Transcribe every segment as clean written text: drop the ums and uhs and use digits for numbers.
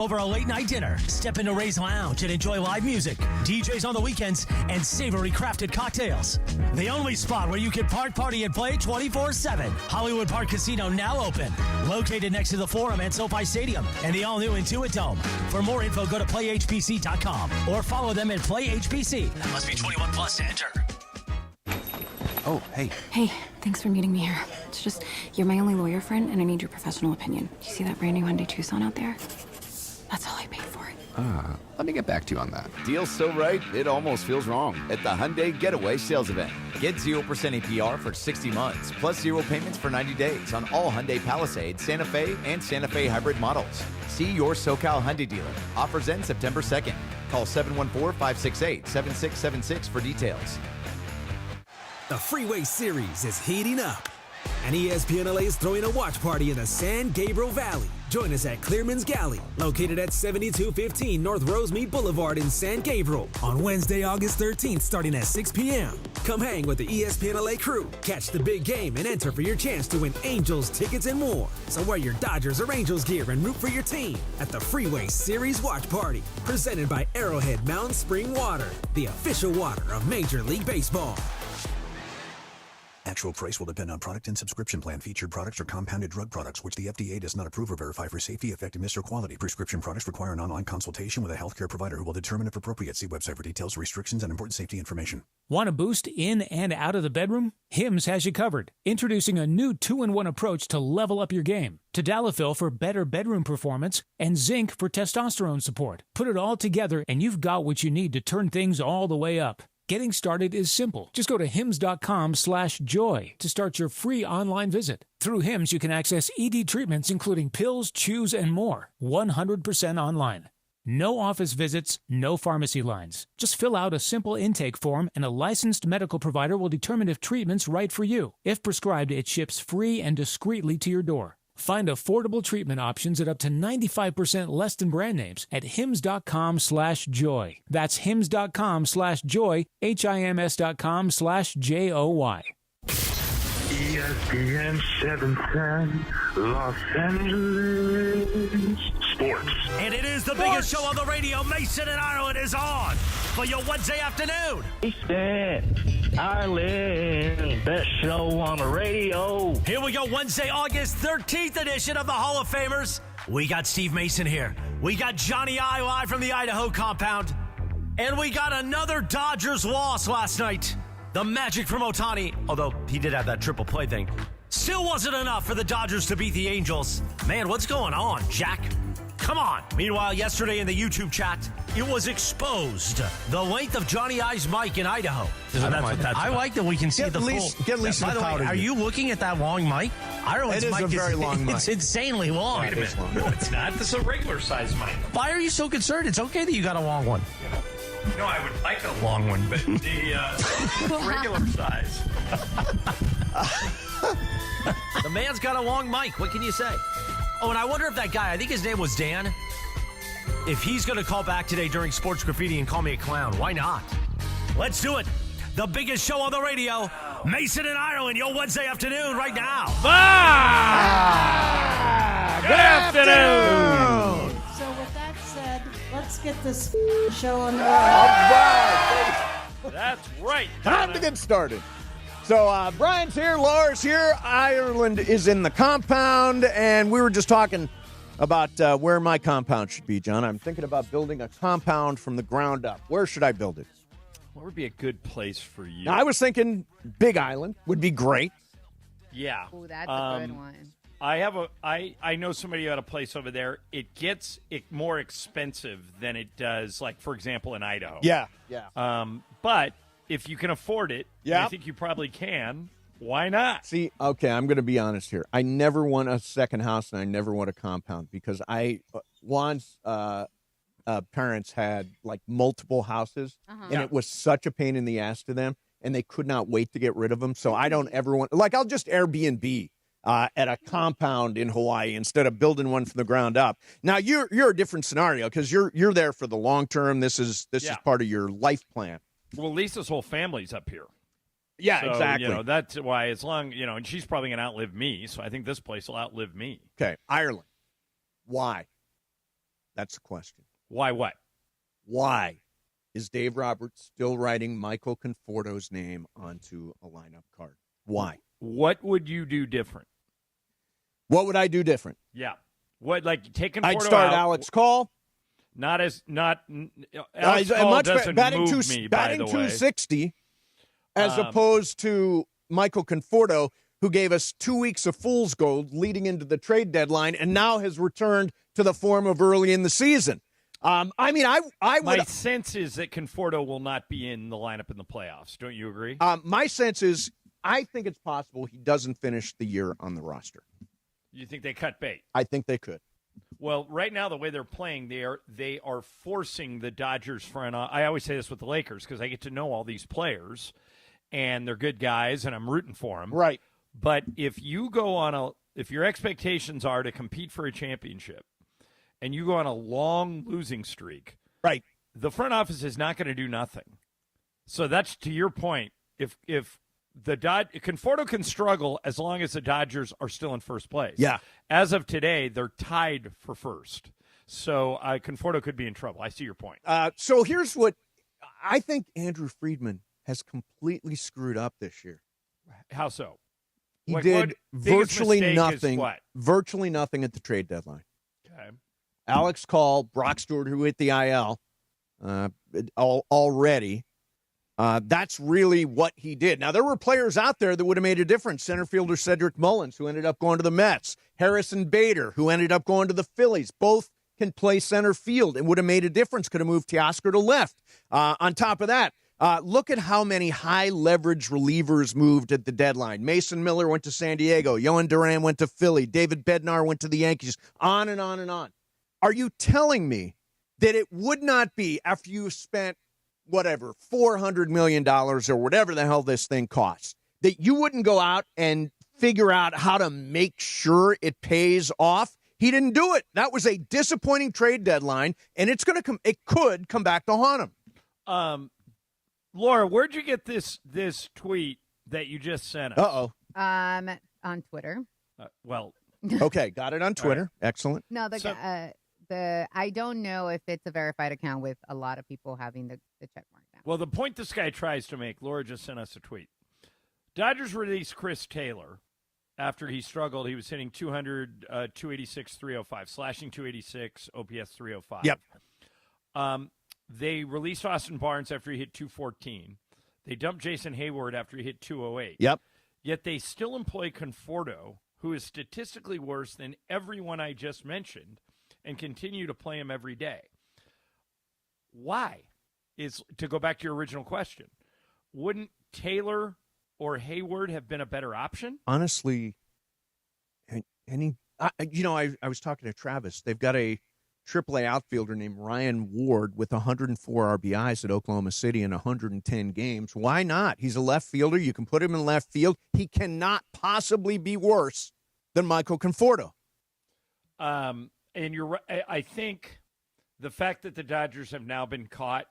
Over a late-night dinner, step into Ray's Lounge and enjoy live music, DJs on the weekends, and savory crafted cocktails. The only spot where you can party, and play 24/7. Hollywood Park Casino now open. Located next to the Forum at SoFi Stadium and the all-new Intuit Dome. For more info, go to playhbc.com or follow them at playhbc. Must be 21 plus to enter. Oh, hey. Hey, thanks for meeting me here. It's just, you're my only lawyer friend, and I need your professional opinion. Do you see that brand new Hyundai Tucson out there? That's all I paid for it. Let me get back to you on that. Deal's so right, it almost feels wrong at the Hyundai Getaway Sales Event. Get 0% APR for 60 months, plus 0 payments for 90 days on all Hyundai Palisade, Santa Fe, and Santa Fe hybrid models. See your SoCal Hyundai dealer. Offers end September 2nd. Call 714-568-7676 for details. The Freeway Series is heating up, and ESPN LA is throwing a watch party in the San Gabriel Valley. Join us at Clearman's Galley, located at 7215 North Rosemead Boulevard in San Gabriel, on Wednesday, August 13th, starting at 6 p.m. Come hang with the ESPN LA crew, catch the big game, and enter for your chance to win Angels tickets and more. So wear your Dodgers or Angels gear and root for your team at the Freeway Series Watch Party, presented by Arrowhead Mountain Spring Water, the official water of Major League Baseball. Actual price will depend on product and subscription plan. Featured products are compounded drug products, which the FDA does not approve or verify for safety, effectiveness, or quality. Prescription products require an online consultation with a healthcare provider who will determine if appropriate. See website for details, restrictions, and important safety information. Want a boost in and out of the bedroom? Hims has you covered. Introducing a new 2-in-1 approach to level up your game. Tadalafil for better bedroom performance and zinc for testosterone support. Put it all together and you've got what you need to turn things all the way up. Getting started is simple. Just go to hims.com/joy to start your free online visit. Through Hims, you can access ED treatments, including pills, chews, and more. 100% online. No office visits, no pharmacy lines. Just fill out a simple intake form and a licensed medical provider will determine if treatment's right for you. If prescribed, it ships free and discreetly to your door. Find affordable treatment options at up to 95% less than brand names at hims.com/joy. That's hims.com/joy, HIMS.com/JOY. ESPN 710, Los Angeles Sports. And it is the biggest show on the radio. Mason and Ireland is on for your Wednesday afternoon. Mason, Ireland, best show on the radio. Here we go, Wednesday, August 13th edition of the Hall of Famers. We got Steve Mason here. We got Johnny I live from the Idaho compound. And we got another Dodgers loss last night. The magic from Ohtani, although he did have that triple play thing, still wasn't enough for the Dodgers to beat the Angels. Man, what's going on, Jack? Come on. Meanwhile, yesterday in the YouTube chat, it was exposed. The length of Johnny I's mic in Idaho. I like that we can see the full. Get Lisa By the way, are you looking at that long mic? Ireland's It is mic a very long mic. It's insanely long. Wait a minute. No, it's not. This is a regular size mic. Why are you so concerned? It's okay that you got a long one. No, I would like a long one, but the regular size. The man's got a long mic. What can you say? Oh, and I wonder if that guy, I think his name was Dan, if he's going to call back today during Sports Graffiti and call me a clown. Why not? Let's do it. The biggest show on the radio, Mason and Ireland, your Wednesday afternoon right now. Good afternoon. So with that said, let's get this show on the road. All right. That's right. Time to get started. So Brian's here, Laura's here, Ireland is in the compound, and we were just talking about where my compound should be, John. I'm thinking about building a compound from the ground up. Where should I build it? What would be a good place for you? Now, I was thinking Big Island would be great. Yeah. Oh, that's a good one. I know somebody who had a place over there. It gets more expensive than it does, like, for example, in Idaho. Yeah. But if you can afford it, yeah. I think you probably can. Why not? See, okay, I'm going to be honest here. I never want a second house, and I never want a compound because Juan's parents had, like, multiple houses, and it was such a pain in the ass to them, and they could not wait to get rid of them. So I don't ever want – like, I'll just Airbnb at a compound in Hawaii instead of building one from the ground up. Now, you're a different scenario because you're there for the long term. This is part of your life plan. Well, Lisa's whole family's up here. Yeah, so, exactly. That's why as long, and she's probably going to outlive me, so I think this place will outlive me. Okay, Ireland. Why? That's the question. Why what? Why is Dave Roberts still writing Michael Conforto's name onto a lineup card? Why? What would you do different? What would I do different? Yeah. What, like, take Conforto I'd start out. Alex Call. Alex Call doesn't batting move me, by the way. 260 as opposed to Michael Conforto, who gave us 2 weeks of fool's gold leading into the trade deadline and now has returned to the form of early in the season. I would. My sense is that Conforto will not be in the lineup in the playoffs. Don't you agree? My sense is I think it's possible he doesn't finish the year on the roster. You think they cut bait? I think they could. Well, right now, the way they're playing, they are forcing the Dodgers front. I always say this with the Lakers because I get to know all these players, and they're good guys, and I'm rooting for them. Right. But if you go if your expectations are to compete for a championship, and you go on a long losing streak, right, the front office is not going to do nothing. So that's to your point. If Conforto can struggle as long as the Dodgers are still in first place. Yeah. As of today, they're tied for first. So Conforto could be in trouble. I see your point. So here's what I think Andrew Friedman has completely screwed up this year. How so? He did virtually nothing. What? Virtually nothing at the trade deadline. Okay. Alex Call, Brock Stewart, who hit the IL already. That's really what he did. Now, there were players out there that would have made a difference. Center fielder Cedric Mullins, who ended up going to the Mets. Harrison Bader, who ended up going to the Phillies. Both can play center field and would have made a difference. Could have moved Teoscar to left. On top of that, look at how many high-leverage relievers moved at the deadline. Mason Miller went to San Diego. Yohan Duran went to Philly. David Bednar went to the Yankees. On and on and on. Are you telling me that it would not be, after you spent whatever, $400 million or whatever the hell this thing costs, that you wouldn't go out and figure out how to make sure it pays off? He didn't do it. That was a disappointing trade deadline, and it could come back to haunt him. Laura, where'd you get this tweet that you just sent us? On Twitter. Okay, got it on Twitter. Right. Excellent. No, I don't know if it's a verified account with a lot of people having the check mark now. Well, the point this guy tries to make, Laura just sent us a tweet. Dodgers released Chris Taylor after he struggled. He was hitting 200, 286, 305, slashing 286, OPS 305. Yep. They released Austin Barnes after he hit 214. They dumped Jason Hayward after he hit 208. Yep. Yet they still employ Conforto, who is statistically worse than everyone I just mentioned, and continue to play him every day. Why? Is to go back to your original question. Wouldn't Taylor or Hayward have been a better option? Honestly, I was talking to Travis. They've got a AAA outfielder named Ryan Ward with 104 RBIs at Oklahoma City in 110 games. Why not? He's a left fielder. You can put him in left field. He cannot possibly be worse than Michael Conforto. And you're right. I think the fact that the Dodgers have now been caught,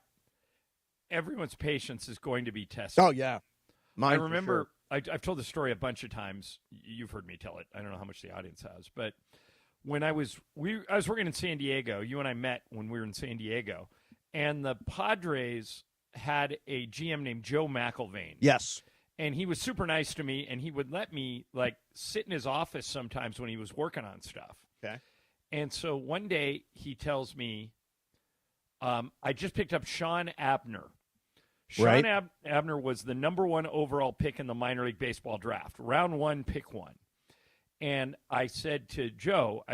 everyone's patience is going to be tested. Oh, yeah. I remember, sure. I've told the story a bunch of times. You've heard me tell it. I don't know how much the audience has. But when I was working in San Diego, you and I met when we were in San Diego, and the Padres had a GM named Joe McIlvaine. Yes. And he was super nice to me, and he would let me, sit in his office sometimes when he was working on stuff. Okay. And so one day he tells me, I just picked up Sean Abner. Sean Abner was the number 1 overall pick in the minor league baseball draft. Round 1, pick 1. And I said to Joe,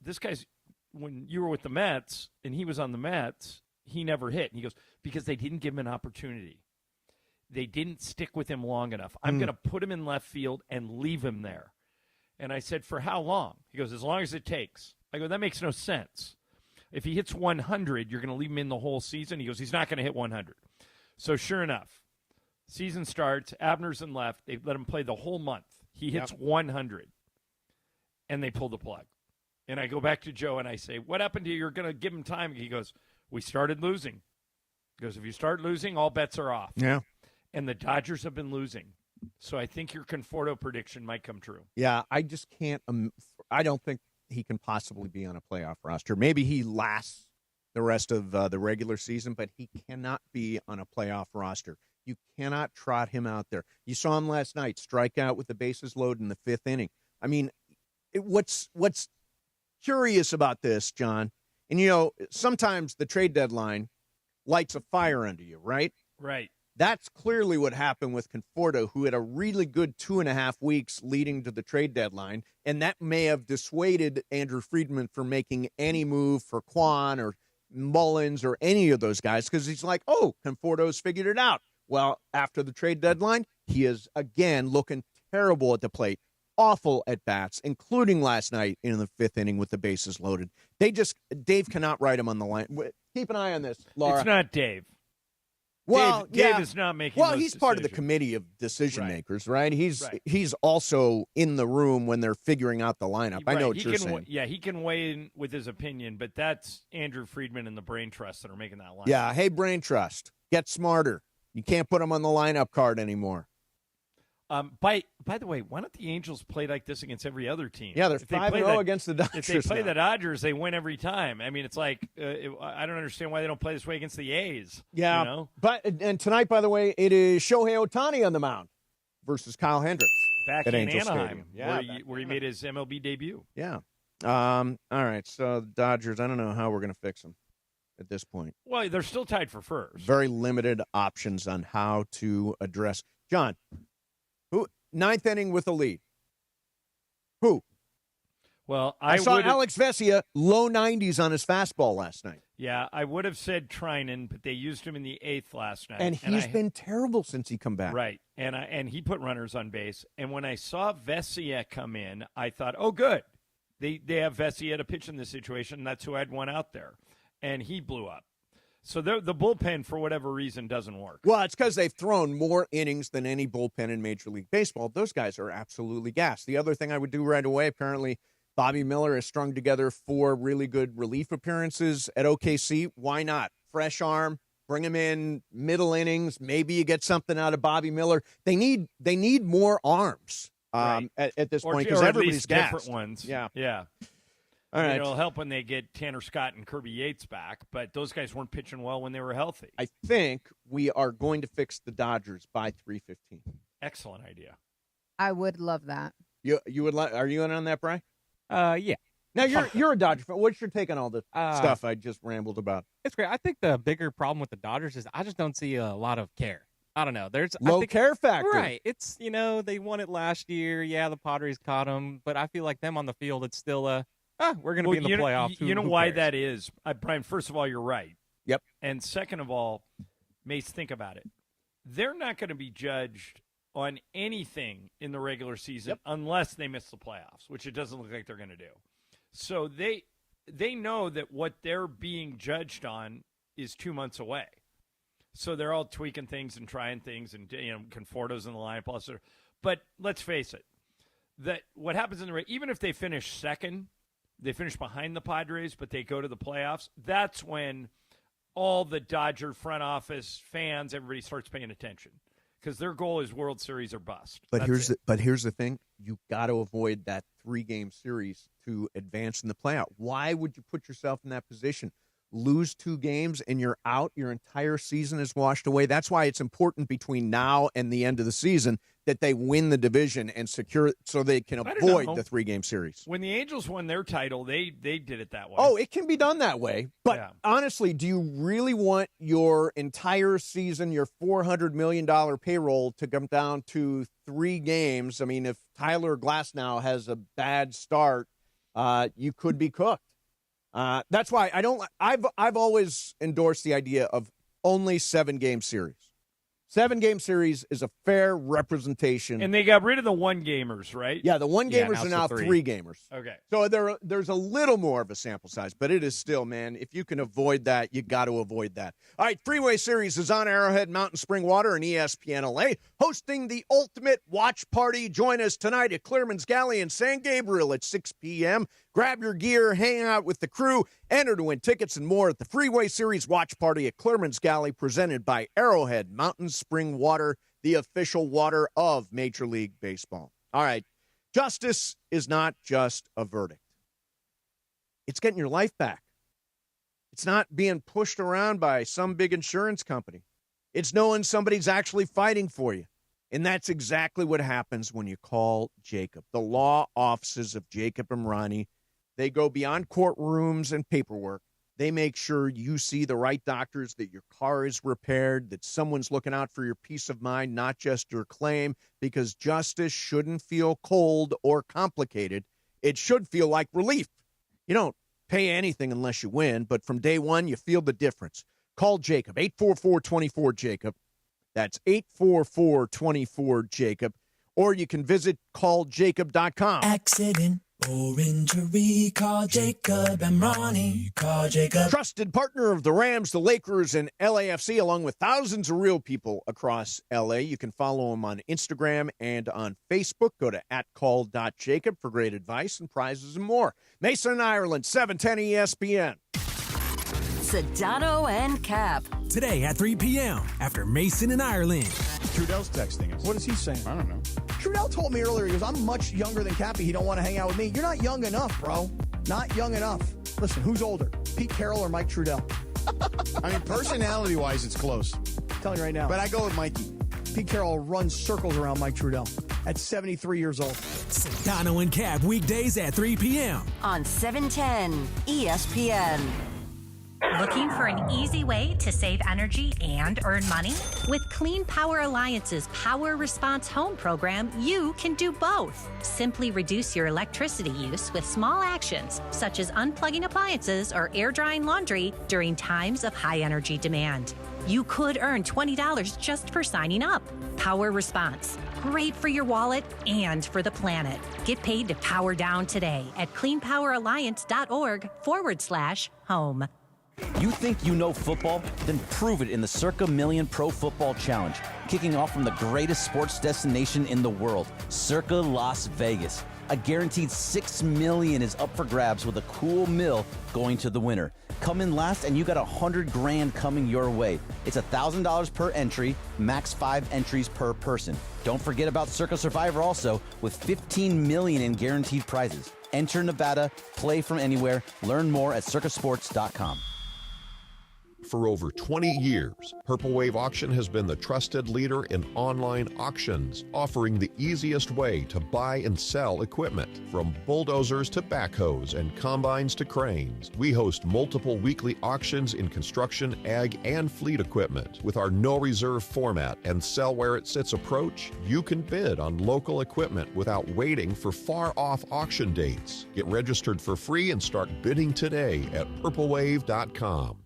this guy's, when you were with the Mets and he was on the Mets, he never hit. And he goes, because they didn't give him an opportunity. They didn't stick with him long enough. I'm going to put him in left field and leave him there. And I said, for how long? He goes, as long as it takes. I go, that makes no sense. If he hits 100, you're going to leave him in the whole season? He goes, he's not going to hit 100. So sure enough, season starts, Abner's in left. They let him play the whole month. He hits 100, and they pull the plug. And I go back to Joe, and I say, what happened to you? You're going to give him time. He goes, we started losing. He goes, if you start losing, all bets are off. Yeah. And the Dodgers have been losing. So I think your Conforto prediction might come true. Yeah, I just can't. I don't think he can possibly be on a playoff roster. Maybe he lasts the rest of the regular season, but he cannot be on a playoff roster. You cannot trot him out there. You saw him last night strike out with the bases loaded in the 5th inning. I mean, what's curious about this, John, and sometimes the trade deadline lights a fire under you, right? Right. That's clearly what happened with Conforto, who had a really good 2.5 weeks leading to the trade deadline, and that may have dissuaded Andrew Friedman from making any move for Kwan or Mullins or any of those guys, because he's like, oh, Conforto's figured it out. Well, after the trade deadline, he is again looking terrible at the plate. Awful at bats, including last night in the 5th inning with the bases loaded. Dave cannot write him on the line. Keep an eye on this, Laura. It's not Dave. Well, Dave is not making. Well, those he's part of the decisions. committee of decision Right. makers, right? He's Right. also in the room when they're figuring out the lineup. I know what you're saying. He can weigh in with his opinion, but that's Andrew Friedman and the Brain Trust that are making that line. Yeah, hey, Brain Trust, get smarter. You can't put him on the lineup card anymore. By the way, why don't the Angels play like this against every other team? Yeah, they're If they 5-0 play against the Dodgers. If they play now. the Dodgers, they win every time. I mean, it's like I don't understand why they don't play this way against the A's. Yeah, you know? and tonight, by the way, it is Shohei Ohtani on the mound versus Kyle Hendricks Back at in Angel Anaheim, Stadium. Yeah, where he made his MLB debut. Yeah. All right. So the Dodgers, I don't know how we're going to fix them at this point. Well, they're still tied for first. Very limited options on how to address. John, who 9th inning with a lead? Who? Well, I saw Alex Vesia low 90s on his fastball last night. Yeah, I would have said Trinan, but they used him in the 8th last night. And he's been terrible since he come back. Right. And he put runners on base. And when I saw Vesia come in, I thought, oh, good. They have Vesia to pitch in this situation. And that's who I'd want out there. And he blew up. So the bullpen, for whatever reason, doesn't work. Well, it's because they've thrown more innings than any bullpen in Major League Baseball. Those guys are absolutely gassed. The other thing I would do right away, apparently, Bobby Miller has strung together 4 really good relief appearances at OKC. Why not? Fresh arm, bring him in middle innings. Maybe you get something out of Bobby Miller. They need more arms at this point because everybody's gassed. Different ones. Yeah. Yeah. All right. It'll help when they get Tanner Scott and Kirby Yates back, but those guys weren't pitching well when they were healthy. I think we are going to fix the Dodgers by 3:15. Excellent idea. I would love that. You would like? Are you in on that, Bri? Yeah. Now you're a Dodger fan. What's your take on all the stuff I just rambled about? It's great. I think the bigger problem with the Dodgers is I just don't see a lot of care. I don't know. There's low care factor. Right. It's, they won it last year. Yeah, the Padres caught them, but I feel like them on the field, it's still we're going to be in the playoffs. You know why that is? Brian, first of all, you're right. Yep. And second of all, Mace, think about it. They're not going to be judged on anything in the regular season unless they miss the playoffs, which it doesn't look like they're going to do. So they know that what they're being judged on is 2 months away. So they're all tweaking things and trying things, and Conforto's in the lineup. But let's face it, that what happens in the even if they finish second, they finish behind the Padres, but they go to the playoffs. That's when all the Dodger front office fans, everybody starts paying attention because their goal is World Series or bust. But here's the thing: you got to avoid that 3-game series to advance in the playoff. Why would you put yourself in that position? Lose 2 games and you're out. Your entire season is washed away. That's why it's important between now and the end of the season that they win the division and secure it so they can avoid the 3-game series. When the Angels won their title, they did it that way. Oh, it can be done that way. But honestly, do you really want your entire season, your $400 million payroll to come down to 3 games? I mean, if Tyler Glasnow has a bad start, you could be cooked. That's why I've always endorsed the idea of only 7-game series. 7-game series is a fair representation. And they got rid of the 1-gamers, right? Yeah, the 1-gamers are now 3-gamers. Okay. So there's a little more of a sample size, but it is still, man, if you can avoid that, you got to avoid that. All right, Freeway Series is on Arrowhead Mountain Spring Water and ESPN LA, hosting the ultimate watch party. Join us tonight at Clearman's Galley in San Gabriel at 6 p.m. Grab your gear, hang out with the crew, enter to win tickets and more at the Freeway Series watch party at Clearman's Galley, presented by Arrowhead Mountain Spring Water, the official water of Major League Baseball. All right, justice is not just a verdict. It's getting your life back. It's not being pushed around by some big insurance company. It's knowing somebody's actually fighting for you. And that's exactly what happens when you call Jacob. The law offices of Jacob and Ronnie, they go beyond courtrooms and paperwork. They make sure you see the right doctors, that your car is repaired, that someone's looking out for your peace of mind, not just your claim, because justice shouldn't feel cold or complicated. It should feel like relief. You don't pay anything unless you win, but from day one, you feel the difference. Call Jacob, 844-24-JACOB. That's 844-24-JACOB. Or you can visit calljacob.com. Accident or injury, call Jacob and Ronnie. Call Jacob. Trusted partner of the Rams, the Lakers, and LAFC, along with thousands of real people across LA. You can follow them on Instagram and on Facebook. Go to @call.jacob for great advice and prizes and more. Mason and Ireland, 710 ESPN. Sedano and Cap. Today at 3 p.m. after Mason and Ireland. Trudell's texting us. What is he saying? I don't know. Trudell told me earlier, he goes, I'm much younger than Cappy. He don't want to hang out with me. You're not young enough, bro. Not young enough. Listen, who's older, Pete Carroll or Mike Trudell? I mean, personality-wise, it's close. I'm telling you right now. But I go with Mikey. Pete Carroll runs circles around Mike Trudell at 73 years old. Sedano and Cap weekdays at 3 p.m. on 710 ESPN. Looking for an easy way to save energy and earn money? With Clean Power Alliance's Power Response Home program, you can do both. Simply reduce your electricity use with small actions, such as unplugging appliances or air drying laundry during times of high energy demand. You could earn $20 just for signing up. Power Response. Great for your wallet and for the planet. Get paid to power down today at cleanpoweralliance.org/home. You think you know football? Then prove it in the Circa Million Pro Football Challenge, kicking off from the greatest sports destination in the world, Circa Las Vegas. A guaranteed $6 million is up for grabs with a cool mill going to the winner. Come in last and you got $100,000 coming your way. It's $1,000 per entry, max 5 entries per person. Don't forget about Circa Survivor also, with $15 million in guaranteed prizes. Enter Nevada, play from anywhere, learn more at circasports.com. For over 20 years, Purple Wave Auction has been the trusted leader in online auctions, offering the easiest way to buy and sell equipment. From bulldozers to backhoes and combines to cranes, we host multiple weekly auctions in construction, ag, and fleet equipment. With our no reserve format and sell where it sits approach, you can bid on local equipment without waiting for far-off auction dates. Get registered for free and start bidding today at purplewave.com.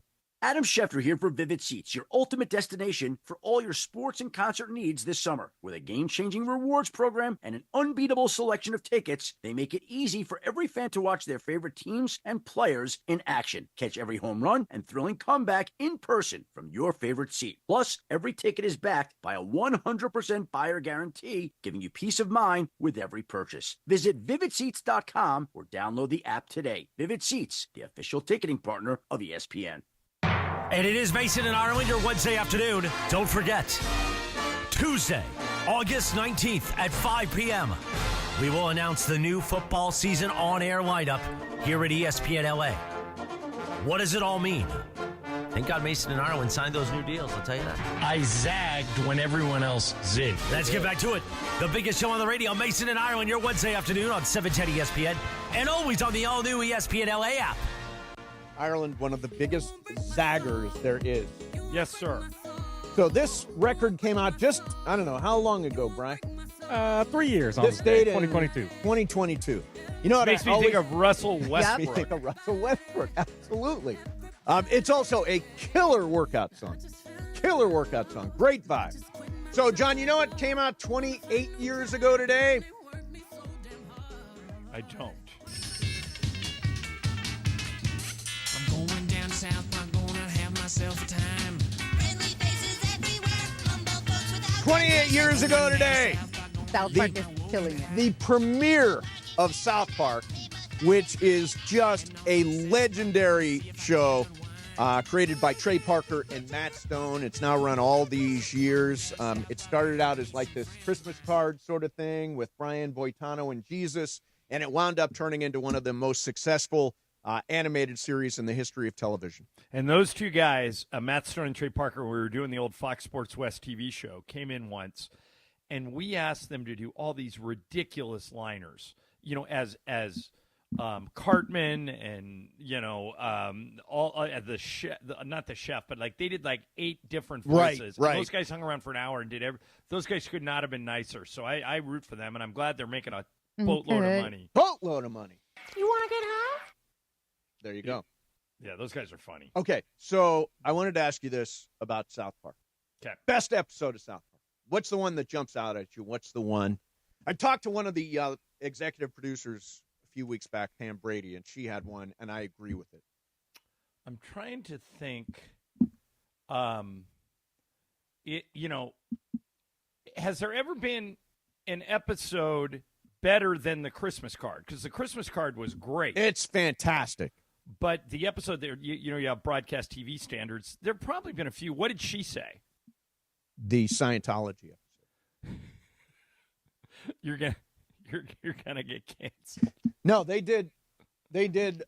Adam Schefter here for Vivid Seats, your ultimate destination for all your sports and concert needs this summer. With a game-changing rewards program and an unbeatable selection of tickets, they make it easy for every fan to watch their favorite teams and players in action. Catch every home run and thrilling comeback in person from your favorite seat. Plus, every ticket is backed by a 100% buyer guarantee, giving you peace of mind with every purchase. Visit VividSeats.com or download the app today. Vivid Seats, the official ticketing partner of ESPN. And it is Mason and Ireland, your Wednesday afternoon. Don't forget, Tuesday, August 19th at 5 p.m., we will announce the new football season on-air lineup here at ESPN LA. What does it all mean? Thank God Mason and Ireland signed those new deals, I'll tell you that. I zagged when everyone else zigged. Let's get back to it. The biggest show on the radio, Mason and Ireland, your Wednesday afternoon on 710 ESPN, and always on the all-new ESPN LA app. Ireland, one of the biggest zaggers there is. Yes, sir. So this record came out just, I don't know, how long ago, Brian? 3 years on this date 2022. 2022. You know what? Makes me think of Russell Westbrook. Makes me think of Russell Westbrook. Absolutely. It's also a killer workout song. Killer workout song. Great vibe. So, John, you know what came out 28 years ago today? I don't. I'm going down south, I'm gonna have myself a time. Friendly faces everywhere. 28 years ago today. South Park is killing it. The premiere of South Park, which is just a legendary show created by Trey Parker and Matt Stone. It's now run all these years. It started out as like this Christmas card sort of thing with Brian Boitano and Jesus, and it wound up turning into one of the most successful animated series in the history of television. And those two guys, Matt Stone and Trey Parker, when we were doing the old Fox Sports West TV show, came in once, and we asked them to do all these ridiculous liners, as Cartman and all the chef, not the chef, but like they did like 8 different voices. Right. And those guys hung around for an hour and did those guys could not have been nicer. So I root for them, and I'm glad they're making a boatload of money. Boatload of money. You want to get high? There you go. Yeah, those guys are funny. Okay, so I wanted to ask you this about South Park. Okay. Best episode of South Park. What's the one that jumps out at you? What's the one? I talked to one of the executive producers a few weeks back, Pam Brady, and she had one, and I agree with it. I'm trying to think. Has there ever been an episode better than the Christmas card? Because the Christmas card was great. It's fantastic. But the episode there, you have broadcast TV standards. There have probably been a few. What did she say? The Scientology episode. You're gonna get canceled. No, they did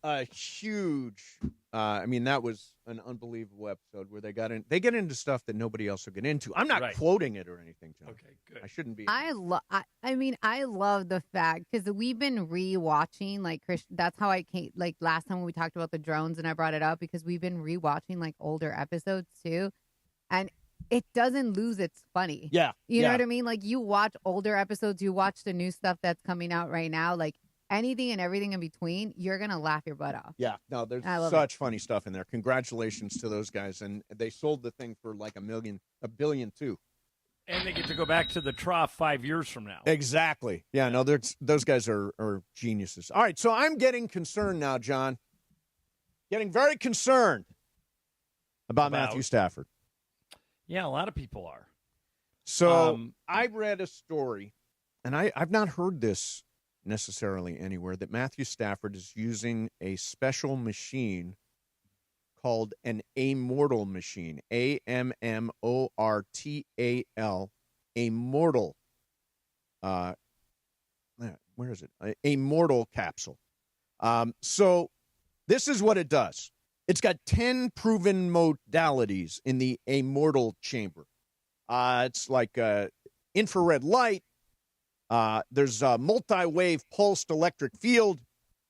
a huge. That was an unbelievable episode where they get into stuff that nobody else will get into. I'm not quoting it or anything, John. Okay, good. I shouldn't be. I love the fact because we've been rewatching like Chris. That's how I came. Like last time when we talked about the drones and I brought it up because we've been rewatching like older episodes too, and it doesn't lose its funny. Yeah, you know what I mean. Like you watch older episodes, you watch the new stuff that's coming out right now, like. Anything and everything in between, you're going to laugh your butt off. Yeah, no, there's such funny stuff in there. Congratulations to those guys. And they sold the thing for like $1 billion too. And they get to go back to the trough 5 years from now. Exactly. Yeah, no, those guys are geniuses. All right, so I'm getting concerned now, John. Getting very concerned about Matthew Stafford. Yeah, a lot of people are. So I read a story, and I've not heard this necessarily anywhere, that Matthew Stafford is using a special machine called an Immortal machine, AMMORTAL, Immortal. Where is it? Immortal capsule. So this is what it does. It's got 10 proven modalities in the Immortal chamber. It's like infrared light. There's a multi-wave pulsed electric field.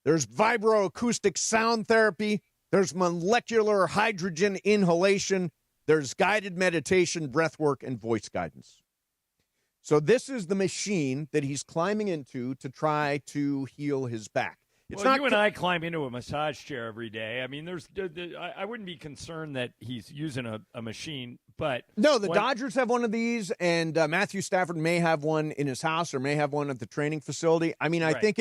There's vibroacoustic sound therapy. There's molecular hydrogen inhalation. There's guided meditation, breath work, and voice guidance. So this is the machine that he's climbing into to try to heal his back. You and I climb into a massage chair every day. I mean, I wouldn't be concerned that he's using a machine, but no, the Dodgers have one of these, and Matthew Stafford may have one in his house or may have one at the training facility. I mean, I think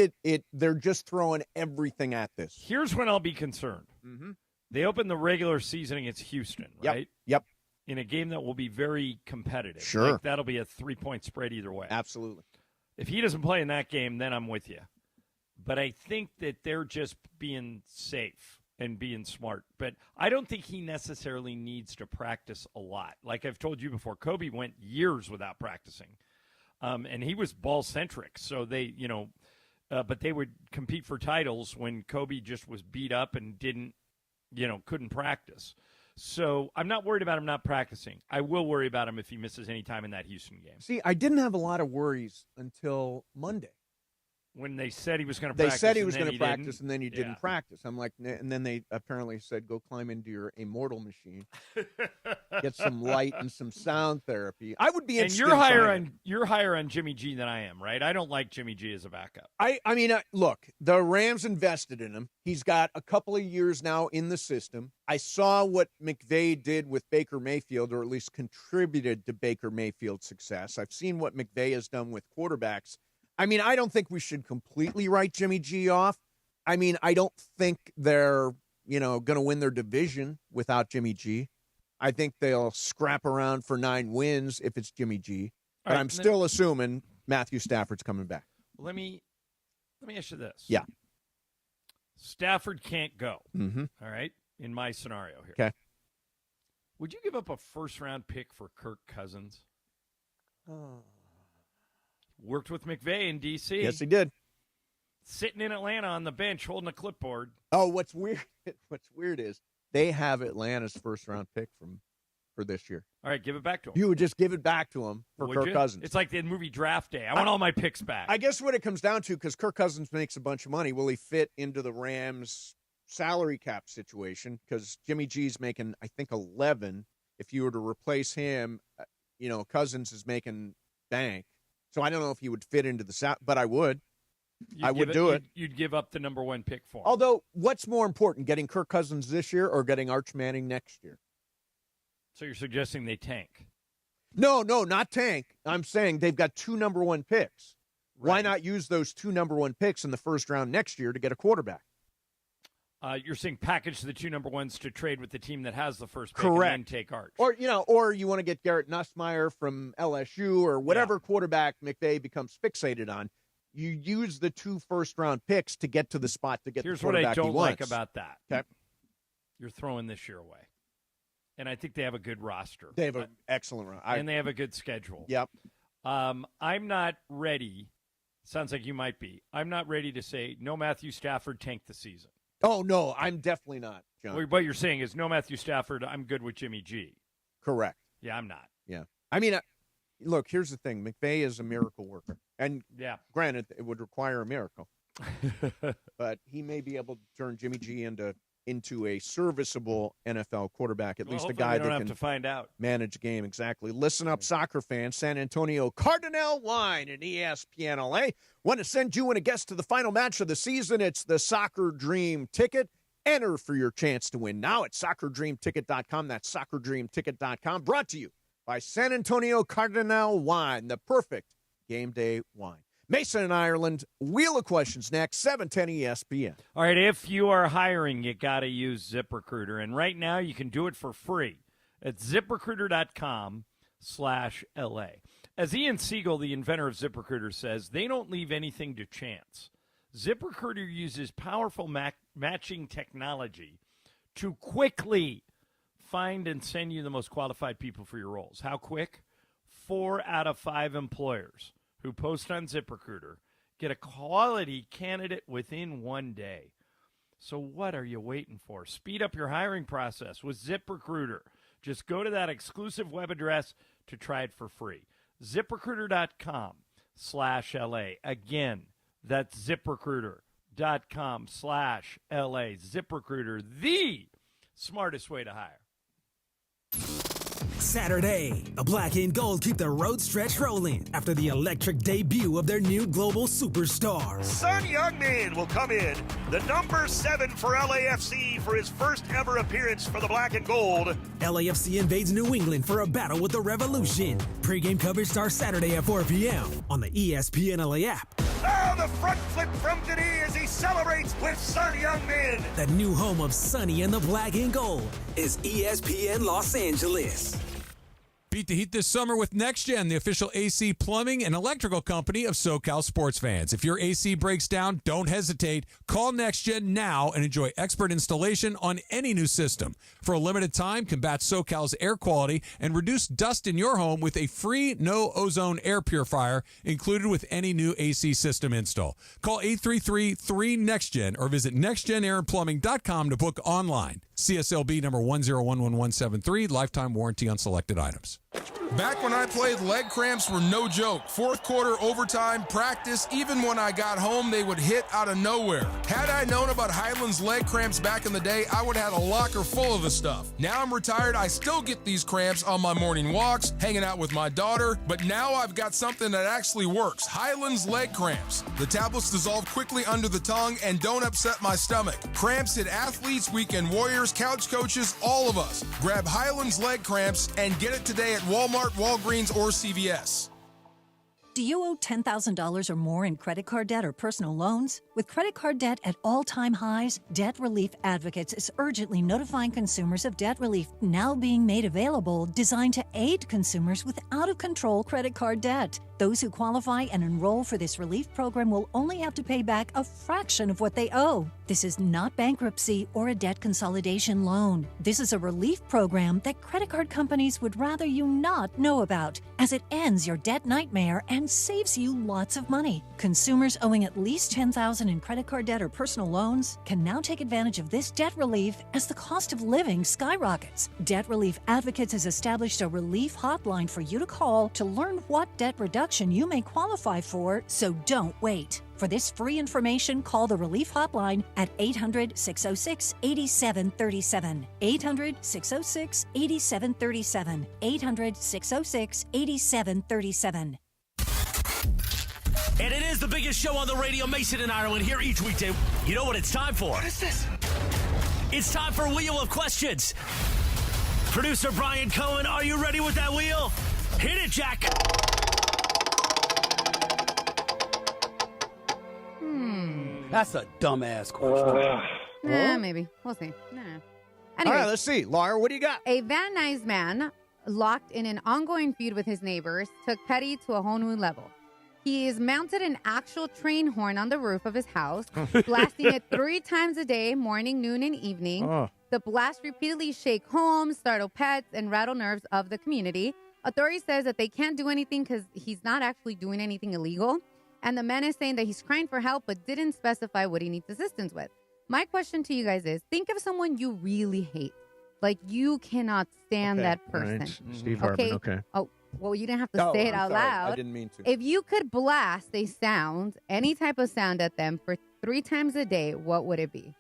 they're just throwing everything at this. Here's when I'll be concerned. Mm-hmm. They open the regular season against Houston, right? Yep. In a game that will be very competitive. Sure. Like, that'll be a 3-point spread either way. Absolutely. If he doesn't play in that game, then I'm with you. But I think that they're just being safe and being smart. But I don't think he necessarily needs to practice a lot. Like I've told you before, Kobe went years without practicing. And he was ball-centric. So they, but they would compete for titles when Kobe just was beat up and couldn't practice. So I'm not worried about him not practicing. I will worry about him if he misses any time in that Houston game. See, I didn't have a lot of worries until Monday. When they said he was going to practice. They said he was going to practice, and then he didn't practice. I'm like, and then they apparently said, go climb into your Immortal machine, get some light and some sound therapy. I would be interested. And you're higher on Jimmy G than I am, right? I don't like Jimmy G as a backup. I mean, look, the Rams invested in him. He's got a couple of years now in the system. I saw what McVay did with Baker Mayfield, or at least contributed to Baker Mayfield's success. I've seen what McVay has done with quarterbacks. I mean, I don't think we should completely write Jimmy G off. I mean, I don't think they're, going to win their division without Jimmy G. I think they'll scrap around for 9 wins if it's Jimmy G. But I'm still assuming Matthew Stafford's coming back. Let me ask you this. Yeah. Stafford can't go. Mm-hmm. All right? In my scenario here. Okay. Would you give up a first-round pick for Kirk Cousins? Oh. Worked with McVay in D.C. Yes, he did. sitting in Atlanta on the bench holding a clipboard. Oh, what's weird is they have Atlanta's first-round pick for this year. All right, give it back to him. You would just give it back to him for Would Kirk you? Cousins. It's like the movie Draft Day. I want all my picks back. I guess what it comes down to, because Kirk Cousins makes a bunch of money, will he fit into the Rams' salary cap situation? Because Jimmy G's making, I think, 11. If you were to replace him, Cousins is making bank. So I don't know if he would fit into the but I would. I would do it. You'd give up the number 1 pick for him. Although, what's more important, getting Kirk Cousins this year or getting Arch Manning next year? So you're suggesting they tank? No, not tank. I'm saying they've got 2 number 1 picks. Right. Why not use those 2 number 1 picks in the first round next year to get a quarterback? You're saying package the 2 number 1s to trade with the team that has the first pick Correct. and then take Arch. Or you want to get Garrett Nussmeier from LSU or whatever quarterback McVay becomes fixated on. You use the 2 first-round picks to get to the spot to get Here's the quarterback what I don't he wants. like about that. Okay. You're throwing this year away. And I think they have a good roster. They have an excellent roster. And they have a good schedule. Yep. I'm not ready. Sounds like you might be. I'm not ready to say, no Matthew Stafford tanked the season. Oh, no, I'm definitely not, John. What you're saying is, no Matthew Stafford, I'm good with Jimmy G. Correct. Yeah, I'm not. Yeah. I mean, look, here's the thing. McVay is a miracle worker. And granted, it would require a miracle. But he may be able to turn Jimmy G into a serviceable NFL quarterback, at least a guy that can to find out. Manage a game. Exactly. Listen up, soccer fans. San Antonio Cardinal Wine and ESPN LA want to send you and a guest to the final match of the season. It's the Soccer Dream Ticket. Enter for your chance to win now at soccerdreamticket.com. That's soccerdreamticket.com. Brought to you by San Antonio Cardinal Wine, the perfect game day wine. Mason in Ireland, Wheel of Questions next, 710 ESPN. All right, if you are hiring, you got to use ZipRecruiter. And right now, you can do it for free at ZipRecruiter.com/LA. As Ian Siegel, the inventor of ZipRecruiter, says, they don't leave anything to chance. ZipRecruiter uses powerful matching technology to quickly find and send you the most qualified people for your roles. How quick? 4 out of 5 employers who post on ZipRecruiter get a quality candidate within 1 day. So what are you waiting for? Speed up your hiring process with ZipRecruiter. Just go to that exclusive web address to try it for free. ZipRecruiter.com/LA. Again, that's ZipRecruiter.com/LA. ZipRecruiter, the smartest way to hire. Saturday, the black and gold keep the road stretch rolling after the electric debut of their new global superstar. Son Youngman will come in, the number 7 for LAFC for his first ever appearance for the black and gold. LAFC invades New England for a battle with the Revolution. Pre-game coverage starts Saturday at 4 p.m. on the ESPN LA app. Oh, the front flip from Denis as he celebrates with Son Youngman. The new home of Sonny and the black and gold is ESPN Los Angeles. Beat the heat this summer with NextGen, the official AC plumbing and electrical company of SoCal sports fans. If your AC breaks down, don't hesitate. Call NextGen now and enjoy expert installation on any new system. For a limited time, combat SoCal's air quality and reduce dust in your home with a free no-ozone air purifier included with any new AC system install. Call 833-3NEXTGen or visit nextgenairandplumbing.com to book online. CSLB number 1011173, lifetime warranty on selected items. Back when I played, leg cramps were no joke. Fourth quarter, overtime, practice, even when I got home, they would hit out of nowhere. Had I known about Highland's leg cramps back in the day, I would have had a locker full of the stuff. Now I'm retired, I still get these cramps on my morning walks, hanging out with my daughter, but now I've got something that actually works. Highland's leg cramps. The tablets dissolve quickly under the tongue and don't upset my stomach. Cramps hit athletes, weekend warriors, couch coaches, all of us. Grab Highland's leg cramps and get it today at Walmart, Walgreens, or CVS. Do you owe $10,000 or more in credit card debt or personal loans? With credit card debt at all-time highs, Debt Relief Advocates is urgently notifying consumers of debt relief now being made available, designed to aid consumers with out-of-control credit card debt. Those who qualify and enroll for this relief program will only have to pay back a fraction of what they owe. This is not bankruptcy or a debt consolidation loan. This is a relief program that credit card companies would rather you not know about, as it ends your debt nightmare and saves you lots of money. Consumers owing at least $10,000 in credit card debt or personal loans can now take advantage of this debt relief as the cost of living skyrockets. Debt Relief Advocates has established a relief hotline for you to call to learn what debt reduction you may qualify for, so don't wait. For this free information, call the Relief Hotline at 800-606-8737. 800-606-8737. 800-606-8737. And it is the biggest show on the radio, Mason and Ireland, here each weekday. You know what it's time for? What is this? It's time for Wheel of Questions. Producer Brian Cohen, are you ready with that wheel? Hit it, Jack. That's a dumbass question. Maybe. We'll see. Nah. All Anyway, right, let's see. Laura, what do you got? a Van Nuys man locked in an ongoing feud with his neighbors took petty to a whole new level. He is mounted an actual train horn on the roof of his house, blasting it 3 times a day, morning, noon, and evening. Oh. The blast repeatedly shake homes, startle pets, and rattle nerves of the community. Authority says that they can't do anything because he's not actually doing anything illegal. And the man is saying that he's crying for help but didn't specify what he needs assistance with. My question to you guys is, think of someone you really hate. Like, you cannot stand that person. Right. Steve Hartman, okay. Oh, well, you didn't have to say it out loud. I didn't mean to. If you could blast a sound, any type of sound at them for 3 times a day, what would it be?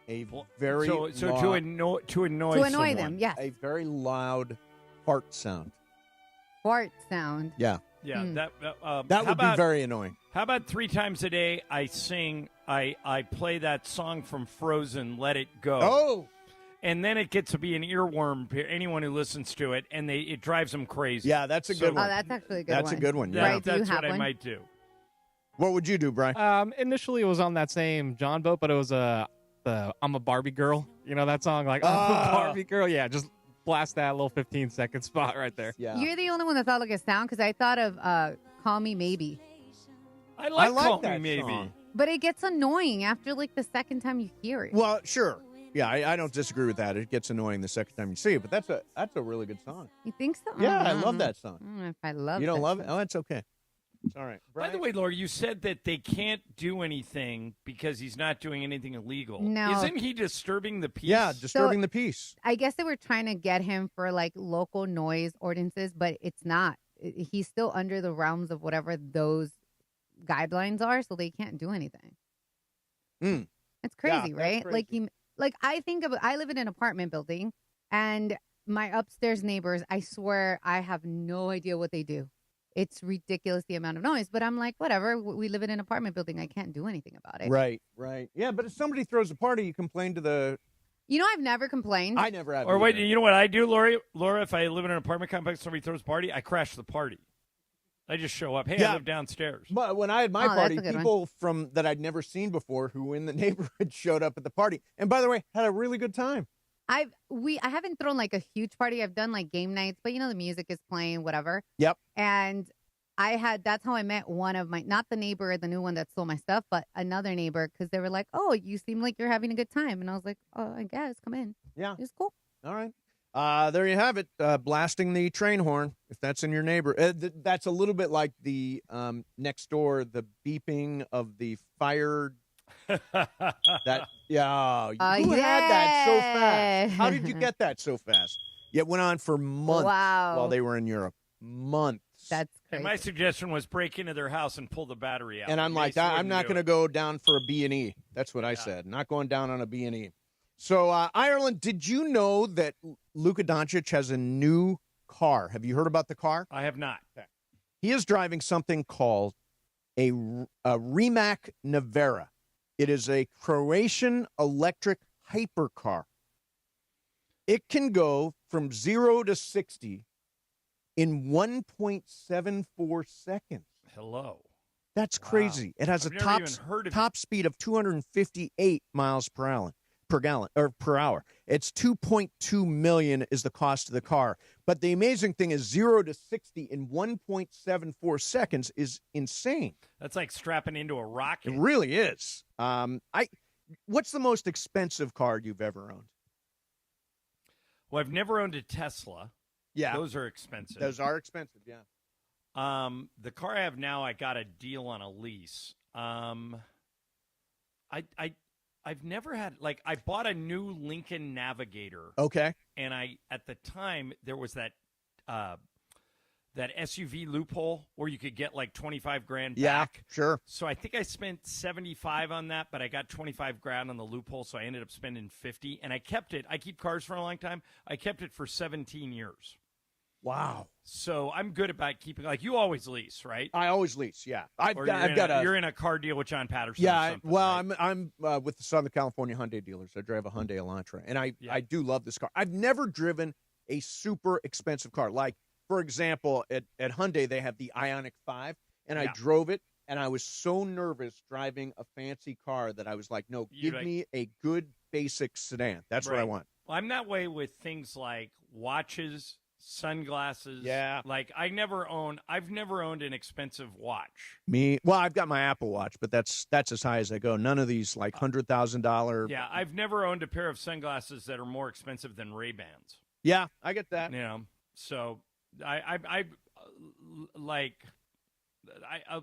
A very so loud, to annoy someone. them, yes. A very loud fart sound. Fart sound. Yeah. Yeah, Mm. That would be very annoying. How about 3 times a day I play that song from Frozen, Let It Go. Oh! And then it gets to be an earworm for anyone who listens to it, and it drives them crazy. Yeah, that's a good one. Oh, that's actually a good one. That's a good one, yeah. Right, do you That's have what I one? might do. What would you do, Brian? Initially, it was on that same John boat, but it was the I'm a Barbie Girl. You know that song? Like, I'm a Barbie Girl? Yeah, just blast that little 15-second spot right there. Yeah. You're the only one that thought like a sound because I thought of Call Me Maybe. I like Call Me that Maybe. song. But it gets annoying after like the second time you hear it. Well, sure. Yeah, I don't disagree with that. It gets annoying the second time you see it, but that's a really good song. You think so? Yeah, I love that song. I don't know if I love You don't that love it? song. Oh, it's okay. It's all right. By the way, Laura, you said that they can't do anything because he's not doing anything illegal. No. Isn't he disturbing the peace? Yeah, disturbing the peace. I guess they were trying to get him for like local noise ordinances, but it's not. He's still under the realms of whatever those guidelines are, so they can't do anything. Mm. It's crazy, Yeah, that's right? crazy. I live in an apartment building, and my upstairs neighbors, I swear I have no idea what they do. It's ridiculous the amount of noise, but I'm like, whatever. We live in an apartment building. I can't do anything about it. Right. Yeah, but if somebody throws a party, you complain to the... You know, I've never complained. I never have. Or wait, either. you know what I do, Laura? If I live in an apartment complex, somebody throws a party, I crash the party. I just show up. Hey, I live downstairs. But when I had my Oh, that's party, a good people that I'd never seen before who in the neighborhood showed up at the party. And by the way, had a really good time. I haven't thrown like a huge party. I've done like game nights, but you know, the music is playing, whatever. Yep. And that's how I met one of my, not the neighbor, the new one that stole my stuff, but another neighbor, because they were like, oh, you seem like you're having a good time. And I was like, oh, I guess, come in. Yeah. It's cool. All right. There you have it. Blasting the train horn, if that's in your neighbor. That's a little bit like the next door, the beeping of the fire. Who had that so fast? How did you get that so fast? It went on for months while they were in Europe. Months. That's And my suggestion was break into their house and pull the battery out. And I'm like, Mason I'm not wouldn't going to do go down for a B&E. That's what I said. Not going down on a B&E. So, Ireland, did you know that Luka Doncic has a new car? Have you heard about the car? I have not. He is driving something called a Rimac Nevera. It is a Croatian electric hypercar. It can go from 0 to 60 in 1.74 seconds. Hello. That's crazy. It has I've a never even heard of top speed of 258 miles per hour. per gallon or per hour. It's 2.2 million is the cost of the car. But the amazing thing is 0 to 60 in 1.74 seconds is insane. That's like strapping into a rocket. It really is. What's the most expensive car you've ever owned? Well, I've never owned a Tesla. Yeah. Those are expensive. Those are expensive, yeah. The car I have now, I got a deal on a lease. I've never had, like, I bought a new Lincoln Navigator. Okay. And at the time, there was that SUV loophole where you could get like 25 grand back. Yeah, sure. So I think I spent 75 on that, but I got 25 grand on the loophole, so I ended up spending 50. And I kept it. I keep cars for a long time. I kept it for 17 years. Wow. So I'm good about keeping, like, you always lease, right? I always lease, yeah. You're in a car deal with John Patterson. Yeah, right? I'm with the Southern California Hyundai dealers. I drive a Hyundai Elantra, and I do love this car. I've never driven a super expensive car. Like, for example, at Hyundai, they have the Ioniq 5, and I drove it, and I was so nervous driving a fancy car that I was like, no, give me a good basic sedan. That's what I want. Well, I'm that way with things like watches, sunglasses. Yeah. Like, I've never owned an expensive watch. Well, I've got my Apple Watch, but that's as high as I go. None of these like $100,000. Yeah, I've never owned a pair of sunglasses that are more expensive than Ray-Bans. Yeah, I get that. You know, so I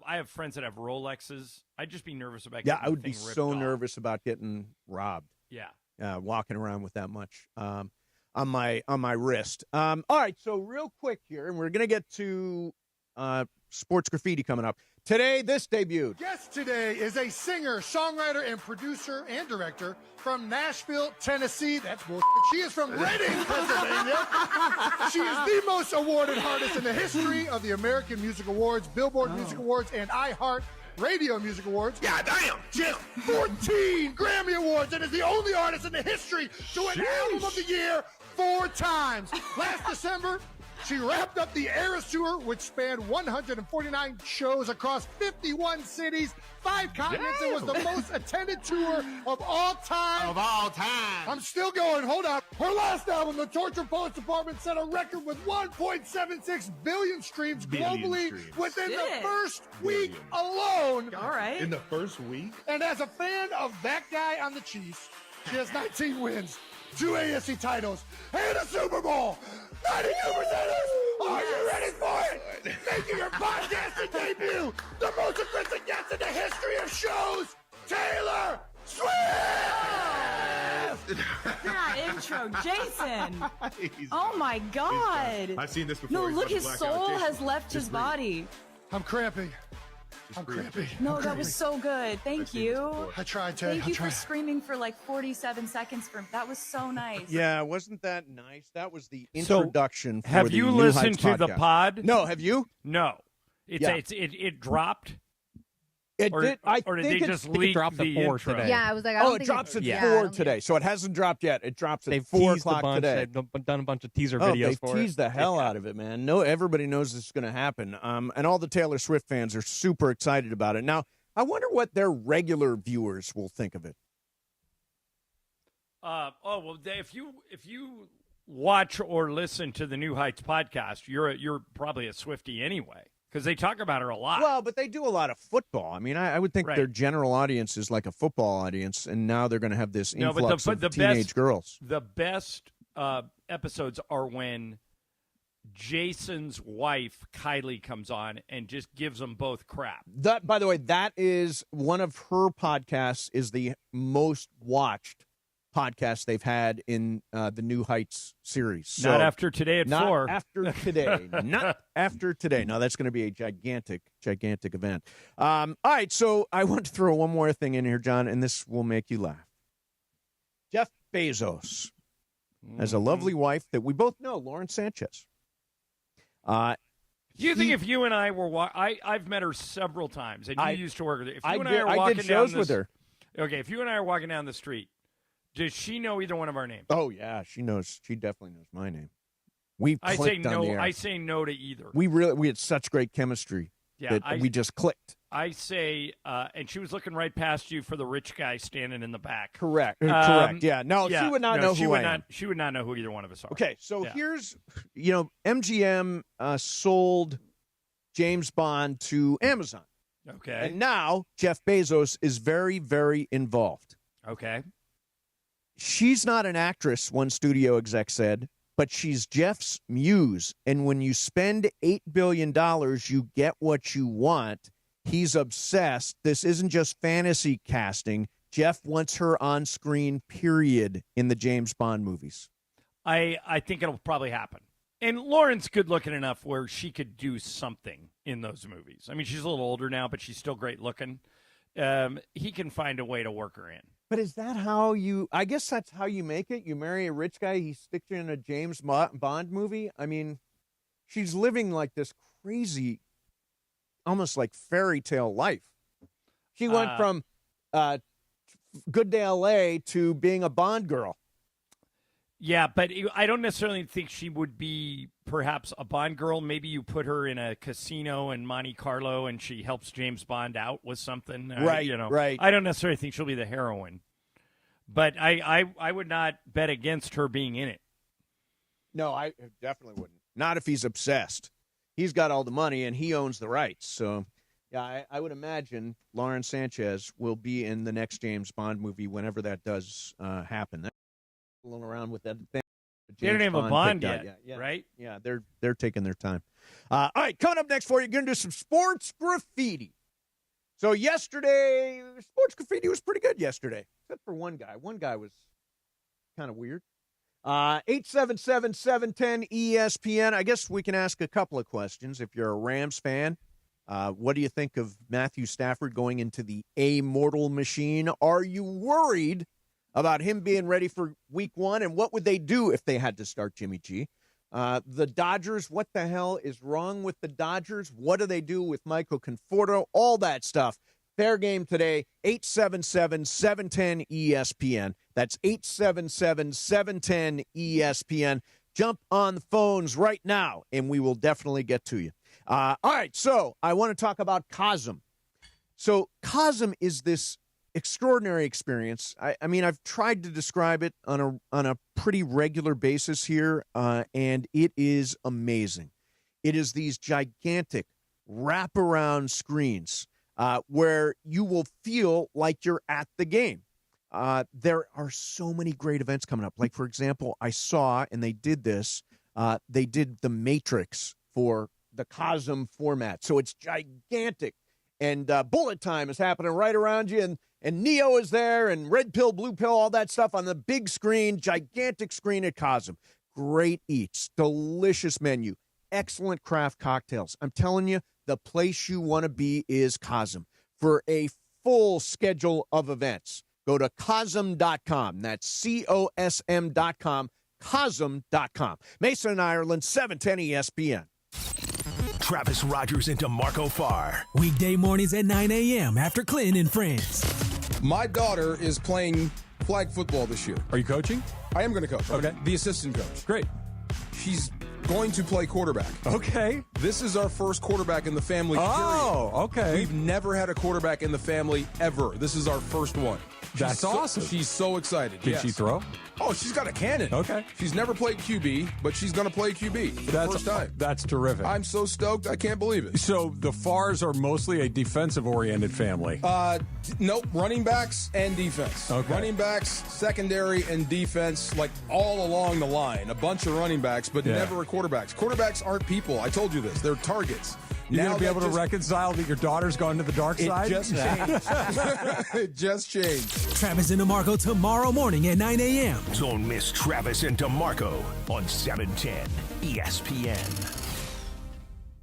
have friends that have Rolexes. I'd just be nervous about getting I would the be thing ripped so off. nervous about getting robbed. Yeah. Walking around with that much on my wrist. All right, so real quick here, and we're gonna get to sports graffiti coming up today. This debuted. Guest today is a singer, songwriter, and producer and director from Nashville, Tennessee. That's bullshit. She is from Reading, Pennsylvania. She is the most awarded artist in the history of the American Music Awards, Billboard Music Awards, and iHeart Radio Music Awards. Yeah, damn. She has 14 Grammy Awards and is the only artist in the history to win Album of the Year 4 times. Last December, she wrapped up the Eras Tour, which spanned 149 shows across 51 cities, 5 continents, and was the most attended tour of all time. I'm still going. Hold up. Her last album, The Torture Poets Department, set a record with 1.76 billion streams globally within the first week alone. All right. In the first week? And as a fan of that guy on the Chiefs, she has 19 wins, 2 AFC titles, and a Super Bowl. 92%. Are you ready for it? Making her podcasting debut, the most aggressive guest in the history of shows, Taylor Swift! That intro, Jason. Oh my God. I've seen this before. No, He's look, about to his black soul out. has Jason, left his just breathe. body. I'm cramping. I'm cramping. No, that was so good. Thank you. I tried, Tay. Thank you I tried. for screaming for like 47 seconds. That was so nice. Yeah, wasn't that nice? That was the So, introduction. For have the you New listened Heights to the podcast. pod? No, have you? No. It dropped? It or, did. I or did think they it just leak dropped at the 4 intro? today. Yeah, I was like, I don't it think drops at I 4 don't today, so it hasn't dropped yet. It drops at They've 4 teased a o'clock bunch. today. They've done a bunch of teaser Oh, videos they've for it. teased the hell out of it, man. No, everybody knows this is going to happen, and all the Taylor Swift fans are super excited about it. Now, I wonder what their regular viewers will think of it. If you watch or listen to the New Heights podcast, you're probably a Swiftie anyway, because they talk about her a lot. Well, but they do a lot of football. I mean, I would think Right. their general audience is like a football audience, and now they're going to have this influx of teenage best, girls. The best episodes are when Jason's wife, Kylie, comes on and just gives them both crap. That, by the way, that is one of her podcasts. Is the most watched podcast they've had in the New Heights series. So, Not after today at 4. Not after today. Not after today. No, that's going to be a gigantic event. All right, so I want to throw one more thing in here, John, and this will make you laugh. Jeff Bezos has a lovely wife that we both know, Lauren Sanchez. Do you think if you and I were I've met her several times, and you used to work with her. If you and I are walking did shows down with her. Okay, if you and I are walking down the street, does she know either one of our names? Oh yeah, she knows. She definitely knows my name. We I say clicked on no. the air. I say no to either. We had such great chemistry. that we just clicked. I say, and she was looking right past you for the rich guy standing in the back. Correct. Correct. Yeah. No, she would not know she who would I not, am. She would not know who either one of us are. Okay, so here's, MGM sold James Bond to Amazon. Okay. And now Jeff Bezos is very, very involved. Okay. She's not an actress, one studio exec said, but she's Jeff's muse. And when you spend $8 billion, you get what you want. He's obsessed. This isn't just fantasy casting. Jeff wants her on screen, period, in the James Bond movies. I think it'll probably happen. And Lauren's good looking enough where she could do something in those movies. I mean, she's a little older now, but she's still great looking. He can find a way to work her in. But is that how I guess that's how you make it? You marry a rich guy, he sticks you in a James Bond movie? I mean, she's living like this crazy, almost like fairy tale life. She went from Good Day L.A. to being a Bond girl. Yeah, but I don't necessarily think she would be perhaps a Bond girl. Maybe you put her in a casino in Monte Carlo and she helps James Bond out with something. Right, right. I don't necessarily think she'll be the heroine. But I would not bet against her being in it. No, I definitely wouldn't. Not if he's obsessed. He's got all the money and he owns the rights. So, yeah, I would imagine Lauren Sanchez will be in the next James Bond movie whenever that does happen. Around with that thing. They don't have a Bond yet, right? Yeah, they're taking their time. All right, coming up next for you, going to do some sports graffiti. So yesterday, sports graffiti was pretty good yesterday, except for one guy. One guy was kind of weird. 877-710-ESPN. I guess we can ask a couple of questions. If you're a Rams fan, what do you think of Matthew Stafford going into the immortal machine? Are you worried about him being ready for week one, and what would they do if they had to start Jimmy G? The Dodgers, what the hell is wrong with the Dodgers? What do they do with Michael Conforto? All that stuff. Fair game today, 877-710-ESPN. That's 877-710-ESPN. Jump on the phones right now, and we will definitely get to you. All right, so I want to talk about Cosm. So Cosm is this extraordinary experience. I mean, I've tried to describe it on a pretty regular basis here, and it is amazing. It is these gigantic wraparound screens where you will feel like you're at the game. There are so many great events coming up. Like, for example, I saw, and they did this, they did the Matrix for the Cosm format. So it's gigantic. And bullet time is happening right around you, and Neo is there, and red pill, blue pill, all that stuff on the big screen, gigantic screen at Cosm. Great eats, delicious menu, excellent craft cocktails. I'm telling you, the place you want to be is Cosm. For a full schedule of events, go to Cosm.com. That's COSM.com, Cosm.com. Mason and Ireland, 710 ESPN. Travis Rogers into Marco Farr. Weekday mornings at 9 a.m. after Clinton and Friends. My daughter is playing flag football this year. Are you coaching? I am going to coach. Okay. I'm the assistant coach. Great. She's going to play quarterback. Okay. This is our first quarterback in the family. Oh, period. okay. We've never had a quarterback in the family ever. This is our first one. That's awesome. She's so excited. Can she throw? Oh, she's got a cannon. Okay. She's never played QB, but she's going to play QB for the first time. That's terrific. I'm so stoked. I can't believe it. So the Farrs are mostly a defensive-oriented family. Nope. Running backs and defense. Okay. Running backs, secondary, and defense, like all along the line. A bunch of running backs, but never quarterbacks. Quarterbacks aren't people. I told you this. They're targets. You're going to be able to reconcile that your daughter's gone to the dark side? It just changed. It just changed. Travis and DeMarco tomorrow morning at 9 a.m. Don't miss Travis and DeMarco on 710 ESPN.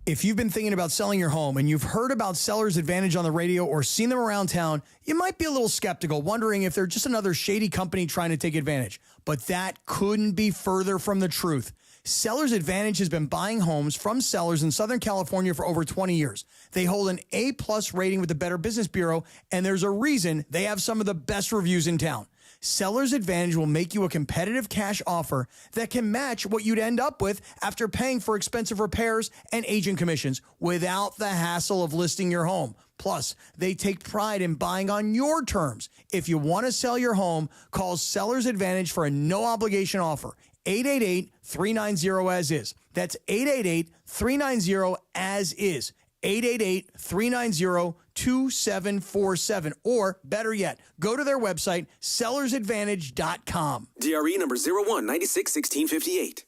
If you've been thinking about selling your home and you've heard about Seller's Advantage on the radio or seen them around town, you might be a little skeptical, wondering if they're just another shady company trying to take advantage. But that couldn't be further from the truth. Seller's Advantage has been buying homes from sellers in Southern California for over 20 years. They hold an A+ rating with the Better Business Bureau, and there's a reason they have some of the best reviews in town. Seller's Advantage will make you a competitive cash offer that can match what you'd end up with after paying for expensive repairs and agent commissions without the hassle of listing your home. Plus, they take pride in buying on your terms. If you want to sell your home, call Seller's Advantage for a no-obligation offer. 888-390-AS-IS. That's 888-390-AS-IS. 888-390-2747. Or, better yet, go to their website, sellersadvantage.com. DRE number 01961658.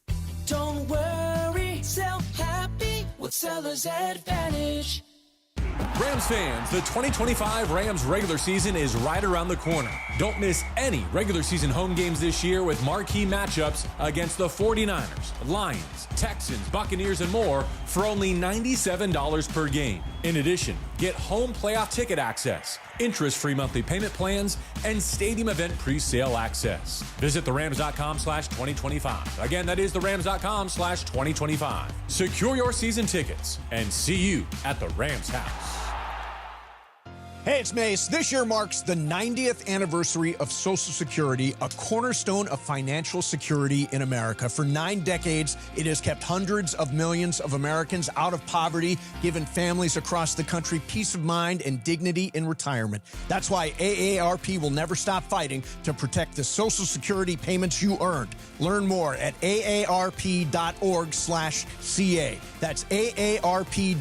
Don't worry, sell happy with Seller's Advantage. Rams fans, the 2025 Rams regular season is right around the corner. Don't miss any regular season home games this year with marquee matchups against the 49ers, Lions, Texans, Buccaneers, and more for only $97 per game. In addition, get home playoff ticket access, interest-free monthly payment plans, and stadium event pre-sale access. Visit therams.com/2025. Again, that is therams.com/2025. Secure your season tickets and see you at the Rams house. Hey, it's Mace. This year marks the 90th anniversary of Social Security, a cornerstone of financial security in America. For 9 decades, it has kept hundreds of millions of Americans out of poverty, given families across the country peace of mind and dignity in retirement. That's why AARP will never stop fighting to protect the Social Security payments you earned. Learn more at aarp.org/CA. That's aarp.org/CA.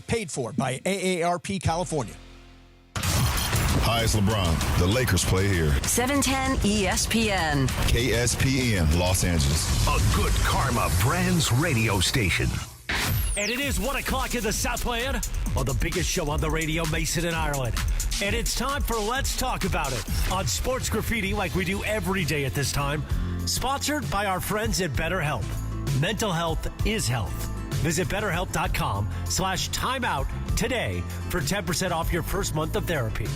Paid for by AARP California. Hi, it's LeBron. The Lakers play here. 710 ESPN. KSPN, Los Angeles. A good karma brands radio station. And it is 1 o'clock in the Southland on the biggest show on the radio, Mason in Ireland. And it's time for Let's Talk About It on Sports Graffiti like we do every day at this time. Sponsored by our friends at BetterHelp. Mental health is health. Visit BetterHelp.com/timeout today for 10% off your first month of therapy.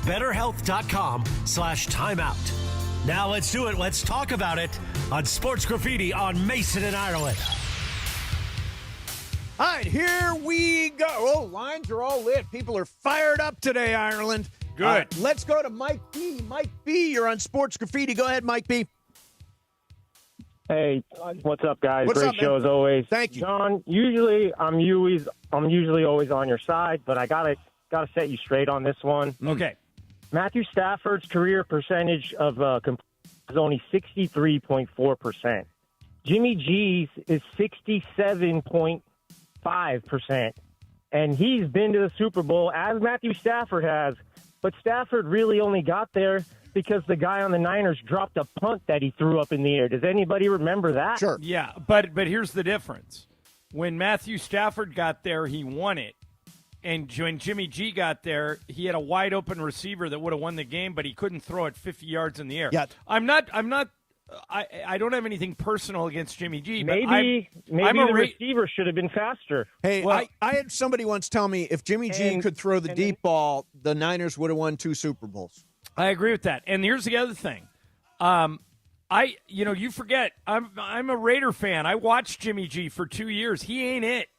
BetterHelp.com/timeout. Now let's do it. Let's talk about it on Sports Graffiti on Mason in Ireland. All right, here we go. Oh, lines are all lit. People are fired up today, Ireland. Good. Let's go to Mike B. Mike B., you're on Sports Graffiti. Go ahead, Mike B. Hey, what's up, guys? What's Great up, show man? as always. Thank you, John. Usually, I'm usually always on your side, but I gotta set you straight on this one. Okay. Matthew Stafford's career percentage of is only 63.4%. Jimmy G's is 67.5%, and he's been to the Super Bowl as Matthew Stafford has. But Stafford really only got there because the guy on the Niners dropped a punt that he threw up in the air. Does anybody remember that? Sure. Yeah, but here's the difference. When Matthew Stafford got there, he won it. And when Jimmy G got there, he had a wide open receiver that would have won the game, but he couldn't throw it 50 yards in the air. Yeah. I don't have anything personal against Jimmy G, but Maybe I'm the receiver should have been faster. Hey, Well- I had somebody once tell me if Jimmy G could throw the deep ball, the Niners would have won 2 Super Bowls. I agree with that. And here's the other thing. You forget, I'm a Raider fan. I watched Jimmy G for 2 years. He ain't it.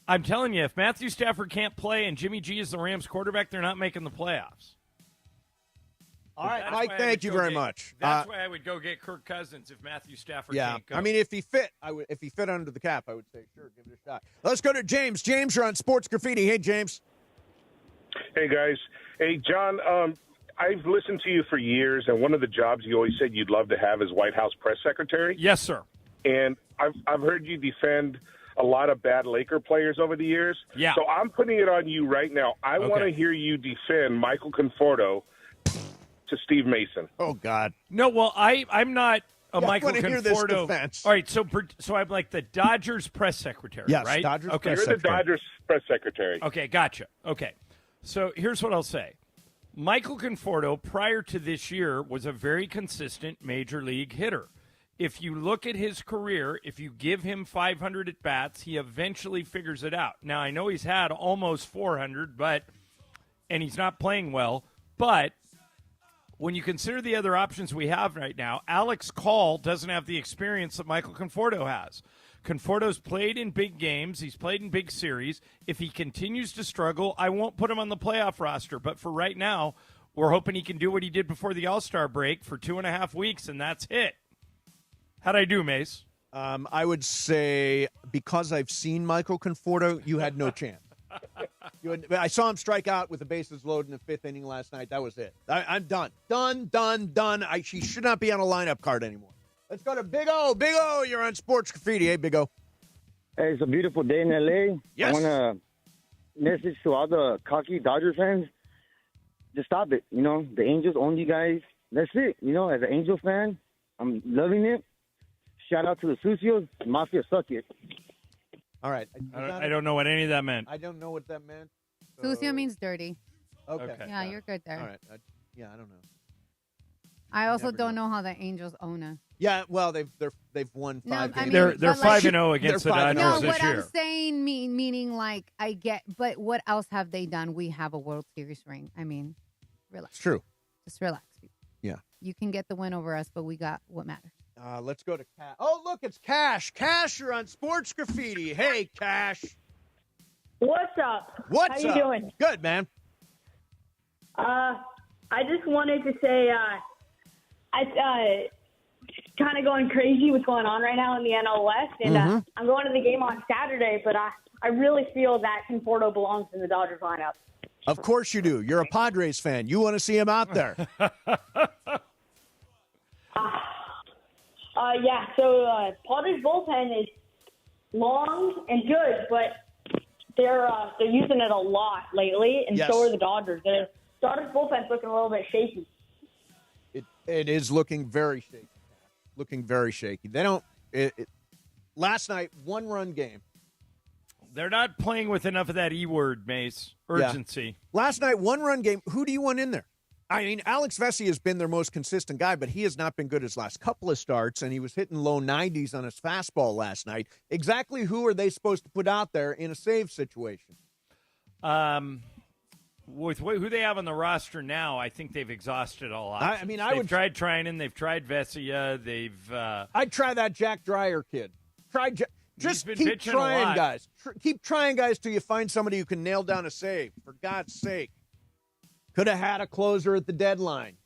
I'm telling you, if Matthew Stafford can't play and Jimmy G is the Rams quarterback, they're not making the playoffs. All right, That's Mike, why I thank would you go very get- much. That's why I would go get Kirk Cousins if Matthew Stafford Yeah, can't go. I mean, if he fit under the cap, I would say, sure, give it a shot. Let's go to James. James, you're on Sports Graffiti. Hey, James. Hey, guys. Hey, John, I've listened to you for years, and one of the jobs you always said you'd love to have is White House press secretary. Yes, sir. And I've heard you defend a lot of bad Laker players over the years. Yeah. So I'm putting it on you right now. I want to hear you defend Michael Conforto to Steve Mason. Oh, God. No, well, I'm not a Michael I wanna hear this Conforto. defense. All right, so I'm like the Dodgers press secretary, Yes, right? Dodgers okay. press You're the secretary. Dodgers press secretary. Okay, gotcha. Okay. So here's what I'll say. Michael Conforto, prior to this year, was a very consistent major league hitter. If you look at his career, if you give him 500 at-bats, he eventually figures it out. Now, I know he's had almost 400, and he's not playing well, but when you consider the other options we have right now, Alex Call doesn't have the experience that Michael Conforto has. Conforto's played in big games. He's played in big series. If he continues to struggle, I won't put him on the playoff roster. But for right now, we're hoping he can do what he did before the All-Star break for 2.5 weeks, and that's it. How'd I do, Mace? I would say because I've seen Michael Conforto, you had no chance. I saw him strike out with the bases loaded in the 5th inning last night. That was it. I'm done. Done. He should not be on a lineup card anymore. Let's go to Big O. Big O, you're on Sports Graffiti. Hey, Big O. Hey, it's a beautiful day in L.A. Yes. I want to message to all the cocky Dodger fans. Just stop it. The Angels own you guys. That's it. As an Angel fan, I'm loving it. Shout out to the Sucios. Mafia, suck it. All right. I don't know what any of that meant. I don't know what that meant. Sucio means dirty. Okay. Yeah, you're good there. All right. I don't know. I also don't know how the Angels own us. Yeah, well, they've won 5 games. They're but 5-0 against the Dodgers No, this what year. I'm saying meaning like I get, but what else have they done? We have a World Series ring. I mean, relax. It's true. Just relax. Yeah. You can get the win over us, but we got what matters. Let's go to Cash. Oh, look, it's Cash. Cash, you're on Sports Graffiti. Hey, Cash. What's up? What's How you up? doing? Good, man. I just wanted to say I kind of going crazy what's going on right now in the NL West, and I'm going to the game on Saturday, but I really feel that Conforto belongs in the Dodgers lineup. Of course you do. You're a Padres fan. You want to see him out there. Yeah, so Padres bullpen is long and good, but they're using it a lot lately, and so are the Dodgers. The Dodgers bullpen's looking a little bit shaky. It is looking very shaky. Looking very shaky. They don't. Last night, 1-run game. They're not playing with enough of that E word, Mace. Urgency. Yeah. Last night, 1-run game. Who do you want in there? I mean, Alex Vesey has been their most consistent guy, but he has not been good his last couple of starts, and he was hitting low 90s on his fastball last night. Exactly who are they supposed to put out there in a save situation? With who they have on the roster now, I think they've exhausted all options. They've tried Trinan, they've tried Vesia, they've. I'd try that Jack Dreyer kid. Just keep trying, guys. Keep trying, guys, till you find somebody who can nail down a save. For God's sake, could have had a closer at the deadline.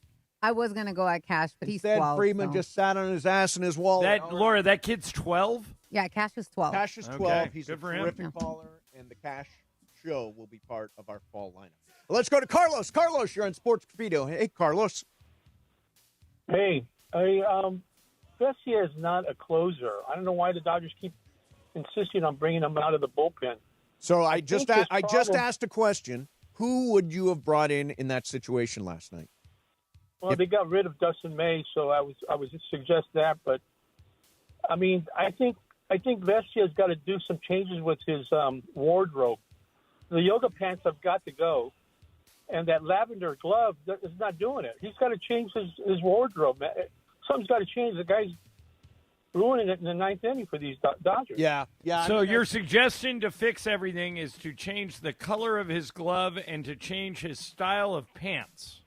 I was gonna go at Cash, but he's Instead, 12. Friedman just sat on his ass in his wallet. Laura, that kid's 12. Yeah, Cash is 12. Cash is 12. Okay, He's good a for him. terrific baller, and the Cash show will be part of our fall lineup. Let's go to Carlos. Carlos, you're on Sports Graffiti. Hey, Carlos. Hey, Vesia is not a closer. I don't know why the Dodgers keep insisting on bringing him out of the bullpen. So I just asked a question. Who would you have brought in that situation last night? Well, they got rid of Dustin May, so I was just suggest that. But I mean, I think Vesia's got to do some changes with his wardrobe. The yoga pants have got to go, and that lavender glove is not doing it. He's got to change his wardrobe. Something's got to change. The guy's ruining it in the 9th inning for these Dodgers. Yeah. So your suggestion to fix everything is to change the color of his glove and to change his style of pants.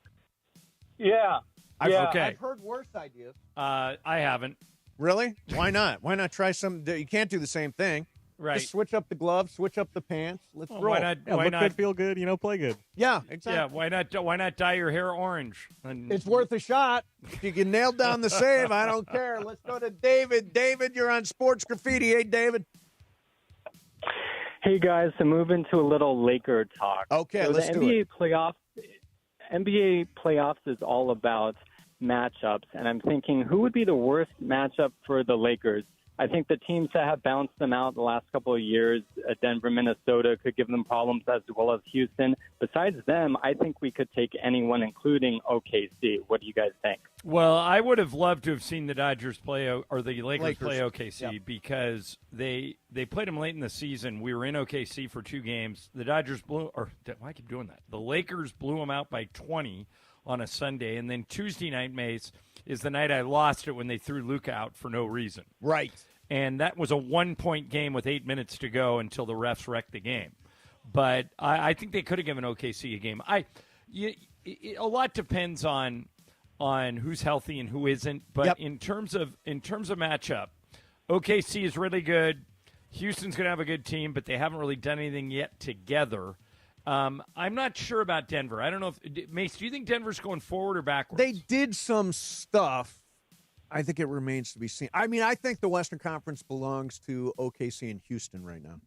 Yeah. Okay. I've heard worse ideas. I haven't. Really? Why not? Why not try some? You can't do the same thing. Right. Just switch up the gloves, switch up the pants. Let's roll. Why not? Look good, feel good, play good. Yeah, exactly. Yeah, why not dye your hair orange? It's worth a shot. If you can nail down the save, I don't care. Let's go to David. David, you're on Sports Graffiti. Hey, David. Hey, guys, to move into a little Laker talk. Okay, so let's the do NBA it. NBA playoffs is all about matchups, and I'm thinking, who would be the worst matchup for the Lakers? I think the teams that have bounced them out the last couple of years, Denver, Minnesota, could give them problems, as well as Houston. Besides them, I think we could take anyone, including OKC. What do you guys think? Well, I would have loved to have seen the Dodgers play or the Lakers play OKC because they played them late in the season. We were in OKC for 2 games. The Dodgers I keep doing that. The Lakers blew them out by 20 on a Sunday, and then Tuesday night, Mace, is the night I lost it when they threw Luka out for no reason. Right. And that was a 1-point game with 8 minutes to go until the refs wrecked the game. But I think they could have given OKC a game. A lot depends on who's healthy and who isn't. But in terms of matchup, OKC is really good. Houston's going to have a good team, but they haven't really done anything yet together. I'm not sure about Denver. I don't know if Mace. Do you think Denver's going forward or backwards? They did some stuff. I think it remains to be seen. I mean, I think the Western Conference belongs to OKC and Houston right now.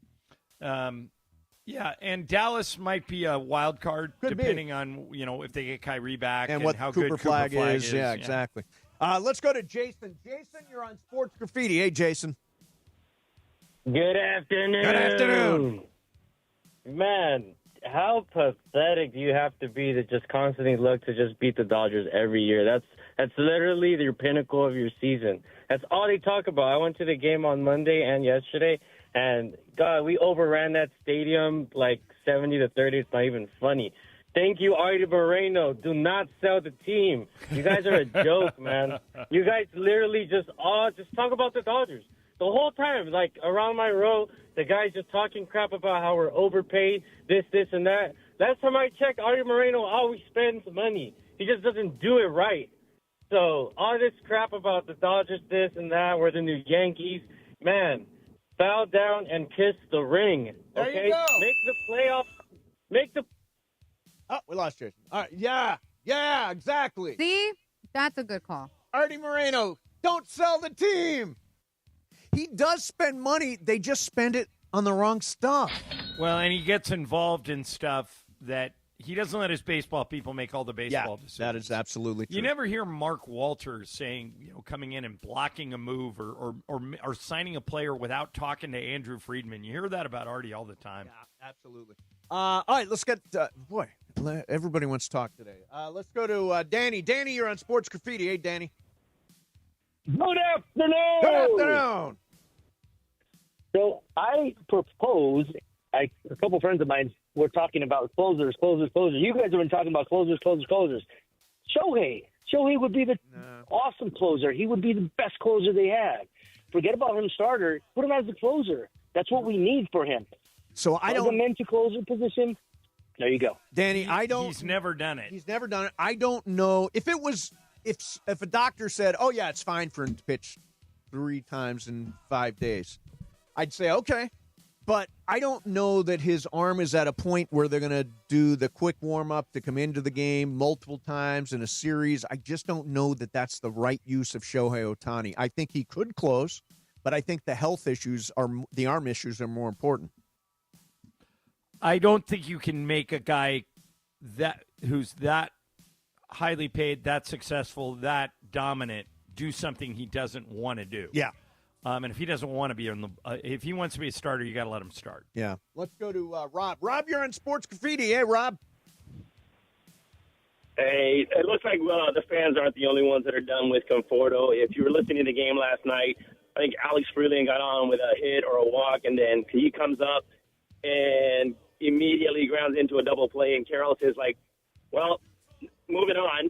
Yeah, and Dallas might be a wild card depending on if they get Kyrie back and what how Cooper good Flag Cooper Flag is. Yeah, exactly. Let's go to Jason. Jason, you're on Sports Graffiti. Hey, Jason. Good afternoon. Good afternoon. Man, how pathetic do you have to be to just constantly look to just beat the Dodgers every year? That's literally your pinnacle of your season. That's all they talk about. I went to the game on Monday and yesterday, and God, we overran that stadium like 70-30. It's not even funny. Thank you, Artie Moreno. Do not sell the team. You guys are a joke, man. You guys literally just talk about the Dodgers. The whole time, like around my row, the guy's just talking crap about how we're overpaid, this, and that. Last time I checked, Artie Moreno always spends money. He just doesn't do it right. So all this crap about the Dodgers, this and that, we're the new Yankees. Man, bow down and kiss the ring. There okay? you go. Make the playoffs. Oh, we lost Jason. All right. Yeah, exactly. See? That's a good call. Artie Moreno, don't sell the team. He does spend money. They just spend it on the wrong stuff. Well, and he gets involved in stuff that he doesn't let his baseball people make all the baseball decisions. That is absolutely true. You never hear Mark Walters saying, coming in and blocking a move or signing a player without talking to Andrew Friedman. You hear that about Artie all the time. Yeah, absolutely. All right, let's get everybody wants to talk today. Let's go to Danny. Danny, you're on Sports Graffiti. Hey, Danny. Good afternoon. Good afternoon. So I propose, a couple friends of mine were talking about closers. You guys have been talking about closers. Shohei would be the awesome closer. He would be the best closer they had. Forget about him starter. Put him as the closer. That's what we need for him. So I don't. Plug him into closer position. There you go. Danny, I don't. He's never done it. He's never done it. I don't know if it was. If a doctor said, "Oh yeah, it's fine for him to pitch 3 times in 5 days," I'd say okay. But I don't know that his arm is at a point where they're going to do the quick warm-up to come into the game multiple times in a series. I just don't know that that's the right use of Shohei Ohtani. I think he could close, but I think the the arm issues are more important. I don't think you can make a guy who's that highly paid, that successful, that dominant, do something he doesn't want to do. Yeah. And if he doesn't want to be if he wants to be a starter, you got to let him start. Yeah. Let's go to Rob. Rob, you're on Sports Graffiti. Hey, Rob. Hey, it looks like the fans aren't the only ones that are done with Conforto. If you were listening to the game last night, I think Alex Freeland got on with a hit or a walk, and then he comes up and immediately grounds into a double play, and Carroll says, well, moving on.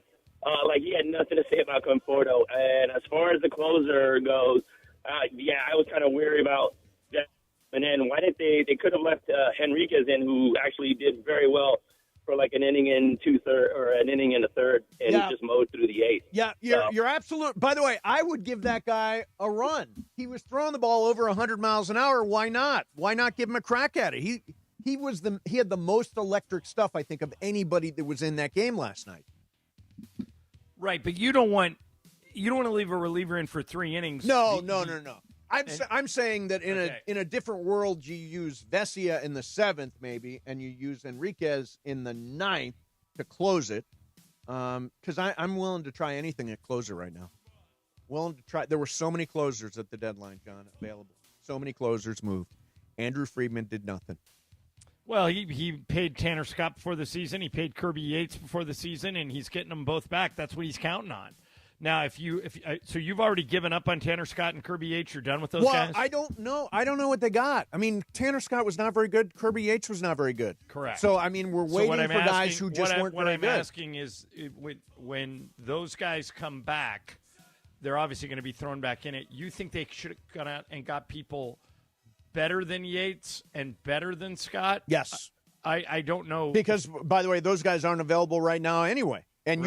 He had nothing to say about Conforto. And as far as the closer goes, I was kind of weary about that. And then why didn't they could have left Henriquez in, who actually did very well for an inning in 2/3 or an inning in a third, and he just mowed through the 8th. Yeah, you're absolute. By the way, I would give that guy a run. He was throwing the ball over 100 miles an hour. Why not? Why not give him a crack at it? He had the most electric stuff, I think, of anybody that was in that game last night. Right, but you don't want to leave a reliever in for 3 innings. No. I'm saying that in a different world, you use Vesia in the 7th, maybe, and you use Enriquez in the 9th to close it. Because I'm willing to try anything at closer right now. Willing to try. There were so many closers at the deadline, John, available. So many closers moved. Andrew Friedman did nothing. Well, he paid Tanner Scott before the season. He paid Kirby Yates before the season, and he's getting them both back. That's what he's counting on. Now, so you've already given up on Tanner Scott and Kirby Yates. You're done with those guys? I don't know. I don't know what they got. I mean, Tanner Scott was not very good. Kirby Yates was not very good. Correct. So, I mean, we're waiting for guys who just weren't very good. What I'm asking is when those guys come back, they're obviously going to be thrown back in it. You think they should have gone out and got people better than Yates and better than Scott? Yes. I don't know. Because, by the way, those guys aren't available right now anyway. And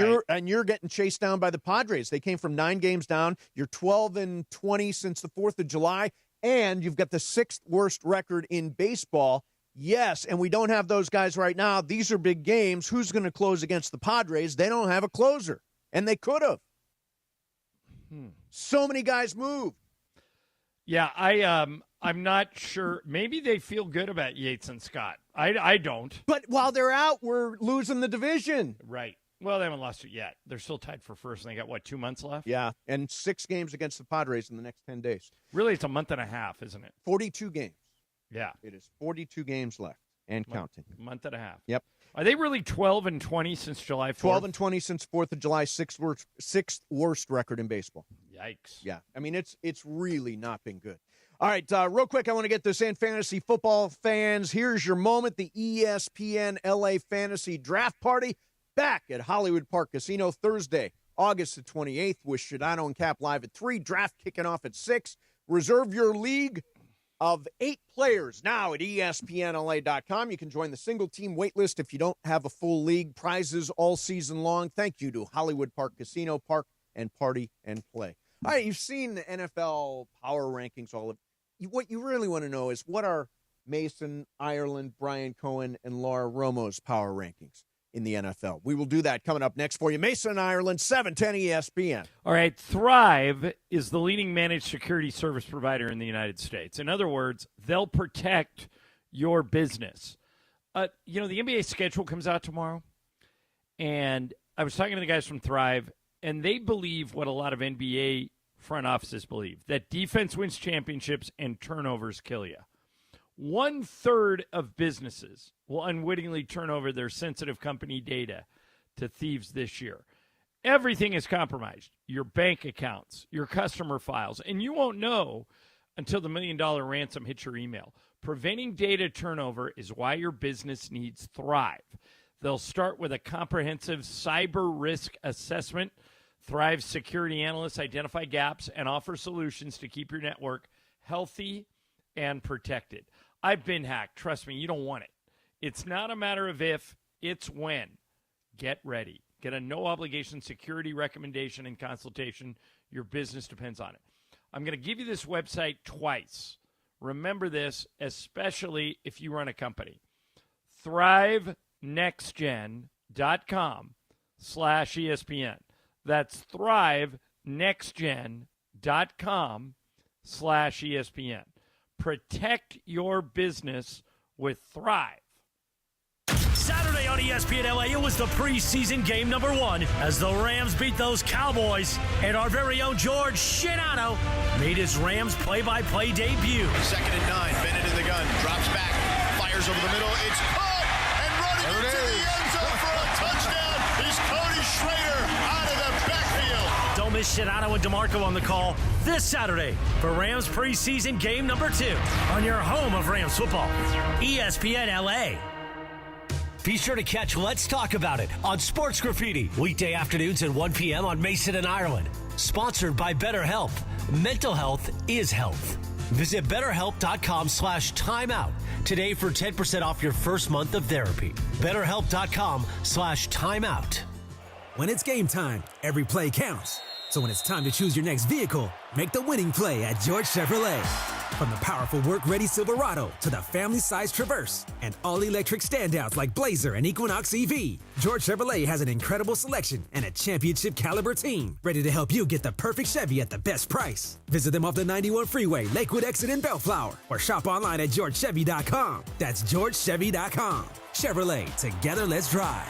you're getting chased down by the Padres. They came from 9 games down. You're 12-20 since the 4th of July, and you've got the 6th worst record in baseball. Yes, and we don't have those guys right now. These are big games. Who's going to close against the Padres? They don't have a closer, and they could have. So many guys moved. Yeah, I'm not sure. Maybe they feel good about Yates and Scott. I don't. But while they're out, we're losing the division. Right. Well, they haven't lost it yet. They're still tied for first, and they got, 2 months left? Yeah, and 6 games against the Padres in the next 10 days. Really, it's a month and a half, isn't it? 42 games. Yeah. It is 42 games left and counting. Month and a half. Yep. Are they really 12-20 since July 4th? 12-20 since 4th of July, sixth worst record in baseball. Yikes. Yeah. I mean, it's really not been good. All right, real quick, I want to get this in. Fantasy football fans, here's your moment. The ESPN LA Fantasy Draft Party back at Hollywood Park Casino Thursday, August the 28th with Shadano and Cap live at 3. Draft kicking off at 6. Reserve your league of 8 players now at ESPNLA.com. You can join the single-team waitlist if you don't have a full league. Prizes all season long. Thank you to Hollywood Park Casino. Park and party and play. All right, you've seen the NFL power rankings. What you really want to know is what are Mason, Ireland, Brian Cohen, and Laura Romo's power rankings in the NFL. We will do that coming up next for you. Mason, Ireland, 710 ESPN. All right, Thrive is the leading managed security service provider in the United States. In other words, they'll protect your business. The NBA schedule comes out tomorrow, and I was talking to the guys from Thrive, and they believe what a lot of NBA front offices believe, that defense wins championships and turnovers kill you. 1/3 of businesses will unwittingly turn over their sensitive company data to thieves this year. Everything is compromised. Your bank accounts, your customer files, and you won't know until the $1 million ransom hits your email. Preventing data turnover is why your business needs Thrive. They'll start with a comprehensive cyber risk assessment. Thrive's security analysts identify gaps and offer solutions to keep your network healthy and protected. I've been hacked. Trust me, you don't want it. It's not a matter of if, it's when. Get ready. Get a no-obligation security recommendation and consultation. Your business depends on it. I'm going to give you this website twice. Remember this, especially if you run a company. ThriveNextGen.com/ESPN. That's ThriveNextGen.com/ESPN. Protect your business with Thrive. Saturday on ESPN LA, it was the preseason game number 1 as the Rams beat those Cowboys. And our very own George Shinano made his Rams play-by-play debut. 2nd and 9, Bennett in the gun, drops back, fires over the middle, it's caught, and running into the end zone for a touchdown is Cody Schrader out of the backfield. Don't miss Shinano and DeMarco on the call this Saturday for Rams preseason game number 2 on your home of Rams football, ESPN LA. Be sure to catch Let's Talk About It on Sports Graffiti, weekday afternoons at 1 p.m. on Mason and Ireland. Sponsored by BetterHelp. Mental health is health. Visit BetterHelp.com/timeout today for 10% off your first month of therapy. BetterHelp.com/timeout. When it's game time, every play counts. So when it's time to choose your next vehicle, make the winning play at George Chevrolet. From the powerful work-ready Silverado to the family-sized Traverse and all-electric standouts like Blazer and Equinox EV, George Chevrolet has an incredible selection and a championship-caliber team ready to help you get the perfect Chevy at the best price. Visit them off the 91 freeway, Lakewood exit in Bellflower, or shop online at GeorgeChevy.com. That's GeorgeChevy.com. Chevrolet, together let's drive.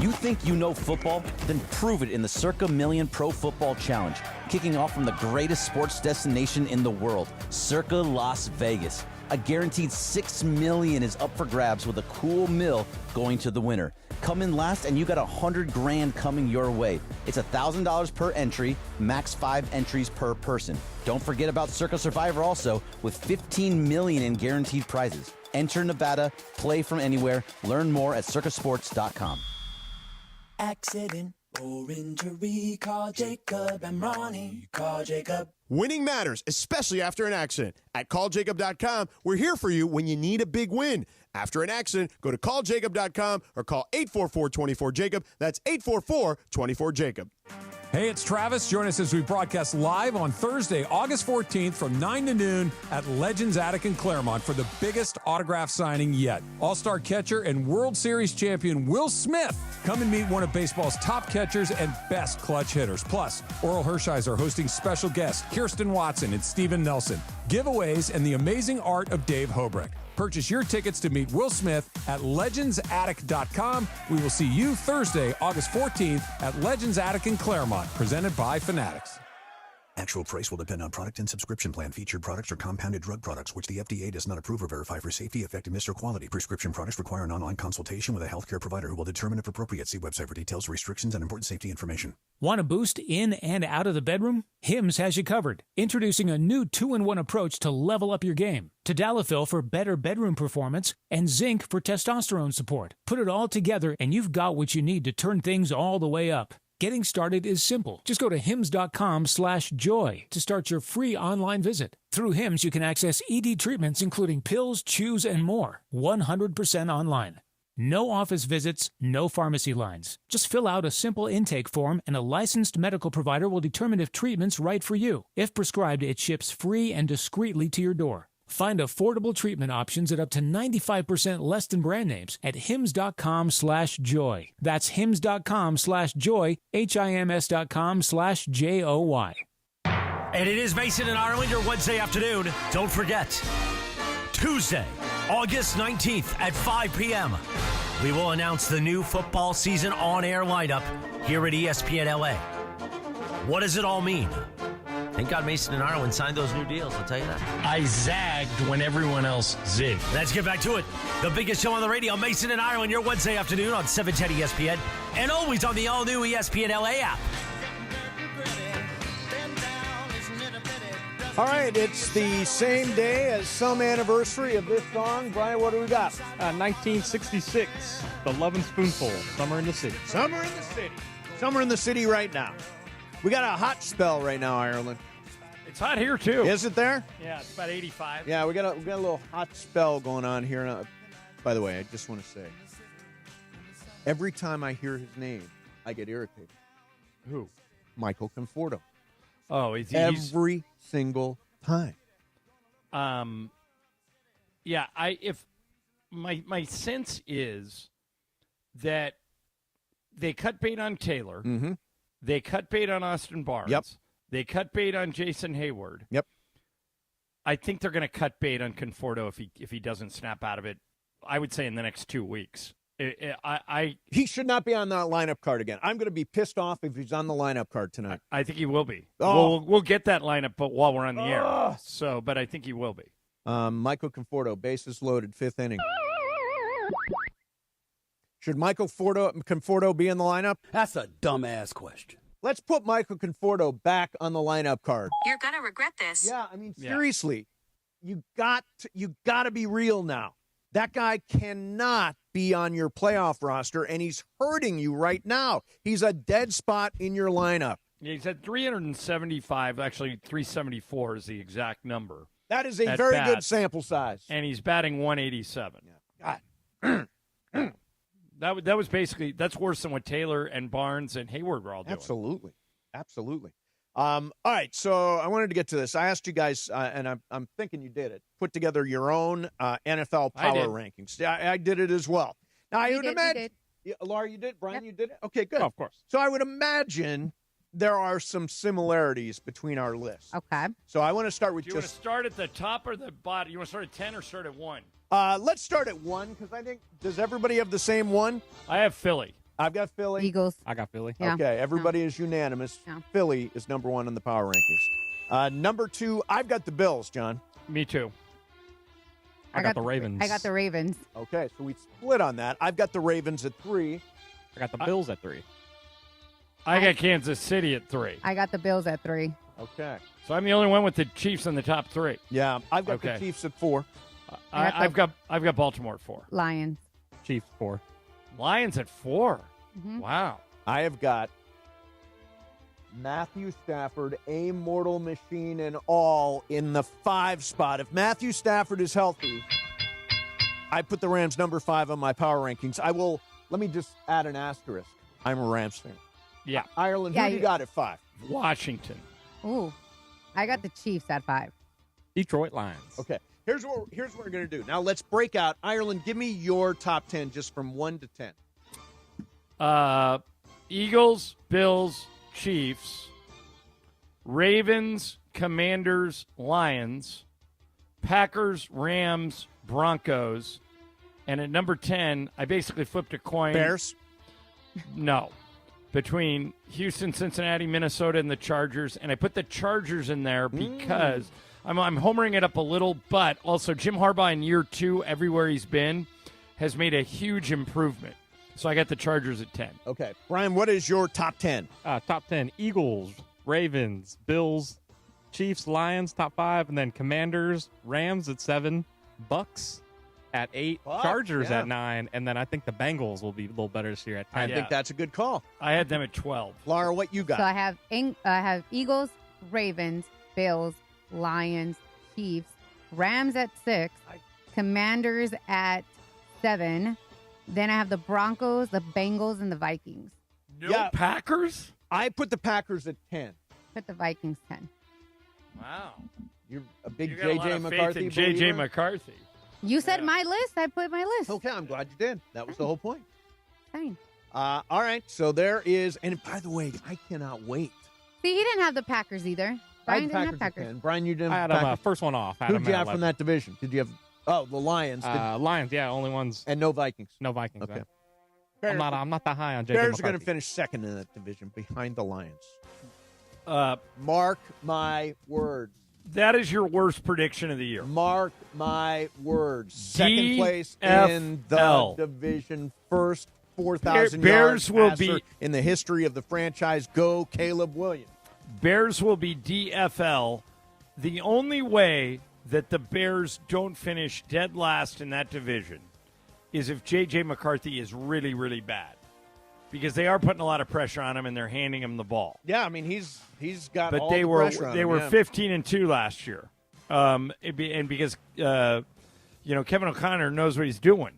You think you know football? Then prove it in the Circa Million Pro Football Challenge, kicking off from the greatest sports destination in the world, Circa Las Vegas. A guaranteed $6 million is up for grabs with a cool mill going to the winner. Come in last and you got $100,000 coming your way. It's $1,000 per entry, max 5 entries per person. Don't forget about Circa Survivor also, with $15 million in guaranteed prizes. Enter Nevada, play from anywhere. Learn more at circasports.com. Accident or injury, call Jacob and Ronnie. Call Jacob. Winning matters, especially after an accident. At calljacob.com, we're here for you when you need a big win. after an accident, go to calljacob.com or call 844-24-JACOB. That's 844-24-JACOB. Hey, it's Travis. Join us as we broadcast live on Thursday, August 14th from 9 to noon at Legends Attic in Claremont for the biggest autograph signing yet. All-star catcher and World Series champion Will Smith. Come and meet one of baseball's top catchers and best clutch hitters. Plus, Oral Hershiser hosting special guests Kirsten Watson and Steven Nelson. Giveaways and the amazing art of Dave Hobrecht. Purchase your tickets to meet Will Smith at legendsattic.com. We will see you Thursday, August 14th at Legends Attic in Claremont, presented by Fanatics. Actual price will depend on product and subscription plan. Featured products are compounded drug products, which the FDA does not approve or verify for safety, effectiveness, or quality. Prescription products require an online consultation with a healthcare provider who will determine if appropriate. See website for details, restrictions, and important safety information. Want a boost in and out of the bedroom? Hims has you covered. Introducing a new 2-in-1 approach to level up your game. Tadalafil for better bedroom performance and zinc for testosterone support. Put it all together and you've got what you need to turn things all the way up. Getting started is simple. Just go to hims.com/joy to start your free online visit. Through Hims, you can access ED treatments including pills, chews, and more. 100% online. No office visits, no pharmacy lines. Just fill out a simple intake form and a licensed medical provider will determine if treatment's right for you. If prescribed, it ships free and discreetly to your door. Find affordable treatment options at up to 95% less than brand names at hims.com/joy. That's hims.com/joy, hims.com/joy. And it is Mason and Ireland, your Wednesday afternoon. Don't forget, Tuesday, August 19th at 5 p.m., we will announce the new football season on-air lineup here at ESPN LA. What does it all mean? Thank God Mason and Ireland signed those new deals, I'll tell you that. I zagged when everyone else zigged. Let's get back to it. The biggest show on the radio, Mason and Ireland, your Wednesday afternoon on 710 ESPN, and always on the all-new ESPN LA app. All right, it's the same day as some anniversary of this song. Brian, what do we got? 1966, The Lovin' Spoonful, Summer in the City. Summer in the City. Summer in the City right now. We got a hot spell right now, Ireland. It's hot here, too. Is it there? Yeah, it's about 85. Yeah, we got a little hot spell going on here. By the way, I just want to say, every time I hear his name, I get irritated. Who? Michael Conforto. Oh, he's every single time. Yeah, if my sense is that they cut bait on Taylor. Mm-hmm. They cut bait on Austin Barnes. Yep. They cut bait on Jason Hayward. Yep. I think they're going to cut bait on Conforto if he doesn't snap out of it. I would say in the next 2 weeks. He should not be on the lineup card again. I'm going to be pissed off if he's on the lineup card tonight. I think he will be. Oh. We'll get that lineup, but while we're on the air. So, but I think he will be. Michael Conforto, bases loaded, 5th inning. Should Michael Conforto be in the lineup? That's a dumbass question. Let's put Michael Conforto back on the lineup card. You're going to regret this. Yeah, I mean, seriously, you got to be real now. That guy cannot be on your playoff roster, and he's hurting you right now. He's a dead spot in your lineup. Yeah, he's at 375. Actually, 374 is the exact number. That is a very good sample size. And he's batting 187. God. That was basically, that's worse than what Taylor and Barnes and Hayward were all doing. Absolutely. All right, so I wanted to get to this. I asked you guys, and I'm thinking you did it, put together your own NFL power rankings. I did it as well. Now, I would imagine. Yeah, Laura, you did? Brian, you did it? Okay, good. Oh, of course. So I would imagine there are some similarities between our lists. Okay. So I want to start with Do you want to start at the top or the bottom? You want to start at 10 or start at 1? Let's start at 1 because I think, does everybody have the same one? I have Philly. I've got Philly. Eagles. I got Philly. Yeah. Okay, everybody is unanimous. Yeah. Philly is number 1 in the power rankings. Number 2, I've got the Bills, John. Me too. I got the Ravens. I got the Ravens. Okay, so we split on that. I've got the Ravens at 3. I got the Bills at 3. I got Kansas City at 3. I got the Bills at 3. Okay. So I'm the only one with the Chiefs in the top 3. Yeah, I've got the Chiefs at 4. I've got Baltimore at 4. Lions. Chiefs 4. Lions at 4. Mm-hmm. Wow. I have got Matthew Stafford, a mortal machine and all, in the 5 spot. If Matthew Stafford is healthy, I put the Rams number 5 on my power rankings. Let me just add an asterisk. I'm a Rams fan. Yeah. Ireland, who do you got at 5? Washington. Ooh, I got the Chiefs at 5. Detroit Lions. Okay. Here's what we're going to do. Now let's break out. Ireland, give me your top 10 just from 1 to 10. Eagles, Bills, Chiefs, Ravens, Commanders, Lions, Packers, Rams, Broncos, and at number 10, I basically flipped a coin. Bears? No. Between Houston, Cincinnati, Minnesota, and the Chargers, and I put the Chargers in there because I'm homering it up a little, but also Jim Harbaugh in year 2, everywhere he's been, has made a huge improvement. So I got the Chargers at 10. Okay. Brian, what is your top 10? Top 10, Eagles, Ravens, Bills, Chiefs, Lions, top 5, and then Commanders, Rams at 7, Bucks at 8, Chargers at 9, and then I think the Bengals will be a little better this year at 10. I think that's a good call. I had them at 12. Laura, what you got? So I have Eagles, Ravens, Bills, Lions, Chiefs, Rams at 6, Commanders at 7. Then I have the Broncos, the Bengals, and the Vikings. No Packers? I put the Packers at 10. Put the Vikings 10. Wow. You're a big You got a lot J.J. of faith McCarthy in J.J. believer? McCarthy. You said my list. I put my list. Okay, I'm glad you did. That was the whole point. Fine. All right, so there is, and by the way, I cannot wait. See, he didn't have the Packers either. Brian didn't have at Packers. 10. Brian, you didn't I have had Packers? first one off. Who'd you have from that division? Did you have, the Lions. Lions, yeah, only ones. And no Vikings. No Vikings. Okay. I'm not that high on J.J. Bears McCarthy. are going to finish second in that division behind the Lions. Mark my words. That is your worst prediction of the year. Mark my words. Second place in the division. First 4,000 Bears yards will passer be in the history of the franchise. Go Caleb Williams. Bears will be DFL. The only way that the Bears don't finish dead last in that division is if J.J. McCarthy is really, really bad. Because they are putting a lot of pressure on him and they're handing him the ball. Yeah, I mean he's got But all they the were pressure on they him, were yeah. 15-2 last year, and because Kevin O'Connor knows what he's doing.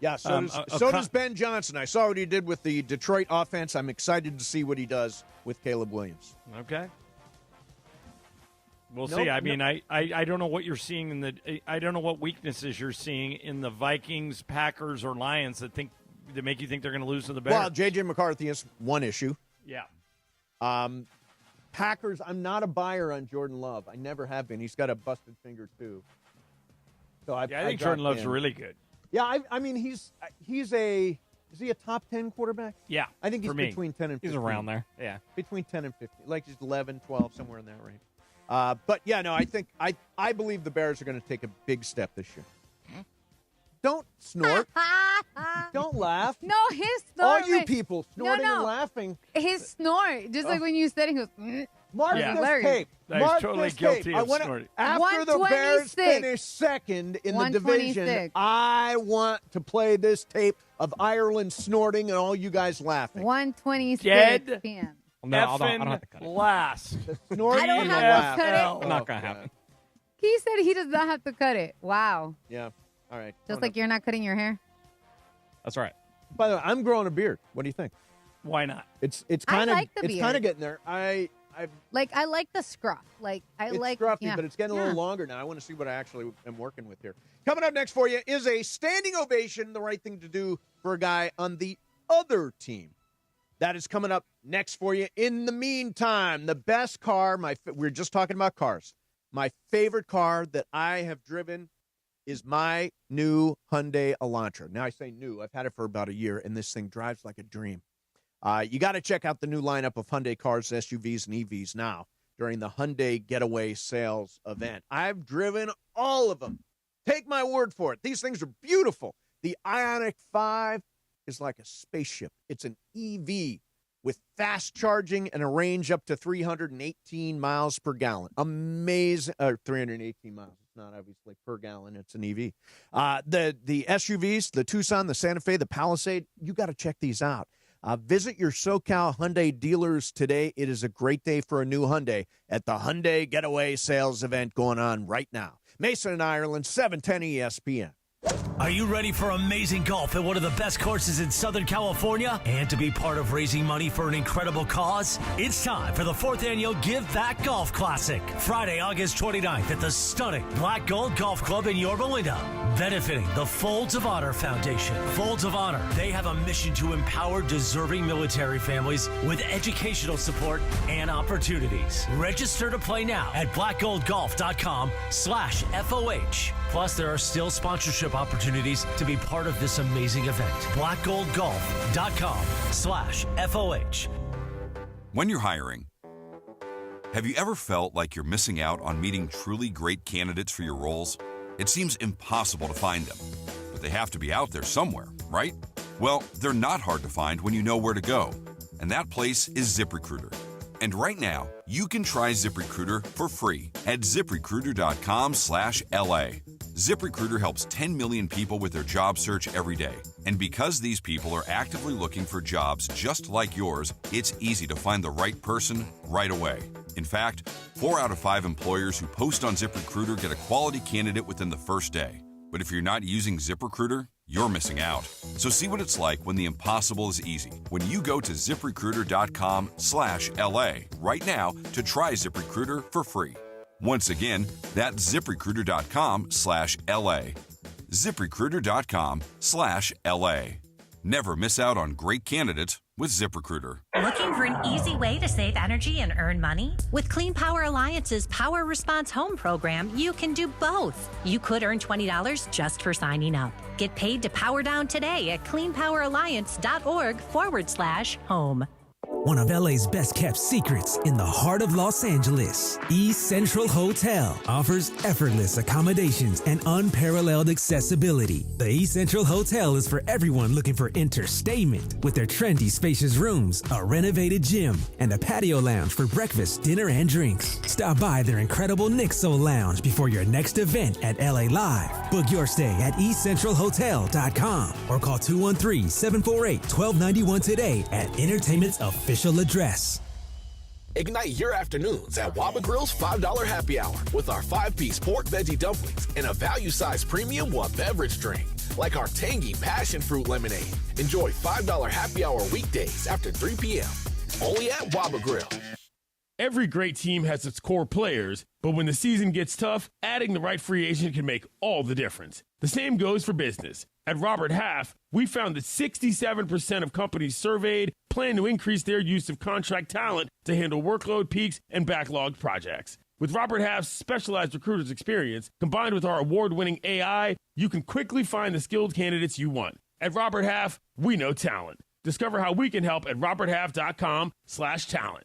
Yeah, so does Ben Johnson. I saw what he did with the Detroit offense. I'm excited to see what he does with Caleb Williams. Okay. We'll see. I mean, I don't know what you're seeing in the. I don't know what weaknesses you're seeing in the Vikings, Packers, or Lions that make you think they're going to lose to the Bears. Well, J.J. McCarthy is one issue. Yeah. Packers, I'm not a buyer on Jordan Love. I never have been. He's got a busted finger, too. So I think Jordan Love's really good. Yeah, I mean, is he a top 10 quarterback? Yeah, I think he's for me. between 10 and 15. He's around there, yeah. Between 10 and 15. Like he's 11, 12, somewhere in that range. But, yeah, no, I believe the Bears are going to take a big step this year. Don't snort. Don't laugh. No, his snort. All you people snorting and laughing. His snort, just like when you said it, he goes, Mark this tape. He's Mark totally this guilty tape. of snorting. After the Bears 126. finish second in the division, 126. I want to play this tape of Ireland snorting and all you guys laughing. 1:26 Dead p.m. No, I don't have to cut it. Last. Snorting I don't and have to cut laugh. it. Not going to happen. He said he does not have to cut it. Wow. Yeah. All right. Just like you're not cutting your hair. That's right. By the way, I'm growing a beard. What do you think? Why not? It's kind of like the it's beard. kind of getting there. I like the scruff. Like I it's like scruffy, yeah. but it's getting a Yeah. little longer now. I want to see what I actually am working with here. Coming up next for you is a standing ovation, the right thing to do for a guy on the other team. That is coming up next for you. In the meantime, the best car, we're just talking about cars. My favorite car that I have driven is my new Hyundai Elantra. Now, I say new. I've had it for about a year, and this thing drives like a dream. You got to check out the new lineup of Hyundai cars, SUVs, and EVs now during the Hyundai Getaway Sales event. I've driven all of them. Take my word for it. These things are beautiful. The Ioniq 5 is like a spaceship. It's an EV with fast charging and a range up to 318 miles per gallon. Amazing. 318 miles. It's not obviously per gallon. It's an EV. The SUVs, the Tucson, the Santa Fe, the Palisade, you got to check these out. Visit your SoCal Hyundai dealers today. It is a great day for a new Hyundai at the Hyundai Getaway Sales event going on right now. Mason and Ireland, 710 ESPN. Are you ready for amazing golf at one of the best courses in Southern California and to be part of raising money for an incredible cause? It's time for the 4th Annual Give Back Golf Classic, Friday, August 29th at the stunning Black Gold Golf Club in Yorba Linda, benefiting the Folds of Honor Foundation. Folds of Honor, they have a mission to empower deserving military families with educational support and opportunities. Register to play now at blackgoldgolf.com/FOH. Plus, there are still sponsorship opportunities to be part of this amazing event. blackgoldgolf.com/FOH. When you're hiring, have you ever felt like you're missing out on meeting truly great candidates for your roles? It seems impossible to find them, but they have to be out there somewhere, right? Well, they're not hard to find when you know where to go, and that place is ZipRecruiter. And right now, you can try ZipRecruiter for free at ZipRecruiter.com/LA. ZipRecruiter helps 10 million people with their job search every day. And because these people are actively looking for jobs just like yours, it's easy to find the right person right away. In fact, 4 out of 5 employers who post on ZipRecruiter get a quality candidate within the first day. But if you're not using ZipRecruiter, you're missing out. So see what it's like when the impossible is easy. When you go to ZipRecruiter.com/LA right now to try ZipRecruiter for free. Once again, that's ZipRecruiter.com/LA. ZipRecruiter.com/LA. Never miss out on great candidates with ZipRecruiter. Looking for an easy way to save energy and earn money? With Clean Power Alliance's Power Response Home program, you can do both. You could earn $20 just for signing up. Get paid to power down today at cleanpoweralliance.org/home. One of LA's best kept secrets in the heart of Los Angeles, East Central Hotel offers effortless accommodations and unparalleled accessibility. The East Central Hotel is for everyone looking for entertainment with their trendy, spacious rooms, a renovated gym, and a patio lounge for breakfast, dinner, and drinks. Stop by their incredible Nixo Lounge before your next event at LA Live. Book your stay at eastcentralhotel.com or call 213-748-1291 today at Entertainment's official address. Ignite your afternoons at Waba Grill's $5 happy hour with our 5-piece pork veggie dumplings and a value-sized premium one beverage drink, like our tangy passion fruit lemonade. Enjoy $5 happy hour weekdays after 3 p.m. Only at Waba Grill. Every great team has its core players, but when the season gets tough, adding the right free agent can make all the difference. The same goes for business. At Robert Half, we found that 67% of companies surveyed plan to increase their use of contract talent to handle workload peaks and backlogged projects. With Robert Half's specialized recruiters experience, combined with our award-winning AI, you can quickly find the skilled candidates you want. At Robert Half, we know talent. Discover how we can help at roberthalf.com/talent.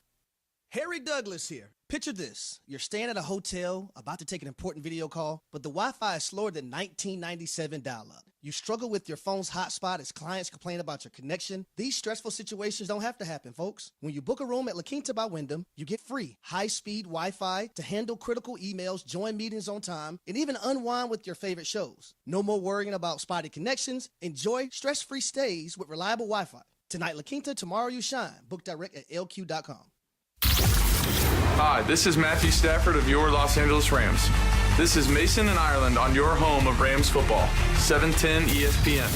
Harry Douglas here. Picture this. You're staying at a hotel, about to take an important video call, but the Wi-Fi is slower than 1997 dial-up. You struggle with your phone's hotspot as clients complain about your connection. These stressful situations don't have to happen, folks. When you book a room at La Quinta by Wyndham, you get free, high-speed Wi-Fi to handle critical emails, join meetings on time, and even unwind with your favorite shows. No more worrying about spotty connections. Enjoy stress-free stays with reliable Wi-Fi. Tonight, La Quinta, tomorrow you shine. Book direct at lq.com. Hi, this is Matthew Stafford of your Los Angeles Rams. This is Mason in Ireland on your home of Rams football, 710 ESPN.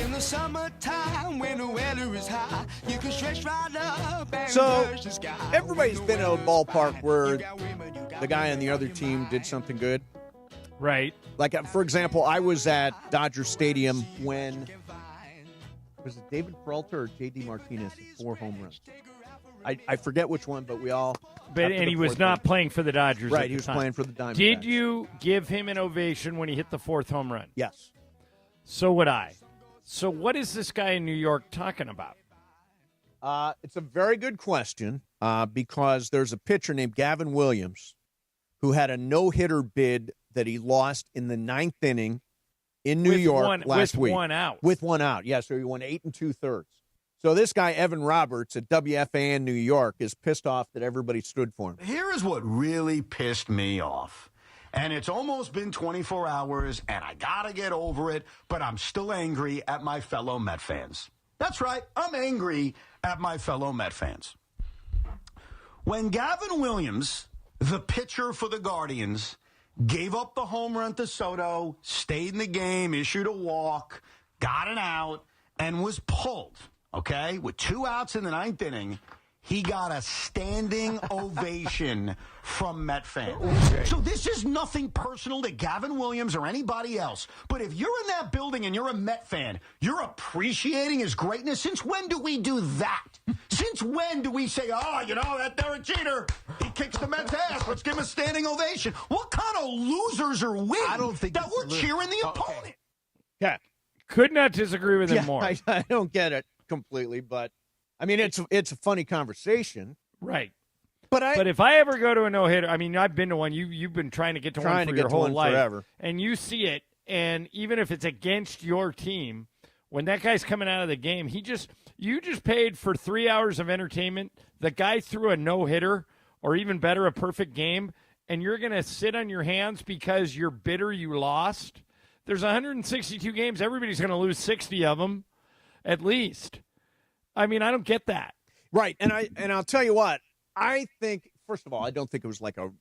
In the summertime when the weather is high, you can stretch right up and So, touch the sky. everybody's been at a ballpark where the guy on the other team did something good. Right. Like, for example, I was at Dodger Stadium when, was it David Peralta or J.D. Martinez, 4 home runs? I forget which one, but we all. But and he was not playing for the Dodgers. Right, at he the was time. playing for the Diamondbacks. Did you give him an ovation when he hit the 4th home run? Yes. So would I. So what is this guy in New York talking about? It's a very good question because there's a pitcher named Gavin Williams who had a no-hitter bid that he lost in the 9th inning in New York last week. With 1 out. With 1 out, yeah. So he won 8 2/3. So this guy, Evan Roberts at WFAN New York, is pissed off that everybody stood for him. Here is what really pissed me off. And it's almost been 24 hours, and I got to get over it, but I'm still angry at my fellow Met fans. That's right, I'm angry at my fellow Met fans. When Gavin Williams, the pitcher for the Guardians, gave up the home run to Soto, stayed in the game, issued a walk, got an out, and was pulled, okay? With 2 outs in the 9th inning, he got a standing ovation from Met fans. Okay. So this is nothing personal to Gavin Williams or anybody else. But if you're in that building and you're a Met fan, you're appreciating his greatness. Since when do we do that? Since when do we say, that Derek Jeter, he kicks the Mets' ass. Let's give him a standing ovation. What kind of losers are we that we're cheering the opponent? Yeah. Could not disagree with him more. I don't get it completely, but I mean, it's a funny conversation, right? But if I ever go to a no-hitter, I mean, I've been to one. You've been trying to get to one for your whole life, forever. And you see it. And even if it's against your team, when that guy's coming out of the game, you just paid for 3 hours of entertainment. The guy threw a no-hitter, or even better, a perfect game, and you're going to sit on your hands because you're bitter you lost. There's 162 games. Everybody's going to lose 60 of them, at least. I mean, I don't get that. Right, and I'll tell you what. I think, first of all, I don't think it was like a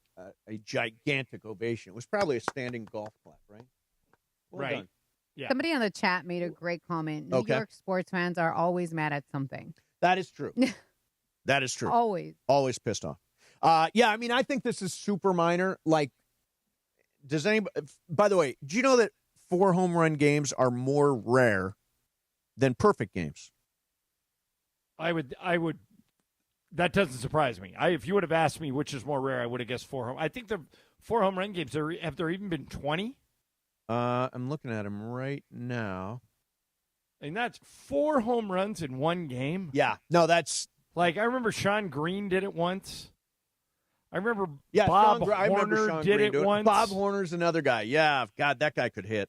gigantic ovation. It was probably a standing golf clap, right? Well done. Yeah. Somebody on the chat made a great comment. New York sports fans are always mad at something. That is true. That is true. Always pissed off. Yeah, I mean, I think this is super minor. Like, does anybody? By the way, do you know that 4 home run games are more rare than perfect games? I would. That doesn't surprise me. If you would have asked me which is more rare, I would have guessed 4 home. I think the 4 home run games have there even been 20? I'm looking at them right now. And that's 4 home runs in one game? Yeah. No, that's... Like, I remember Sean Green did it once. I remember Bob Horner did it once. Bob Horner's another guy. Yeah, God, that guy could hit.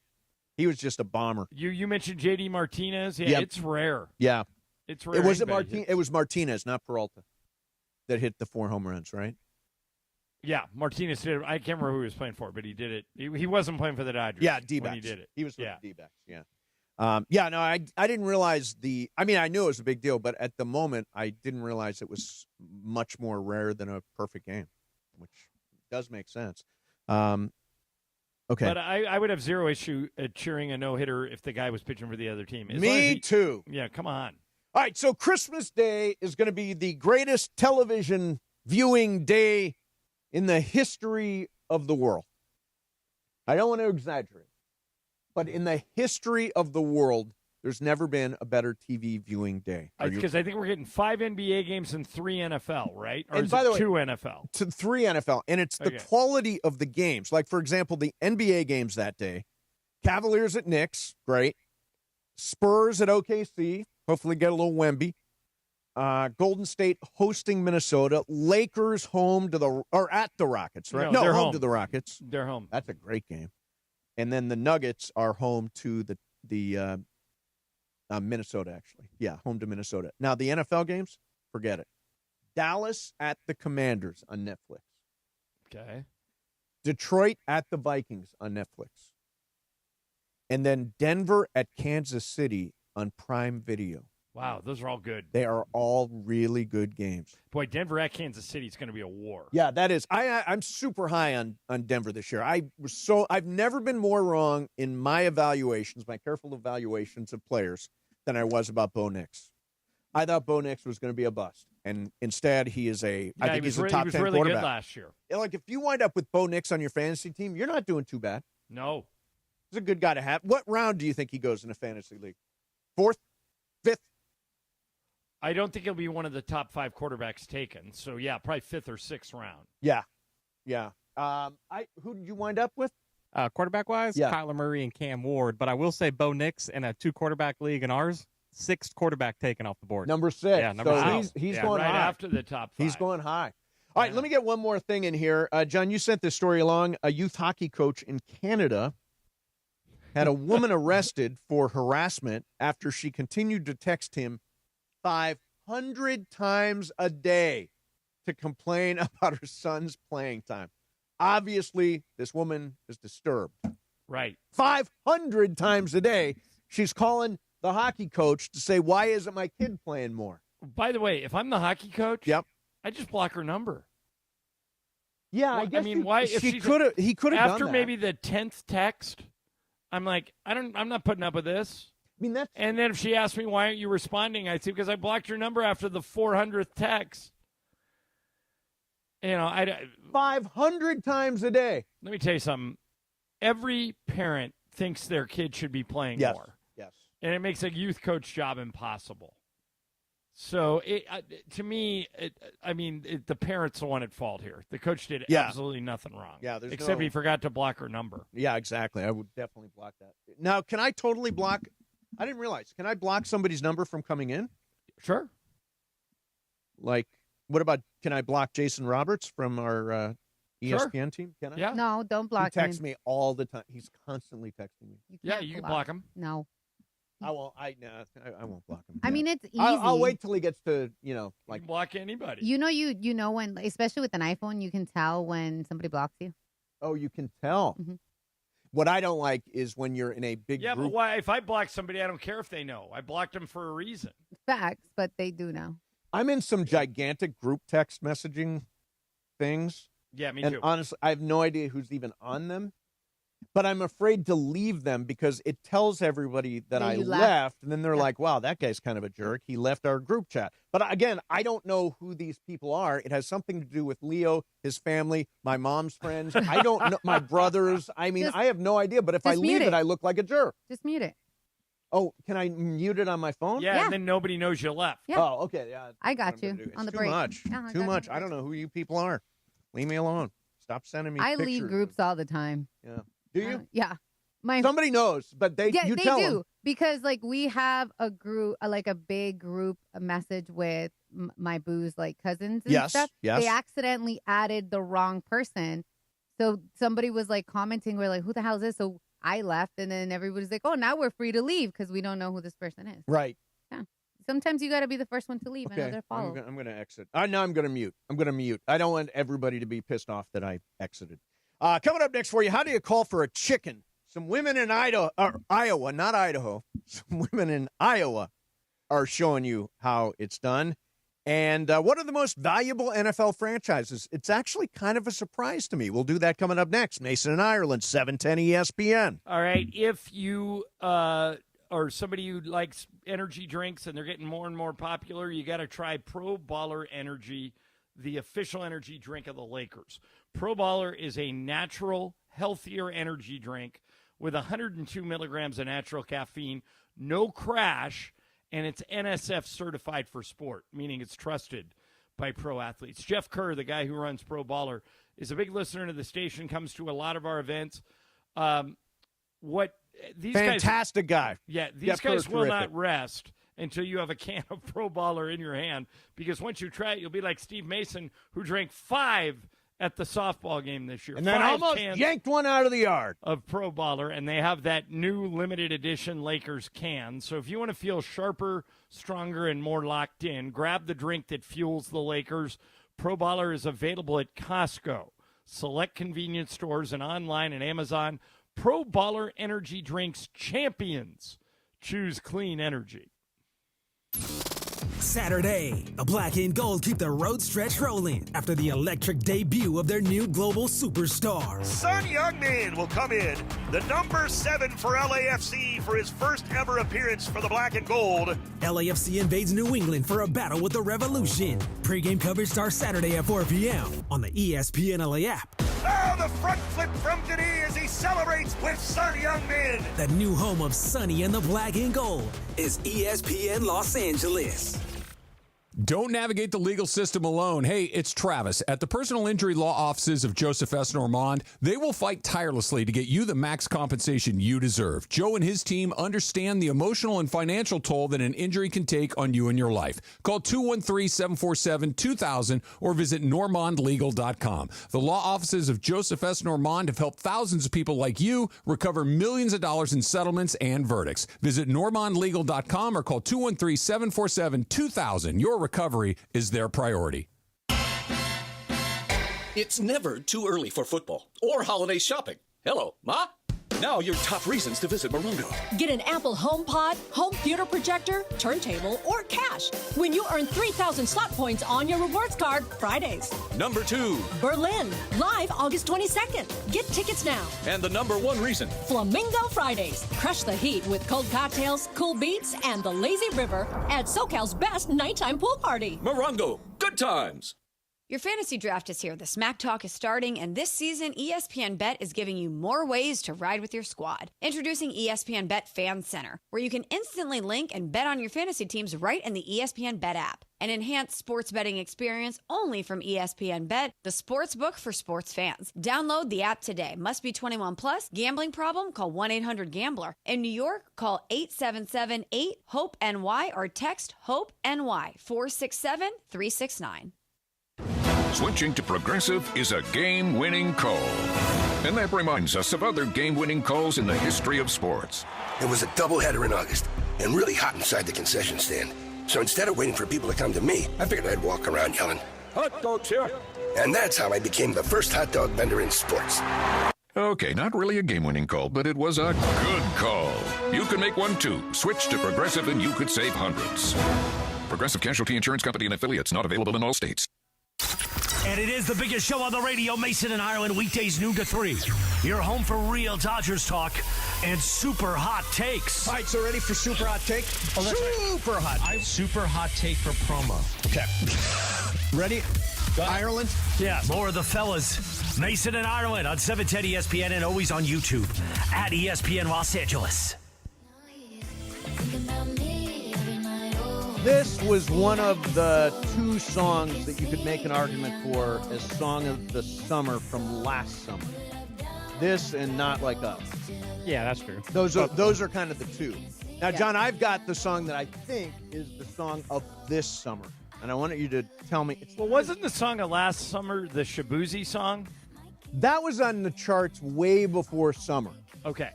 He was just a bomber. You mentioned J.D. Martinez. Yeah, it's rare. Yeah. It's rare. It was Martinez, not Peralta, that hit the 4 home runs, right? Yeah, Martinez did it. I can't remember who he was playing for, but he did it. He wasn't playing for the Dodgers. Yeah, D-backs. When he did it. He was with the D-backs, yeah. No, I didn't realize I knew it was a big deal, but at the moment, I didn't realize it was much more rare than a perfect game, which does make sense. Okay. But I would have zero issue at cheering a no-hitter if the guy was pitching for the other team. Me too. Yeah, come on. All right, so Christmas Day is going to be the greatest television viewing day in the history of the world. I don't want to exaggerate, but in the history of the world, there's never been a better TV viewing day. Because I think we're getting 5 NBA games and 3 NFL, right? Or and by the way, 2 NFL? 3 NFL, and it's the quality of the games. Like, for example, the NBA games that day, Cavaliers at Knicks, great. Spurs at OKC, hopefully get a little Wemby. Golden State hosting Minnesota. Lakers home to at the Rockets, right? No, they're home to the Rockets. They're home. That's a great game. And then the Nuggets are home to the Minnesota, actually. Yeah, home to Minnesota. Now, the NFL games, forget it. Dallas at the Commanders on Netflix. Okay. Detroit at the Vikings on Netflix. And then Denver at Kansas City on Prime Video. Wow, those are all good. They are all really good games. Boy, Denver at Kansas City is going to be a war. Yeah, that is. I'm super high on Denver this year. I've never been more wrong in my evaluations, my careful evaluations of players, than I was about Bo Nix. I thought Bo Nix was going to be a bust, and instead he is I think he's a top 10 he was really quarterback. Good last year. Like, if you wind up with Bo Nix on your fantasy team, you're not doing too bad. No. He's a good guy to have. What round do you think he goes in a fantasy league? 4th? 5th? I don't think he'll be one of the top 5 quarterbacks taken. So, yeah, probably 5th or 6th round. Yeah. Who did you wind up with? Quarterback-wise, yeah. Kyler Murray and Cam Ward. But I will say Bo Nix in a 2-quarterback league in ours, 6th quarterback taken off the board. Number 6. Yeah, number 6. He's going right high. after the top 5. He's going high. All right, let me get one more thing in here. John, you sent this story along. A youth hockey coach in Canada had a woman arrested for harassment after she continued to text him 500 times a day to complain about her son's playing time. Obviously, this woman is disturbed. Right. 500 times a day, she's calling the hockey coach to say, why isn't my kid playing more? By the way, if I'm the hockey coach, yep, I just block her number. Yeah, I Well, guess mean, why? If he she's could have. He could have after done that. maybe the 10th text. I'm like, I'm not putting up with this. I mean, that's. And then if she asked me why aren't you responding, I'd say because I blocked your number after the 400th text. 500 times a day. Let me tell you something. Every parent thinks their kid should be playing more. Yes. And it makes a youth coach job impossible. So, to me, the parent's the one at fault here. The coach did absolutely nothing wrong. Yeah, except he forgot to block her number. Yeah, exactly. I would definitely block that. Now, can I totally block? I didn't realize. Can I block somebody's number from coming in? Sure. Like, what about, can I block Jason Roberts from our ESPN team? Can I? Yeah. No, don't block He texts him. me all the time. He's constantly texting me. You can block him. No. I won't. I won't block him. I mean, it's easy. I'll wait till he gets to like block anybody. You know when, especially with an iPhone, you can tell when somebody blocks you. Oh, you can tell. Mm-hmm. What I don't like is when you're in a big Yeah, group. but why? If I block somebody, I don't care if they know. I blocked them for a reason. Facts, but they do know. I'm in some gigantic group text messaging things. Yeah, me and too. Honestly, I have no idea who's even on them. But I'm afraid to leave them because it tells everybody that I you left. And then they're like, wow, that guy's kind of a jerk. He left our group chat. But again, I don't know who these people are. It has something to do with Leo, his family, my mom's friends. I don't know, my brothers. I mean, I have no idea. But if I leave it, I look like a jerk. Just mute it. Oh, can I mute it on my phone? Yeah, and then nobody knows you left. Yeah. Oh, okay. Yeah, I got you on the too break. much. Yeah, Too much. I don't know who you people are. Leave me alone. Stop sending me I pictures. leave groups all the time. Yeah. Do you? Yeah. Somebody knows, but they you tell do them. because like we have a group, like a big group message with my boo's like cousins and stuff. Yes. They accidentally added the wrong person, so somebody was like commenting. We're like, "Who the hell is this?" So I left, and then everybody's like, "Oh, now we're free to leave because we don't know who this person is." Right. Yeah. Sometimes you got to be the first one to leave, and Okay. others follow. I'm going to exit. No, I'm going to mute. I'm going to mute. I don't want everybody to be pissed off that I exited. Coming up next for you, how do you call for a chicken? Some women in Iowa, not Idaho, some women in Iowa are showing you how it's done. And what are the most valuable NFL franchises? It's actually kind of a surprise to me. We'll do that coming up next. Mason in Ireland, 710 ESPN. All right. If you are somebody who likes energy drinks and they're getting more and more popular, you got to try Pro Baller Energy, the official energy drink of the Lakers. Pro Baller is a natural, healthier energy drink with 102 milligrams of natural caffeine, no crash, and it's NSF certified for sport, meaning it's trusted by pro athletes. Jeff Kerr, the guy who runs Pro Baller, is a big listener to the station, comes to a lot of our events. Fantastic guy. Yeah, these Jeff guys Kerr's will terrific. not rest until you have a can of Pro Baller in your hand, because once you try it, you'll be like Steve Mason, who drank 5 at the softball game this year. And then 5 almost cans yanked one out of the yard. of Pro Baller, and they have that new limited edition Lakers can. So if you want to feel sharper, stronger, and more locked in, grab the drink that fuels the Lakers. Pro Baller is available at Costco, select convenience stores, and online at Amazon. Pro Baller Energy Drinks champions. Choose clean energy. Saturday, the black and gold keep the road stretch rolling after the electric debut of their new global superstar. Son Youngman will come in, the number 7 for LAFC for his first ever appearance for the black and gold. LAFC invades New England for a battle with the Revolution. Pre-game coverage starts Saturday at 4 p.m. on the ESPN LA app. Oh, the front flip from Denis as he celebrates with Son Youngman. The new home of Sonny and the black and gold is ESPN Los Angeles. Don't navigate the legal system alone. Hey, it's Travis. At the personal injury law offices of Joseph S. Normand, they will fight tirelessly to get you the max compensation you deserve. Joe and his team understand the emotional and financial toll that an injury can take on you and your life. Call 213-747-2000 or visit normandlegal.com. The law offices of Joseph S. Normand have helped thousands of people like you recover millions of dollars in settlements and verdicts. Visit normandlegal.com or call 213-747-2000. Your recovery is their priority. It's never too early for football or holiday shopping. Hello, Ma? Now your top reasons to visit Morongo. Get an Apple HomePod, home theater projector, turntable, or cash when you earn 3,000 slot points on your rewards card Fridays. Number 2. Berlin, live August 22nd. Get tickets now. And the number 1 reason. Flamingo Fridays. Crush the heat with cold cocktails, cool beats, and the lazy river at SoCal's best nighttime pool party. Morongo, good times. Your fantasy draft is here. The Smack Talk is starting, and this season, ESPN Bet is giving you more ways to ride with your squad. Introducing ESPN Bet Fan Center, where you can instantly link and bet on your fantasy teams right in the ESPN Bet app. An enhanced sports betting experience only from ESPN Bet, the sports book for sports fans. Download the app today. Must be 21 plus. Gambling problem? Call 1-800-GAMBLER. In New York, call 877-8-HOPE-NY or text HOPE-NY 467-369. Switching to Progressive is a game-winning call. And that reminds us of other game-winning calls in the history of sports. It was a doubleheader in August and really hot inside the concession stand. So instead of waiting for people to come to me, I figured I'd walk around yelling, "Hot dogs here!" And that's how I became the first hot dog vendor in sports. Okay, not really a game-winning call, but it was a good call. You can make one too. Switch to Progressive and you could save hundreds. Progressive Casualty Insurance Company and affiliates, not available in all states. And it is the biggest show on the radio, Mason and Ireland, weekdays noon to 3. You're home for real Dodgers talk and super hot takes. All right, so ready for super hot take? Super hot take. Super hot take for promo. Okay. Ready? Ireland? Yeah. More of the fellas. Mason and Ireland on 710 ESPN and always on YouTube at ESPN Los Angeles. This was one of the 2 songs that you could make an argument for as Song of the Summer from last summer. This and Not Like Us. Yeah, that's true. Those are kind of the 2. Now, John, I've got the song that I think is the song of this summer, and I wanted you to tell me. Well, wasn't the song of last summer the Shabuzi song? That was on the charts way before summer. Okay.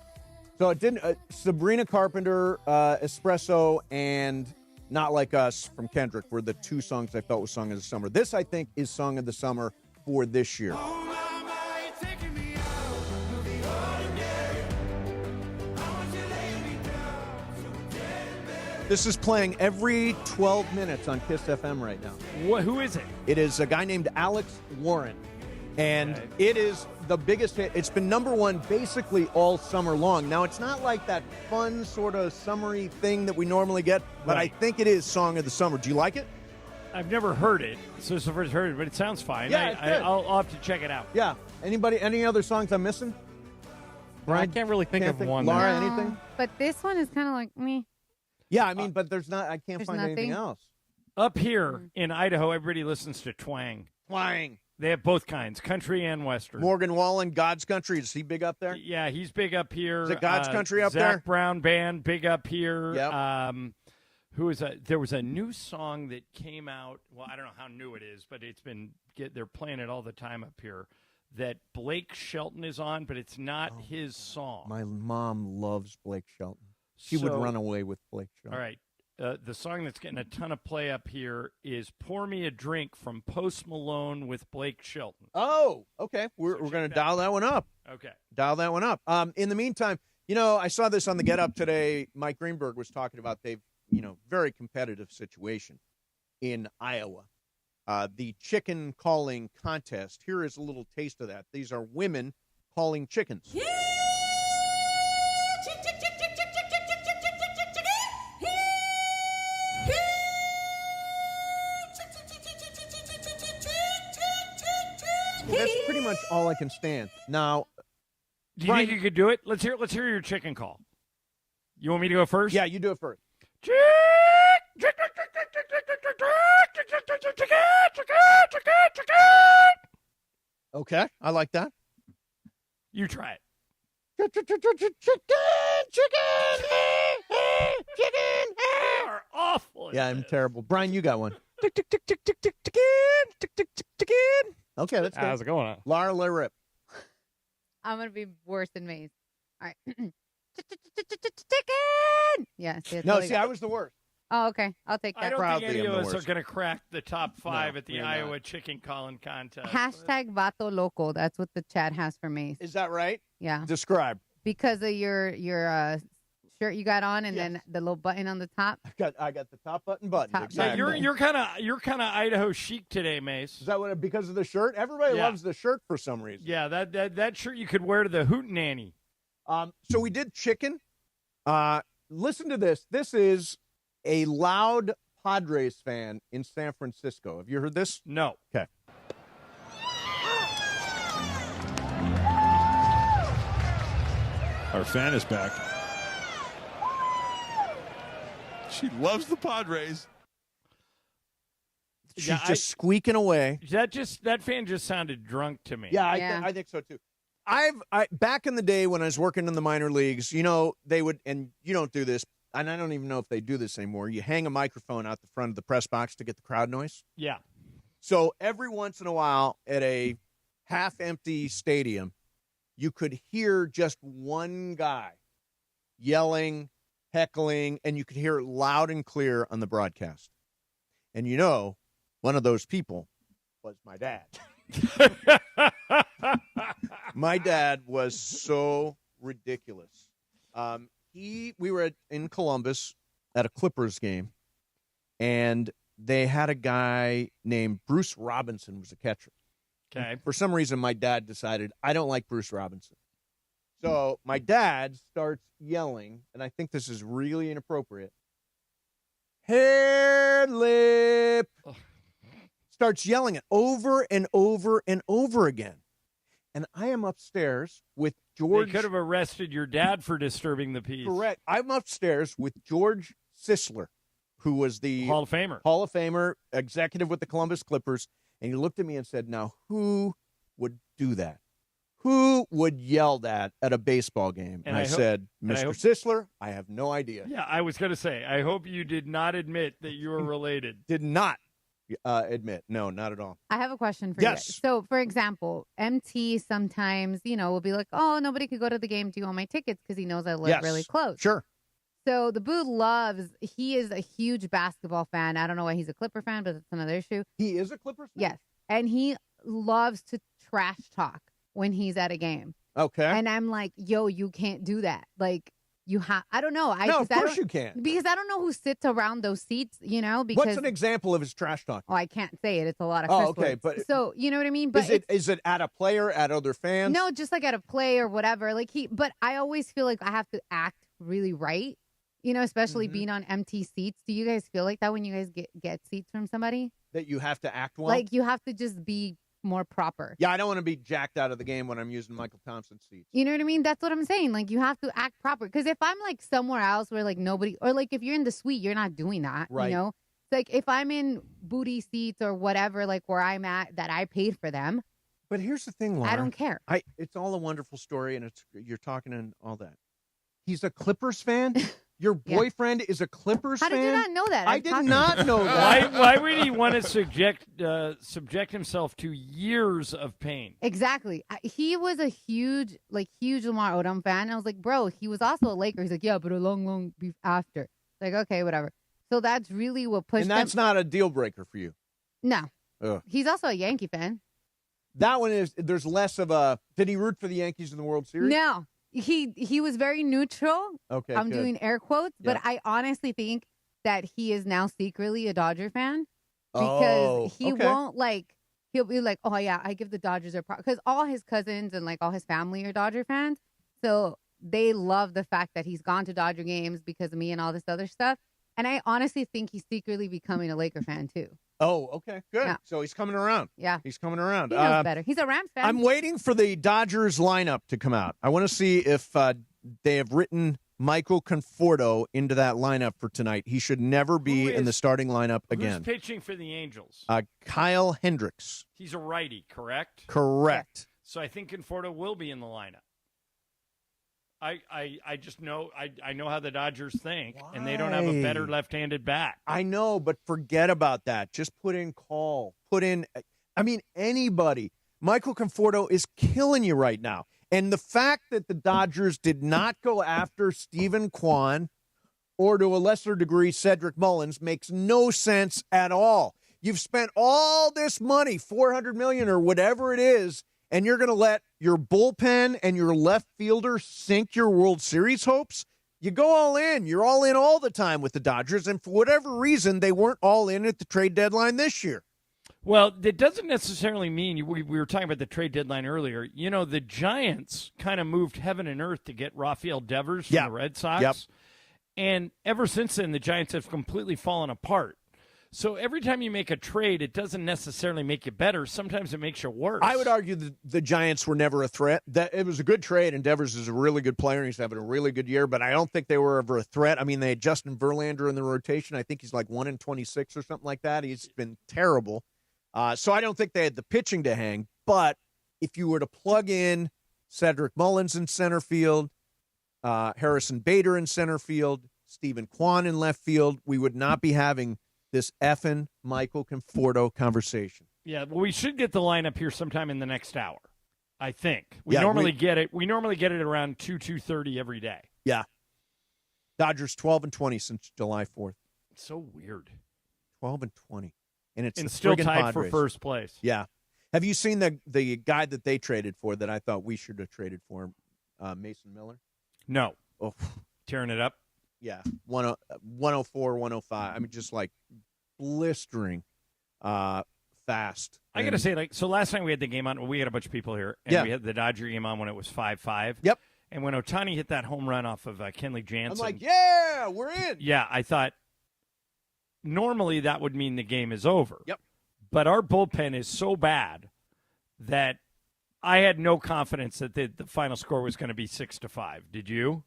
So it didn't. Sabrina Carpenter, Espresso, and Not Like Us from Kendrick were the 2 songs I felt was Song of the Summer. This, I think, is Song of the Summer for this year. This is playing every 12 minutes on Kiss FM right now. Who is it? It is a guy named Alex Warren, and it is the biggest hit. It's been number 1 basically all summer long. Now, it's not like that fun sort of summery thing that we normally get, but I think it is Song of the Summer. Do you like it? I've never heard it, so it's the first heard it, but it sounds fine. Yeah, I'll have to check it out. Yeah. Any other songs I'm missing? Brian, I can't really think of one. Laura, No, anything? But this one is kind of like me. Yeah, I mean, but there's not. I can't There's find anything nothing? else. Up here in Idaho, everybody listens to twang. Twang. They have both kinds, country and western. Morgan Wallen, God's Country. Is he big up there? Yeah, he's big up here. Is it God's Country up Zach there? Brown Band, big up here. Yep. Who is that? There was a new song that came out. Well, I don't know how new it is, but they're playing it all the time up here. That Blake Shelton is on, but it's not his song. My mom loves Blake Shelton. She would run away with Blake Shelton. All right. The song that's getting a ton of play up here is Pour Me a Drink from Post Malone with Blake Shelton. Oh, okay. We're going to dial that one up. Okay. Dial that one up. In the meantime, I saw this on the Get Up today. Mike Greenberg was talking about very competitive situation in Iowa. The chicken calling contest. Here is a little taste of that. These are women calling chickens. Yeah! That's pretty much all I can stand. Now, do you think you could do it? Let's hear your chicken call. You want me to go first? Yeah, you do it first. Okay, I like that. You try it. Chicken. You are awful. Yeah, I'm terrible. Brian, you got one. Okay, that's good. How's it going? Laura, let rip. I'm going to be worse than Maze. All right. Chicken! Yeah. I was the worst. Oh, okay. I'll take that. I don't think any of us are going to crack the top 5 at the Iowa chicken calling contest. Hashtag Vato Loco. That's what the chat has for Maze. Is that right? Yeah. Describe. Because of your shirt you got on, and then the little button on the top. I got the top button button. Top Exactly. Yeah, you're kind of Idaho chic today, Mace. Is that what? Because of the shirt? Everybody loves the shirt for some reason. Yeah, that shirt you could wear to the hootenanny. So we did chicken. Listen to this. This is a loud Padres fan in San Francisco. Have you heard this? No. Okay. Our fan is back. She loves the Padres. She's just squeaking away. That fan just sounded drunk to me. Yeah, I think so too. Back in the day when I was working in the minor leagues, they would, and you don't do this, and I don't even know if they do this anymore. You hang a microphone out the front of the press box to get the crowd noise. Yeah. So every once in a while at a half-empty stadium, you could hear just one guy yelling, heckling, and you could hear it loud and clear on the broadcast. And one of those people was my dad. My dad was so ridiculous. We were in Columbus at a Clippers game, and they had a guy named Bruce Robinson was a catcher. Okay. For some reason, my dad decided, I don't like Bruce Robinson. So my dad starts yelling, and I think this is really inappropriate. Hair lip. Starts yelling it over and over and over again. And I am upstairs with George. They could have arrested your dad for disturbing the peace. Correct. I'm upstairs with George Sisler, who was the Hall of Famer, executive with the Columbus Clippers. And he looked at me and said, now, who would do that? Who would yell that at a baseball game? And I said, Mr. Sisler, I have no idea. Yeah, I was going to say, I hope you did not admit that you were related. Did not admit. No, not at all. I have a question for you. So, for example, MT sometimes, will be like, oh, nobody could go to the game. Do you want my tickets? Because he knows I live really close. Sure. So the boo he is a huge basketball fan. I don't know why he's a Clipper fan, but that's another issue. He is a Clippers fan? Yes. And he loves to trash talk when he's at a game. Okay. And I'm like, yo, you can't do that. Like, I don't know. Of course you can't. Because I don't know who sits around those seats, because. What's an example of his trash talk? Oh, I can't say it. It's a lot of curse words. But so, you know what I mean? But is it at a player, at other fans? No, just like at a play or whatever. But I always feel like I have to act really right. Especially being on empty seats. Do you guys feel like that when you guys get seats from somebody? That you have to act well? Like you have to just be more proper. Yeah, I don't want to be jacked out of the game when I'm using Michael Thompson's seats. You know what I mean? That's what I'm saying. Like you have to act proper. Because if I'm like somewhere else where like nobody, or like if you're in the suite, you're not doing that. Right. It's like if I'm in booty seats or whatever, like where I'm at, that I paid for them. But here's the thing, Laura. I don't care. It's all a wonderful story, and you're talking and all that. He's a Clippers fan. Your boyfriend is a Clippers fan? How did you not know that? I did not know that. Why would he want to subject himself to years of pain? Exactly. He was a huge Lamar Odom fan. I was like, bro, he was also a Laker. He's like, yeah, but a long after. Like, okay, whatever. So that's really what pushed him. And that's not a deal breaker for you? No. Ugh. He's also a Yankee fan. That one is, there's less of a, did he root for the Yankees in the World Series? No. He was very neutral. Okay, I'm good. doing air quotes, but Yeah. I honestly think that he is now secretly a Dodger fan because he won't he'll be like, oh yeah, I give the Dodgers a because all his cousins and like all his family are Dodger fans, so they love the fact that he's gone to Dodger games because of me and all this other stuff. And I honestly think he's secretly becoming a Laker fan too. Oh, okay, good. Yeah. So he's coming around. Yeah. He's coming around. He knows better. He's a Rams fan. I'm waiting for the Dodgers lineup to come out. I want to see if they have written Michael Conforto into that lineup for tonight. He should never be in the starting lineup again. Who's pitching for the Angels? Kyle Hendricks. He's a righty, correct? Correct. So I think Conforto will be in the lineup. I just know I know how the Dodgers think, and they don't have a better left-handed bat. I know, but forget about that. Just put in Call. Anybody. Michael Conforto is killing you right now. And the fact that the Dodgers did not go after Stephen Kwan or to a lesser degree Cedric Mullins makes no sense at all. You've spent all this money, $400 million or whatever it is, and you're going to let your bullpen and your left fielder sink your World Series hopes? You go all in. You're all in all the time with the Dodgers, and for whatever reason, they weren't all in at the trade deadline this year. Well, that doesn't necessarily mean we were talking about the trade deadline earlier. You know, the Giants kind of moved heaven and earth to get Rafael Devers from the Red Sox. Yep. And ever since then, the Giants have completely fallen apart. So every time you make a trade, it doesn't necessarily make you better. Sometimes it makes you worse. I would argue that the Giants were never a threat. That it was a good trade, and Devers is a really good player, and he's having a really good year, but I don't think they were ever a threat. I mean, they had Justin Verlander in the rotation. I think he's like 1-26 or something like that. He's been terrible. So I don't think they had the pitching to hang. But if you were to plug in Cedric Mullins in center field, Harrison Bader in center field, Stephen Kwan in left field, we would not be having this effing Michael Conforto conversation. Yeah, well, we should get the lineup here sometime in the next hour, I think. We normally get it around 2:30 every day. Yeah. Dodgers 12-20 since July 4th. It's so weird. 12-20. And it's still tied Padres. for first place. Yeah. Have you seen the guy that they traded for that I thought we should have traded for, Mason Miller? No. Oh. Tearing it up? Yeah. 104, 105. I mean, just like blistering fast. I got to say, so last night we had the game on. We had a bunch of people here, and we had the Dodger game on when it was 5-5. Yep. And when Ohtani hit that home run off of Kenley Jansen. I'm like, yeah, we're in. Yeah, I thought normally that would mean the game is over. Yep. But our bullpen is so bad that I had no confidence that the final score was going to be 6-5. Did you?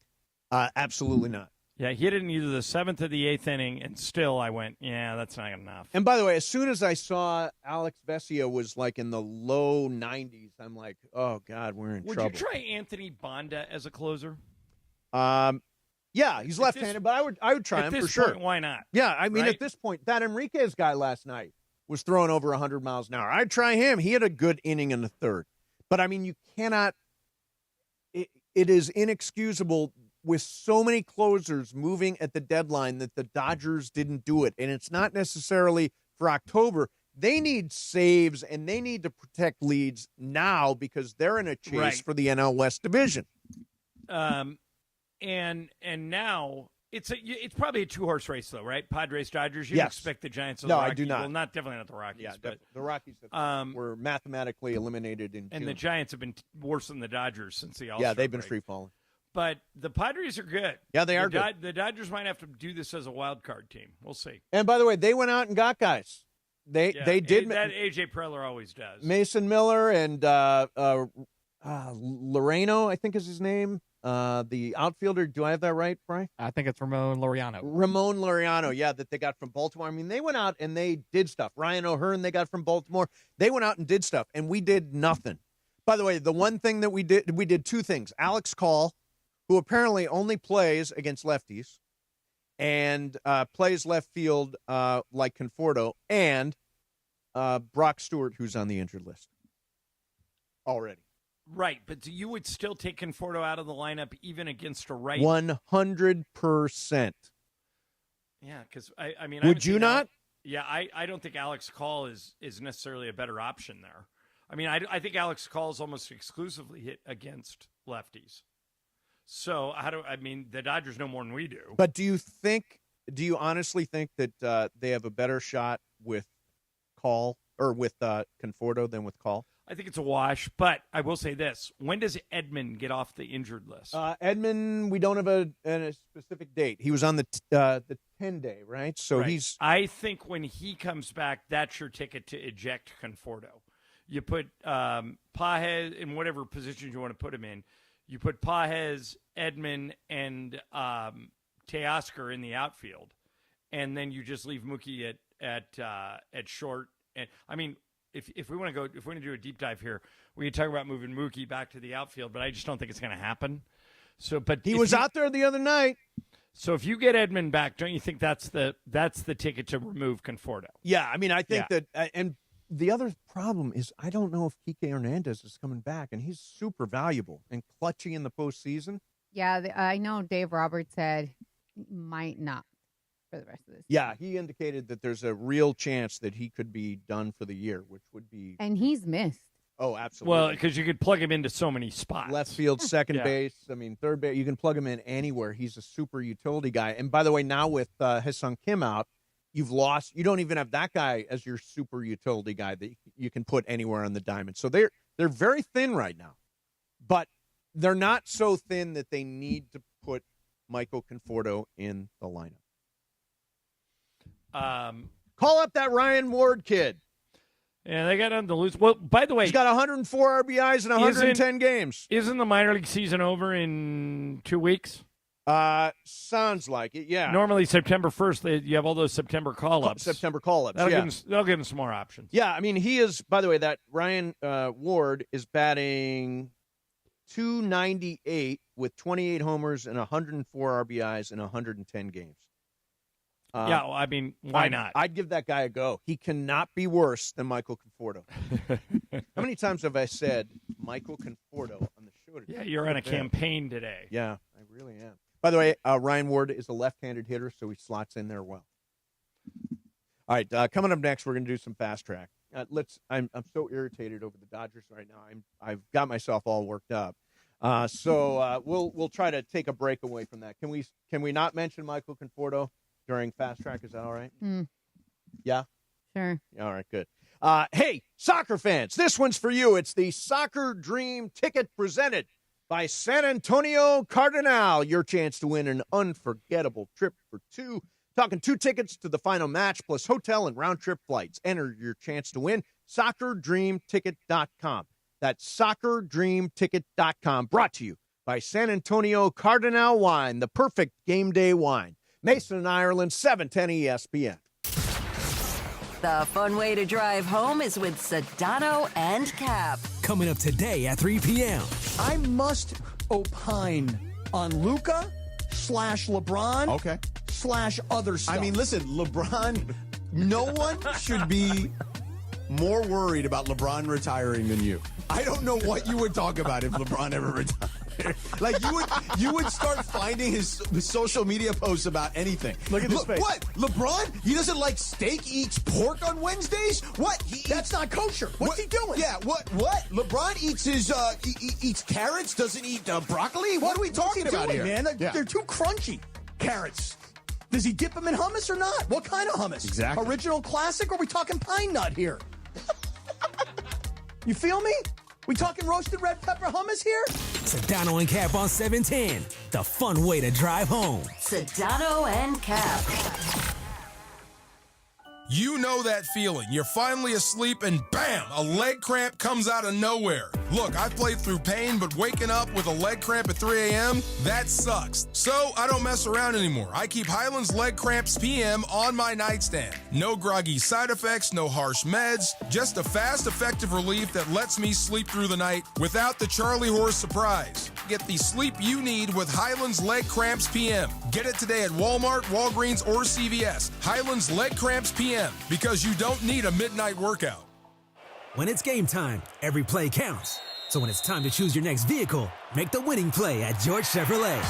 Absolutely not. Yeah, he hit it in either the 7th or the 8th inning, and still I went, yeah, that's not enough. And by the way, as soon as I saw Alex Vesia was like in the low 90s, I'm like, oh, God, we're in trouble. Would you try Anthony Bonda as a closer? Yeah, he's left-handed, but I would try him for sure. At this point, why not? Yeah, I mean, right? At this point, that Enriquez guy last night was throwing over 100 miles an hour. I'd try him. He had a good inning in the third. But, I mean, you cannot – it is inexcusable with so many closers moving at the deadline that the Dodgers didn't do it. And it's not necessarily for October. They need saves, and they need to protect leads now because they're in a chase for the NL West division. And now it's probably a 2-horse race, though, right? Padres, Dodgers. You expect the Giants or the Rockies. I do not. Well, definitely not the Rockies. Yeah, but the Rockies were mathematically eliminated in June. And the Giants have been worse than the Dodgers since the All-Star Yeah, they've been break. free falling. But the Padres are good. Yeah, they are good. The Dodgers might have to do this as a wild card team. We'll see. And by the way, they went out and got guys. They did. That A.J. Preller always does. Mason Miller and Loreno, I think is his name. The outfielder. Do I have that right, Brian? I think it's Ramon Laureano. Ramon Laureano, yeah, that they got from Baltimore. I mean, they went out and they did stuff. Ryan O'Hearn, they got from Baltimore. They went out and did stuff, and we did nothing. By the way, the one thing that we did two things. Alex Call, who apparently only plays against lefties and plays left field like Conforto, and Brock Stewart, who's on the injured list already. Right, but you would still take Conforto out of the lineup even against a right? 100%. Yeah, because, I mean... Would you not? Yeah, I don't think Alex Call is necessarily a better option there. I mean, I think Alex Call is almost exclusively hit against lefties. So, the Dodgers know more than we do. But do you honestly think that they have a better shot with Call or with Conforto than with Call? I think it's a wash, but I will say this. When does Edman get off the injured list? Edman, we don't have a specific date. He was on the 10-day, right? So right. I think when he comes back, that's your ticket to eject Conforto. You put Pages in whatever positions you want to put him in. You put Pages, Edman, and Teoscar in the outfield, and then you just leave Mookie at short. And I mean, if we want to do a deep dive here, we can talk about moving Mookie back to the outfield, but I just don't think it's going to happen. So, but he was out there the other night. So if you get Edman back, don't you think that's the ticket to remove Conforto? Yeah, I mean, I think that, and the other problem is I don't know if Kike Hernandez is coming back, and he's super valuable and clutchy in the postseason. Yeah, I know Dave Roberts said might not for the rest of this season. Yeah, he indicated that there's a real chance that he could be done for the year, which would be... And he's missed. Oh, absolutely. Well, because you could plug him into so many spots. Left field, second Yeah. base. I mean, third base. You can plug him in anywhere. He's a super utility guy. And by the way, now with Ha-Seong Kim out, you don't even have that guy as your super utility guy that you can put anywhere on the diamond. So they're very thin right now, but they're not so thin that they need to put Michael Conforto in the lineup. Call up that Ryan Ward kid. Yeah, they got nothing to lose. Well, by the way, he's got 104 RBIs in 110 games. Isn't the minor league season over in 2 weeks? Sounds like it, yeah. Normally September 1st, you have all those September call-ups. September call-ups, That'll give him some more options. Yeah, I mean, he is, by the way, that Ryan Ward is batting .298 with 28 homers and 104 RBIs in 110 games. Yeah, well, I mean, why not? I'd give that guy a go. He cannot be worse than Michael Conforto. How many times have I said Michael Conforto on the show today? Yeah, you're on a campaign today. Yeah, I really am. By the way, Ryan Ward is a left-handed hitter, so he slots in there well. All right, coming up next, we're going to do some fast track. I'm so irritated over the Dodgers right now. I've got myself all worked up. So we'll try to take a break away from that. Can we not mention Michael Conforto during fast track? Is that all right? Yeah? Sure. All right, good. Hey, soccer fans, this one's for you. It's the Soccer Dream Ticket presented by San Antonio Cardinal. Your chance to win an unforgettable trip for two. Talking 2 tickets to the final match plus hotel and round-trip flights. Enter your chance to win. SoccerDreamTicket.com. That's SoccerDreamTicket.com. Brought to you by San Antonio Cardinal Wine, the perfect game day wine. Mason and Ireland, 710 ESPN. The fun way to drive home is with Sedano and Cap. Coming up today at 3 p.m. I must opine on Luka / LeBron / other stuff. I mean, listen, LeBron, no one should be more worried about LeBron retiring than you. I don't know what you would talk about if LeBron ever retired. Like you would start finding his social media posts about anything. Look at this face. What? LeBron? He doesn't like steak, eats pork on Wednesdays? What? That's not kosher. What's he doing? Yeah, what? LeBron eats his eats carrots, doesn't eat broccoli? What are we talking about here? Man? They're too crunchy. Carrots. Does he dip them in hummus or not? What kind of hummus? Exactly. Original classic, or are we talking pine nut here? You feel me? We talking roasted red pepper hummus here? Sedano and Cap on 710. The fun way to drive home. Sedano and Cap. You know that feeling. You're finally asleep and bam, a leg cramp comes out of nowhere. Look, I've played through pain, but waking up with a leg cramp at 3 a.m., that sucks. So I don't mess around anymore. I keep Highland's Leg Cramps PM on my nightstand. No groggy side effects, no harsh meds, just a fast, effective relief that lets me sleep through the night without the Charlie horse surprise. Get the sleep you need with Highland's Leg Cramps PM. Get it today at Walmart, Walgreens, or CVS. Highland's Leg Cramps PM, because you don't need a midnight workout. When it's game time, every play counts. So when it's time to choose your next vehicle, make the winning play at George Chevrolet.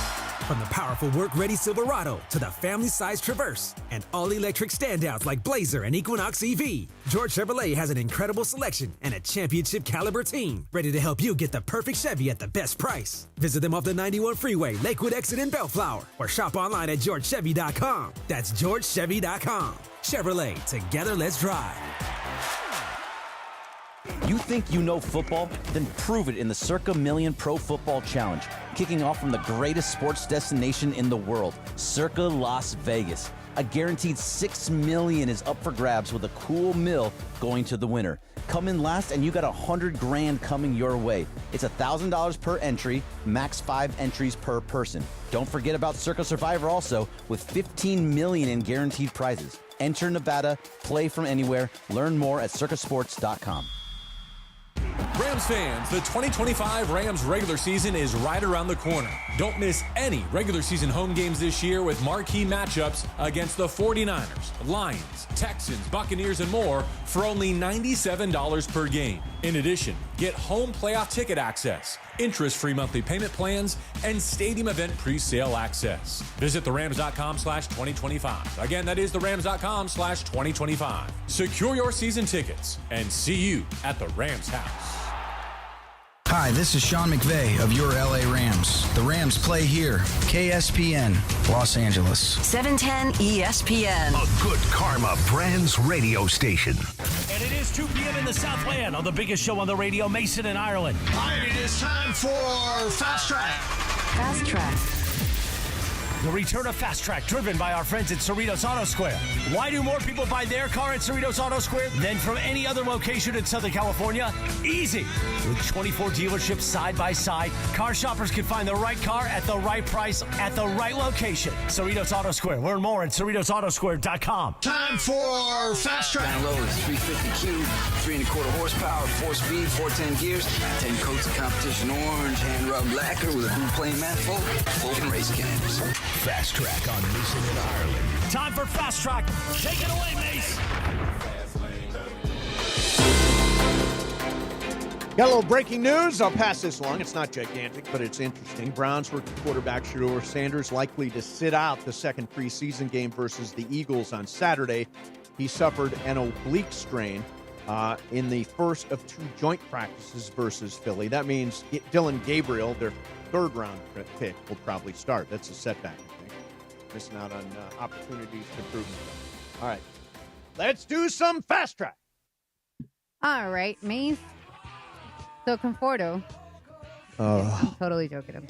From the powerful work-ready Silverado to the family-sized Traverse and all-electric standouts like Blazer and Equinox EV, George Chevrolet has an incredible selection and a championship-caliber team ready to help you get the perfect Chevy at the best price. Visit them off the 91 Freeway, Lakewood Exit in Bellflower, or shop online at GeorgeChevy.com. That's GeorgeChevy.com. Chevrolet, together let's drive. You think you know football? Then prove it in the Circa Million Pro Football Challenge, kicking off from the greatest sports destination in the world, Circa Las Vegas. A guaranteed $6 million is up for grabs with a cool mill going to the winner. Come in last and you got $100,000 coming your way. It's $1,000 per entry, max 5 entries per person. Don't forget about Circa Survivor also, with $15 million in guaranteed prizes. Enter Nevada, play from anywhere, learn more at circasports.com. Rams fans, the 2025 Rams regular season is right around the corner. Don't miss any regular season home games this year with marquee matchups against the 49ers, Lions, Texans, Buccaneers, and more for only $97 per game. In addition, get home playoff ticket access, interest-free monthly payment plans, and stadium event pre-sale access. Visit therams.com/2025. Again, that is therams.com/2025. Secure your season tickets and see you at the Rams house. Hi, this is Sean McVay of your LA Rams. The Rams play here. KSPN, Los Angeles. 710 ESPN. A good karma Brands radio station. And it is 2 p.m. in the Southland on the biggest show on the radio, Mason in Ireland. It is time for Fast Track. Fast Track. The return of Fast Track, driven by our friends at Cerritos Auto Square. Why do more people buy their car at Cerritos Auto Square than from any other location in Southern California? Easy. With 24 dealerships side by side, car shoppers can find the right car at the right price at the right location. Cerritos Auto Square. Learn more at CerritosAutoSquare.com. Time for Fast Track. Down low is 350 cube, 3 1/4 horsepower, 4-speed, 410 gears, 10 coats of competition orange, hand rubbed lacquer with a blue plain manifold, full race cams. Fast Track on Mason in Ireland. Time for Fast Track. Take it away, Mace. Got a little breaking news. I'll pass this along. It's not gigantic, but it's interesting. Browns rookie quarterback Shedeur Sanders likely to sit out the second preseason game versus the Eagles on Saturday. He suffered an oblique strain in the first of 2 joint practices versus Philly. That means Dylan Gabriel, their third-round pick, will probably start. That's a setback, I think. Missing out on opportunities to prove himself. All right. Let's do some Fast Track. All right, Mace. So, Conforto. I'm totally joking.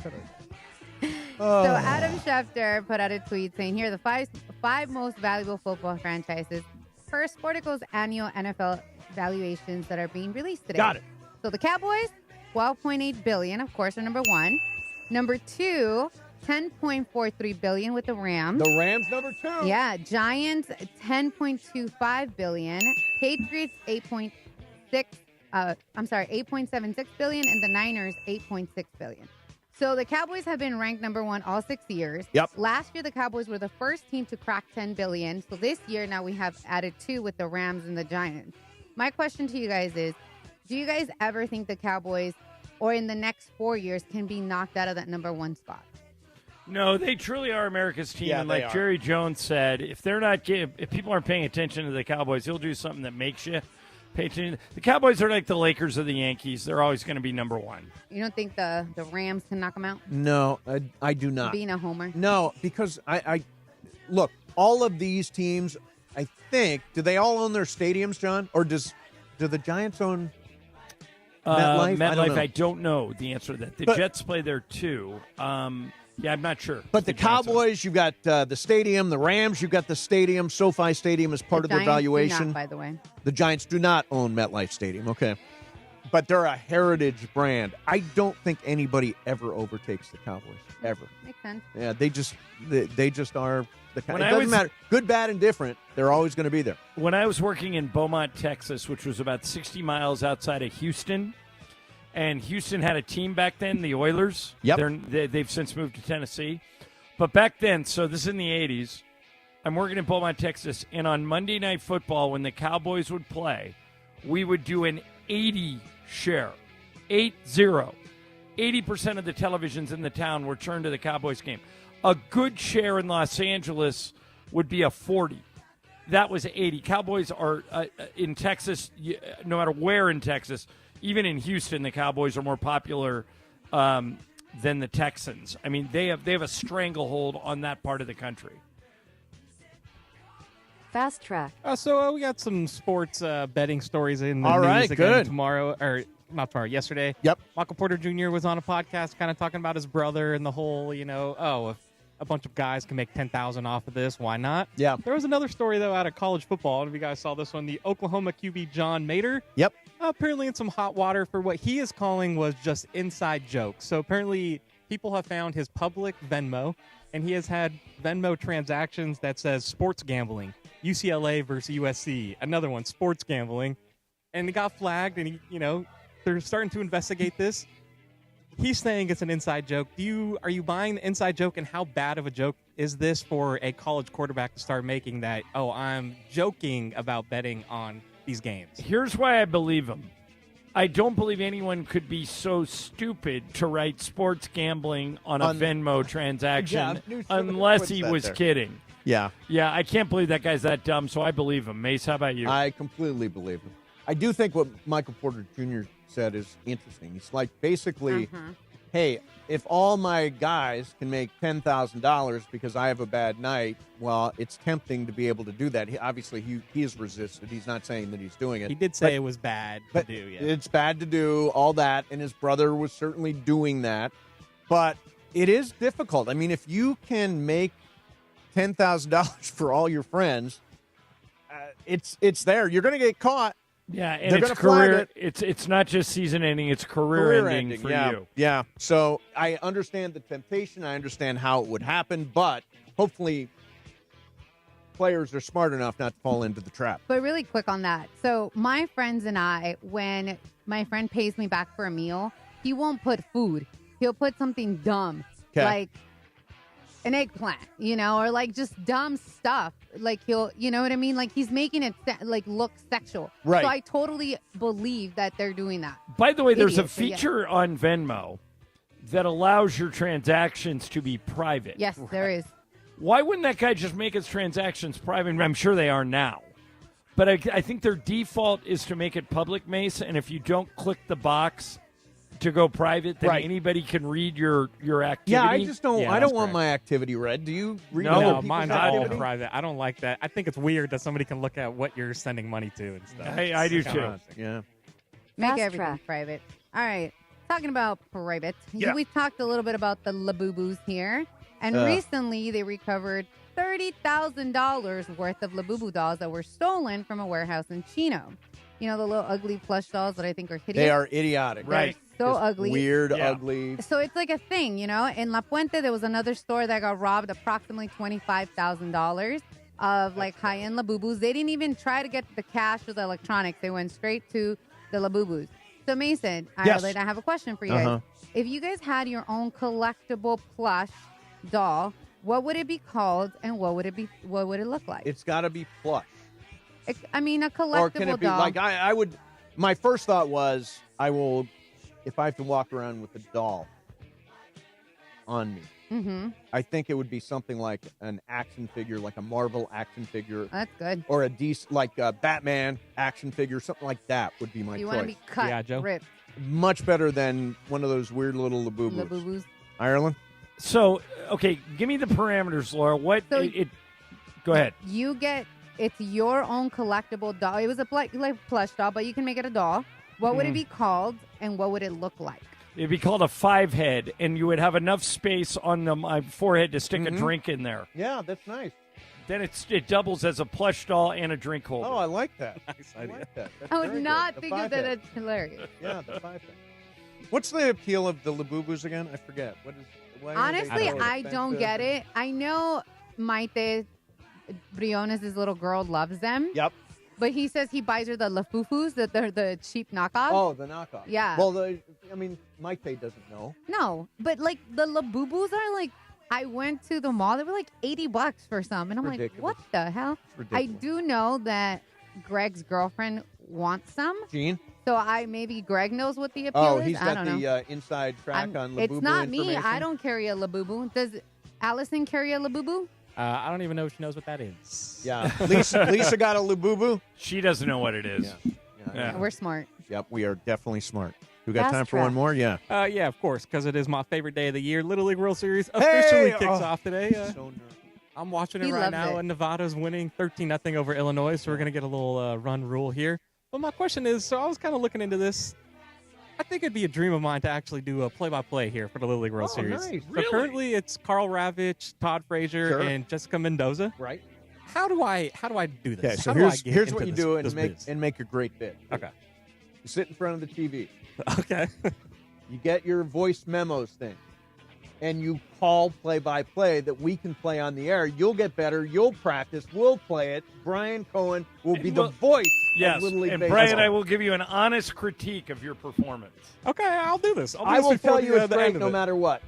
So, Adam Schefter put out a tweet saying, here are the five most valuable football franchises per Sportico's annual NFL valuations that are being released today. Got it. So, the Cowboys, $12.8 billion, of course, are number 1. Number 2, $10.43 billion with the Rams. The Rams, number 2. Yeah. Giants, $10.25 billion. Patriots, $8.76 billion, and the Niners, $8.6 billion. So the Cowboys have been ranked number 1 all 6 years. Yep. Last year, the Cowboys were the first team to crack $10 billion. So this year, now we have added 2 with the Rams and the Giants. My question to you guys is, do you guys ever think the Cowboys, or in the next 4 years, can be knocked out of that number 1 spot? No, they truly are America's team. Yeah, and like Jerry Jones said, if people aren't paying attention to the Cowboys, he'll do something that makes you pay attention. The Cowboys are like the Lakers or the Yankees. They're always going to be number 1. You don't think the Rams can knock them out? No, I do not. Being a homer? No, because I look, all of these teams, I think, do they all own their stadiums, John? Or do the Giants own MetLife? I don't know the answer to that. The Jets play there too. Yeah, I'm not sure. But the Cowboys, you've got the stadium. The Rams, you've got the stadium. SoFi Stadium is part of their valuation. Do not, by the way. The Giants do not own MetLife Stadium. Okay. But they're a heritage brand. I don't think anybody ever overtakes the Cowboys. Ever. Makes sense. Yeah, they just are the Cowboys. It When doesn't matter. Good, bad, and different. They're always going to be there. When I was working in Beaumont, Texas, which was about 60 miles outside of Houston, and Houston had a team back then, the Oilers. Yep. They've since moved to Tennessee. But back then, so this is in the 80s, I'm working in Beaumont, Texas, and on Monday Night Football, when the Cowboys would play, we would do an 80 share. 80%. 80% of the televisions in the town were turned to the Cowboys game. A good share in Los Angeles would be a 40. That was 80. Cowboys are in Texas, no matter where in Texas, even in Houston, the Cowboys are more popular than the Texans. I mean, they have a stranglehold on that part of the country. Fast Track. So we got some sports betting stories in the All news right, again good. tomorrow, or not tomorrow, yesterday. Yep. Michael Porter Jr. was on a podcast kind of talking about his brother and the whole, if a bunch of guys can make $10,000 off of this, why not? Yeah. There was another story, though, out of college football. I don't know if you guys saw this one. The Oklahoma QB John Mater. Yep. Apparently in some hot water for what he is calling was just inside jokes. So apparently people have found his public Venmo, and he has had Venmo transactions that says sports gambling, UCLA versus USC, another one, sports gambling. And it got flagged, and they're starting to investigate this. He's saying it's an inside joke. Are you buying the inside joke, and how bad of a joke is this for a college quarterback to start making that, I'm joking about betting on these games? Here's why I believe him. I don't believe anyone could be so stupid to write sports gambling on a Venmo transaction unless he was kidding. Yeah. Yeah, I can't believe that guy's that dumb, so I believe him. Mace, how about you? I completely believe him. I do think what Michael Porter Jr. said is interesting. He's like, basically, hey, if all my guys can make $10,000 because I have a bad night, well, it's tempting to be able to do that. Obviously, he is resisted. He's not saying that he's doing it. He did say it was bad to do, yeah. It's bad to do, all that, and his brother was certainly doing that. But it is difficult. I mean, if you can make $10,000 for all your friends, it's there. You're going to get caught. Yeah, and it's career. It's not just season ending; it's career ending for you. Yeah. So I understand the temptation. I understand how it would happen, but hopefully, players are smart enough not to fall into the trap. But really quick on that. So my friends and I, when my friend pays me back for a meal, he won't put food. He'll put something dumb, like an eggplant, or like just dumb stuff. Like he'll, you know what I mean? Like he's making it look sexual. Right. So I totally believe that they're doing that. By the way, there's a feature on Venmo that allows your transactions to be private. Yes, there is. Why wouldn't that guy just make his transactions private? I'm sure they are now. But I think their default is to make it public, Mace, and if you don't click the box to go private, then anybody can read your activity. Yeah, I just don't. I don't want my activity read. Do you read? No, mine's all private. I don't like that. I think it's weird that somebody can look at what you're sending money to and stuff. Hey, I do too. Yeah, make everything private. All right, talking about private. Yeah. We've talked a little bit about the Labubu's here, and recently they recovered $30,000 worth of Labubu dolls that were stolen from a warehouse in Chino. The little ugly plush dolls that I think are hideous. They are idiotic. Right. So just ugly. Weird, ugly. So it's like a thing, In La Puente, there was another store that got robbed approximately $25,000 of like high-end Labubus. They didn't even try to get the cash or the electronics. They went straight to the Labubus. So Mason, Ireland, I have a question for you guys. If you guys had your own collectible plush doll, what would it be called and what would it look like? It's got to be plush. A collectible or can it be doll. like I would? My first thought was if I have to walk around with a doll on me, I think it would be something like an action figure, like a Marvel action figure. That's good. Or a like a Batman action figure, something like that would be my choice. You want to be cut, ripped. Much better than one of those weird little Labubus. Ireland? So, okay, give me the parameters, Laura. Go ahead. It's your own collectible doll. It was a plush doll, but you can make it a doll. What would it be called, and what would it look like? It'd be called a 5-head, and you would have enough space on my forehead to stick a drink in there. Yeah, that's nice. Then it doubles as a plush doll and a drink holder. Oh, I like that. Nice idea. I like that. That's I would very not good. think of that. That's hilarious. Yeah, the 5-head. What's the appeal of the Labubus again? I forget. Honestly, I don't get it. I know Maite Briones' little girl loves them. Yep. But he says he buys her the Lafufus, that they're the cheap knockoff. Oh, the knockoff. Yeah. Well, Maite doesn't know. No, but like the Labubus are like, I went to the mall. They were like $80 for some. And I'm like, what the hell? I do know that Greg's girlfriend wants some. Jean? So maybe Greg knows what the appeal is. He's got I don't know. The inside track on Labubu It's not me. information. I don't carry a Labubu. Does Allison carry a Labubu? I don't even know if she knows what that is. Yeah. Lisa got a Labubu. She doesn't know what it is. Yeah. We're smart. Yep, we are definitely smart. We got Fast time for track. one more? Yeah. Yeah, of course, because it is my favorite day of the year. Little League World Series officially kicks off today. So nervous. I'm watching it He right loves now, it. and Nevada's winning 13-0 over Illinois, so we're going to get a little run rule here. But my question is, so I was kind of looking into this. I think it'd be a dream of mine to actually do a play-by-play here for the Little League World Series. Nice. So currently it's Carl Ravitch, Todd Frazier, and Jessica Mendoza. Right. How do I do this? Okay, so How do I here's get what into you this do biz? and make a great bit. Okay. You sit in front of the TV. Okay. You get your voice memos thing. And you call play-by-play that we can play on the air. You'll get better. You'll practice. We'll play it. Brian Cohen will be the voice of Little League and Baseball. Brian, I will give you an honest critique of your performance. Okay, I'll do this. I will tell you it's great no matter what.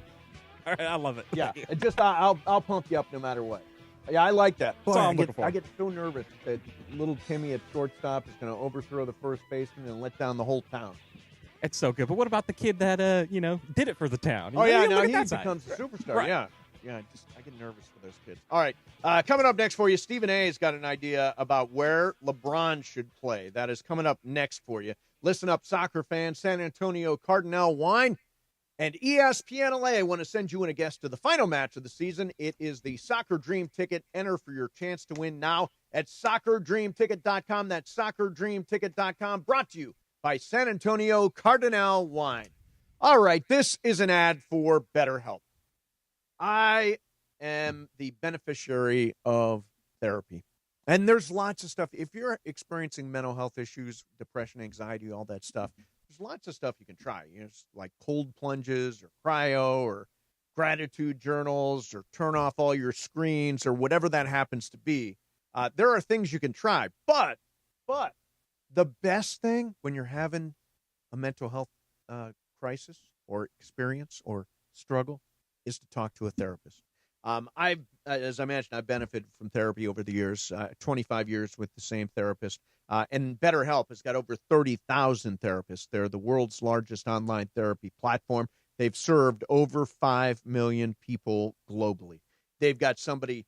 All right, I love it. Yeah, I'll pump you up no matter what. Yeah, I like that. That's all I'm looking for. I get so nervous that little Timmy at shortstop is going to overthrow the first baseman and let down the whole town. It's so good. But what about the kid that did it for the town? Oh, yeah, Look now at he that side. becomes a superstar. Right. Yeah. I get nervous for those kids. All right, coming up next for you, Stephen A. has got an idea about where LeBron should play. That is coming up next for you. Listen up, soccer fans. San Antonio Cardinal Wine and ESPN LA want to send you and a guest to the final match of the season. It is the Soccer Dream Ticket. Enter for your chance to win now at soccerdreamticket.com. That's soccerdreamticket.com. Brought to you by San Antonio Cardinal Wine. All right, this is an ad for BetterHelp. I am the beneficiary of therapy. And there's lots of stuff. If you're experiencing mental health issues, depression, anxiety, all that stuff, there's lots of stuff you can try. It's like cold plunges or cryo or gratitude journals or turn off all your screens or whatever that happens to be. There are things you can try. But the best thing when you're having a mental health crisis or experience or struggle is to talk to a therapist. As I mentioned, I've benefited from therapy over the years, 25 years with the same therapist. And BetterHelp has got over 30,000 therapists. They're the world's largest online therapy platform. They've served over 5 million people globally. They've got somebody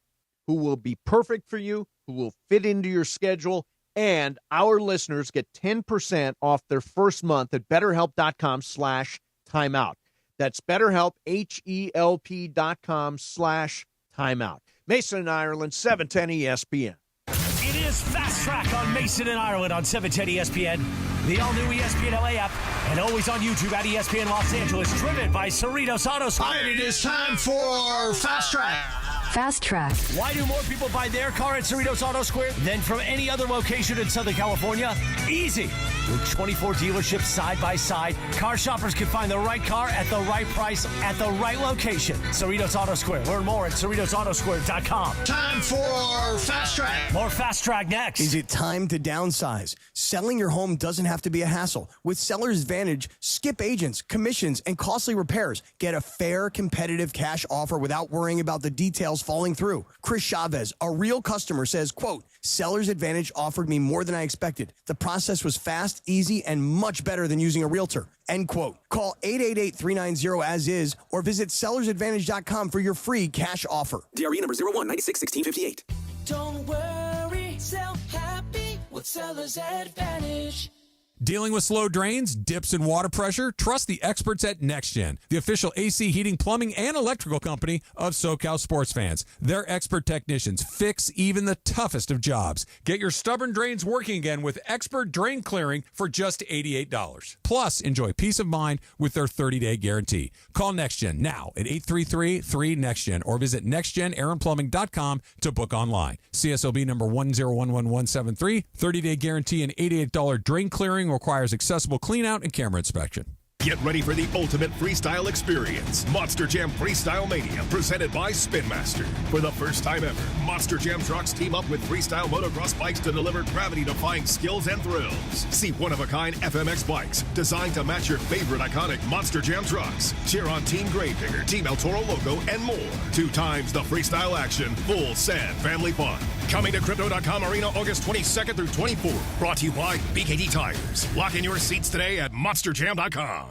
who will be perfect for you, who will fit into your schedule, and our listeners get 10% off their first month at BetterHelp.com/timeout. That's BetterHelp, HELP.com/timeout. Mason and Ireland, 710 ESPN. It is Fast Track on Mason and Ireland on 710 ESPN, the all-new ESPN LA app, and always on YouTube at ESPN Los Angeles, driven by Cerritos Auto Square. And it is time for Fast Track. Fast Track. Why do more people buy their car at Cerritos Auto Square than from any other location in Southern California? Easy. With 24 dealerships side by side, car shoppers can find the right car at the right price at the right location. Cerritos Auto Square. Learn more at CerritosAutoSquare.com. Time for Fast Track. More Fast Track next. Is it time to downsize? Selling your home doesn't have to be a hassle. With Seller's Advantage, skip agents, commissions, and costly repairs. Get a fair, competitive cash offer without worrying about the details falling through. Chris Chavez, a real customer, says, quote, Seller's Advantage offered me more than I expected. The process was fast, easy, and much better than using a realtor. End quote. Call 888-390-AS-IS or visit sellersadvantage.com for your free cash offer. DRE number 01961658. Don't worry, sell happy with Seller's Advantage. Dealing with slow drains, dips in water pressure? Trust the experts at NextGen, the official AC, heating, plumbing, and electrical company of SoCal sports fans. Their expert technicians fix even the toughest of jobs. Get your stubborn drains working again with expert drain clearing for just $88. Plus, enjoy peace of mind with their 30-day guarantee. Call NextGen now at 833-3NEXTGen or visit nextgenaaronplumbing.com to book online. CSLB number 1011173, 30-day guarantee and $88 drain clearing requires accessible clean-out and camera inspection. Get ready for the ultimate freestyle experience. Monster Jam Freestyle Mania, presented by Spin Master. For the first time ever, Monster Jam trucks team up with freestyle motocross bikes to deliver gravity-defying skills and thrills. See one-of-a-kind FMX bikes designed to match your favorite iconic Monster Jam trucks. Cheer on Team Gravedigger, Team El Toro logo, and more. 2 times the freestyle action, full sad family fun. Coming to Crypto.com Arena August 22nd through 24th. Brought to you by BKT Tires. Lock in your seats today at MonsterJam.com.